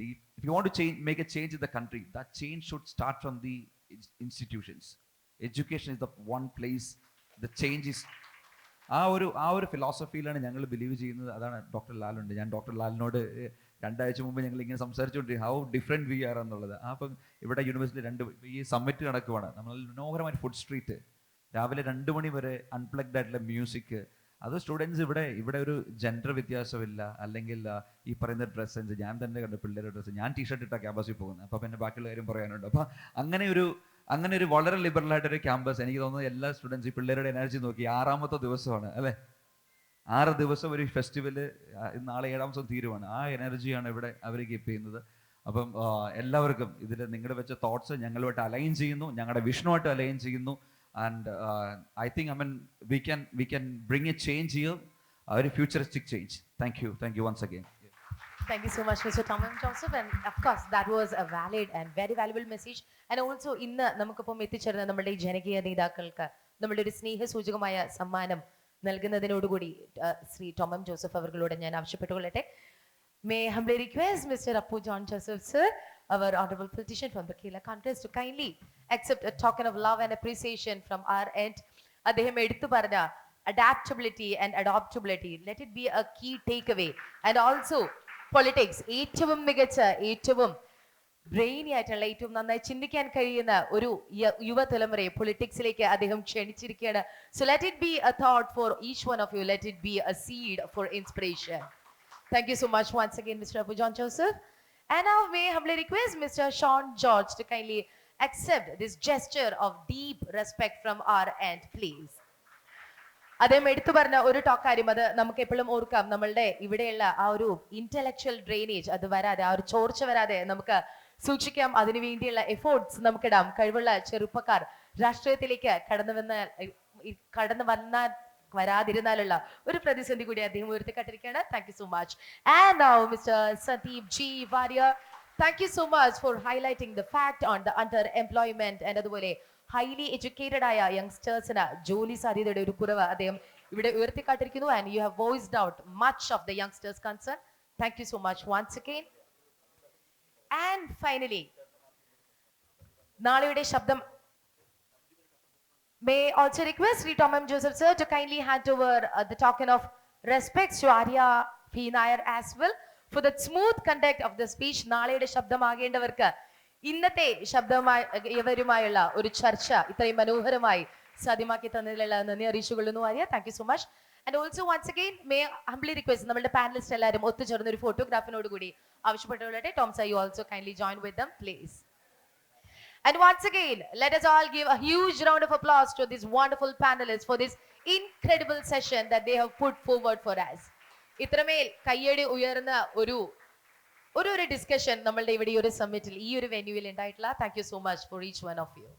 if you want to make a change in the country, that change should start from the institutions. Education is the one place the change is. ആ ഒരു ഫിലോസഫിയിലാണ് ഞങ്ങൾ believe ചെയ്യുന്നത്. അതാണ് doctor ലാലുണ്ട്. ഞാൻ ഡോക്ടർ ലാലിനോട് 2 ആഴ്ച മുമ്പ് ഞങ്ങൾ ഇങ്ങനെ സംസാരിച്ചുകൊണ്ടിരിക്കും ഹൗ ഡിഫറെൻറ്റ് വി ആർ എന്നുള്ളത്. അപ്പം ഇവിടെ യൂണിവേഴ്സിറ്റി ഈ സമ്മിറ്റ് നടക്കുവാണ്. നമ്മൾ മനോഹരമായ ഫുഡ് സ്ട്രീറ്റ്, രാവിലെ 2 മണി വരെ അൺപ്ലഗ്ഡ് ആയിട്ടുള്ള മ്യൂസിക്. അത് സ്റ്റുഡൻസ് ഇവിടെ ഒരു ജെൻഡർ വ്യത്യാസമില്ല, അല്ലെങ്കിൽ ഈ പറയുന്ന ഡ്രസ്സ് സെൻസ് ഞാൻ തന്നെ കണ്ടു, പിള്ളേരുടെ ഡ്രസ്സ്, ഞാൻ ടീഷർട്ട് ഇട്ടാണ് ക്യാമ്പസിൽ പോകുന്നത്. അപ്പോൾ പിന്നെ ബാക്കിയുള്ള കാര്യം പറയാനുണ്ട്. അപ്പോൾ അങ്ങനെ ഒരു വളരെ ലിബറൽ ആയിട്ടൊരു ക്യാമ്പസ്. എനിക്ക് തോന്നുന്നത് എല്ലാ സ്റ്റുഡൻസ്, ഈ പിള്ളേരുടെ എനർജി നോക്കി 6ാമത്തെ ദിവസമാണ് അല്ലേ, 6 ദിവസം ഒരു ഫെസ്റ്റിവല്, നാളെ 7ാം ദിവസം തീരുവാണ്. ആ എനർജിയാണ് ഇവിടെ അവർ കീപ്പ് ചെയ്യുന്നത്. അപ്പം എല്ലാവർക്കും ഇതിൽ നിങ്ങളുടെ വെച്ച തോട്ട്സ് ഞങ്ങളുമായിട്ട് അലൈൻ ചെയ്യുന്നു, ഞങ്ങളുടെ വിഷനുമായിട്ട് അലൈൻ ചെയ്യുന്നു. And I think we can bring a change here, a very futuristic change. Thank you once again. Thank you so much, Mr. Tomam Joseph. And of course, that was a valid and very valuable message. And also, ഇന്ന് നമുക്കിപ്പം എത്തിച്ചേർന്ന നമ്മുടെ ഈ ജനകീയ നേതാക്കൾക്ക് നമ്മുടെ ഒരു സ്നേഹസൂചകമായ സമ്മാനം നൽകുന്നതിനോടുകൂടി ശ്രീ ടോമം ജോസഫ് അവർകളോട് ഞാൻ ആവശ്യപ്പെട്ടുകൊള്ളട്ടെ. May I humbly request Mr. Appu John Joseph, sir, our honorable politician from the Kerala Congress, to kindly accept a token of love and appreciation from our end. അദ്ദേഹം എടുത്തു പറഞ്ഞ adaptability and adoptability, let it be a key takeaway. And also politics, ഏറ്റവും മികച്ച, ഏറ്റവും brainy ആയിട്ടുള്ള, ഏറ്റവും നന്നായി ചിന്തിക്കാൻ കഴിയുന്ന ഒരു യുവതലമുറയെ പൊളിറ്റിക്സിലേക്ക് അദ്ദേഹം ക്ഷണിച്ചിരിക്കുകയാണ്. So let it be a thought for each one of you, let it be a seed for inspiration. Thank you so much once again, Mr. Appu John Joseph. And now may I humbly request Mr. Sean George to kindly accept this gesture of deep respect from our end, please. അദ്ദേഹം എടുത്തു പറഞ്ഞ ഒരു കാര്യം, അത് നമുക്ക് എപ്പോഴും ഓർക്കാം. നമ്മളുടെ ഇവിടെയുള്ള ആ ഒരു ഇന്റലക്ച്വൽ ഡ്രെയിനേജ് അത് വരാതെ, ആ ഒരു ചോർച്ച വരാതെ നമുക്ക് സൂക്ഷിക്കാം. അതിനു വേണ്ടിയുള്ള എഫോർട്സ് നമുക്കിടാം. കഴിവുള്ള ചെറുപ്പക്കാർ രാഷ്ട്രീയത്തിലേക്ക് കടന്നു വരാതിരുന്നാലുള്ള ഒരു പ്രതിസന്ധി കൂടി അദ്ദേഹം ഉയർത്തിക്കാട്ടിരിക്കുകയാണ്. Thank you so much. And now mister Sandeep ji Warrier, thank you so much for highlighting the fact on the underemployment. And അതുപോലെ ഹൈലി എഡ്യൂക്കേറ്റഡ് ആയ യങ്സ്റ്റേഴ്സിന് ജോലി സാധ്യതയുടെ ഒരു കുറവ് അദ്ദേഹം ഇവിടെ ഉയർത്തിക്കാട്ടിരിക്കുന്നു. And you have voiced out much of the youngsters concern. Thank you so much once again. And finally നാളെയുടെ ശബ്ദം, may also request Sri Tomam Joseph sir to kindly hand over the token of respect to Arya P. Nair as well for the smooth conduct of the speech. നാളെയുടെ ശബ്ദമാകേണ്ടവർക്ക് ഇന്നത്തെ ശബ്ദമായവരുമായുള്ള ഒരു ചർച്ച ഇത്രയും മനോഹരമായി സാധ്യമാക്കി തന്നതിലുള്ള നന്ദി അറിയിച്ചുകൊള്ളുന്നു Arya. Thank you so much. And also once again may humbly request നമ്മുടെ പാനലിസ്റ്റ് എല്ലാവരും ഒത്തുചേർന്ന ഒരു ഫോട്ടോഗ്രാഫിനോട് കൂടി ആവശ്യപ്പെട്ടുകൊള്ളട്ടെ. Tom sir, you also kindly join with them please. And once again, let us all give a huge round of applause to these wonderful panelists for this incredible session that they have put forward for us. ഇത്രമേൽ കയ്യടി ഉയർന്ന ഒരു discussion നമ്മളുടെ ഇവിടെ ഈ ഒരു സമ്മിറ്റിൽ ഈ ഒരു വെന്യൂവിൽ ഉണ്ടായിട്ടില്ല. Thank you so much for each one of U.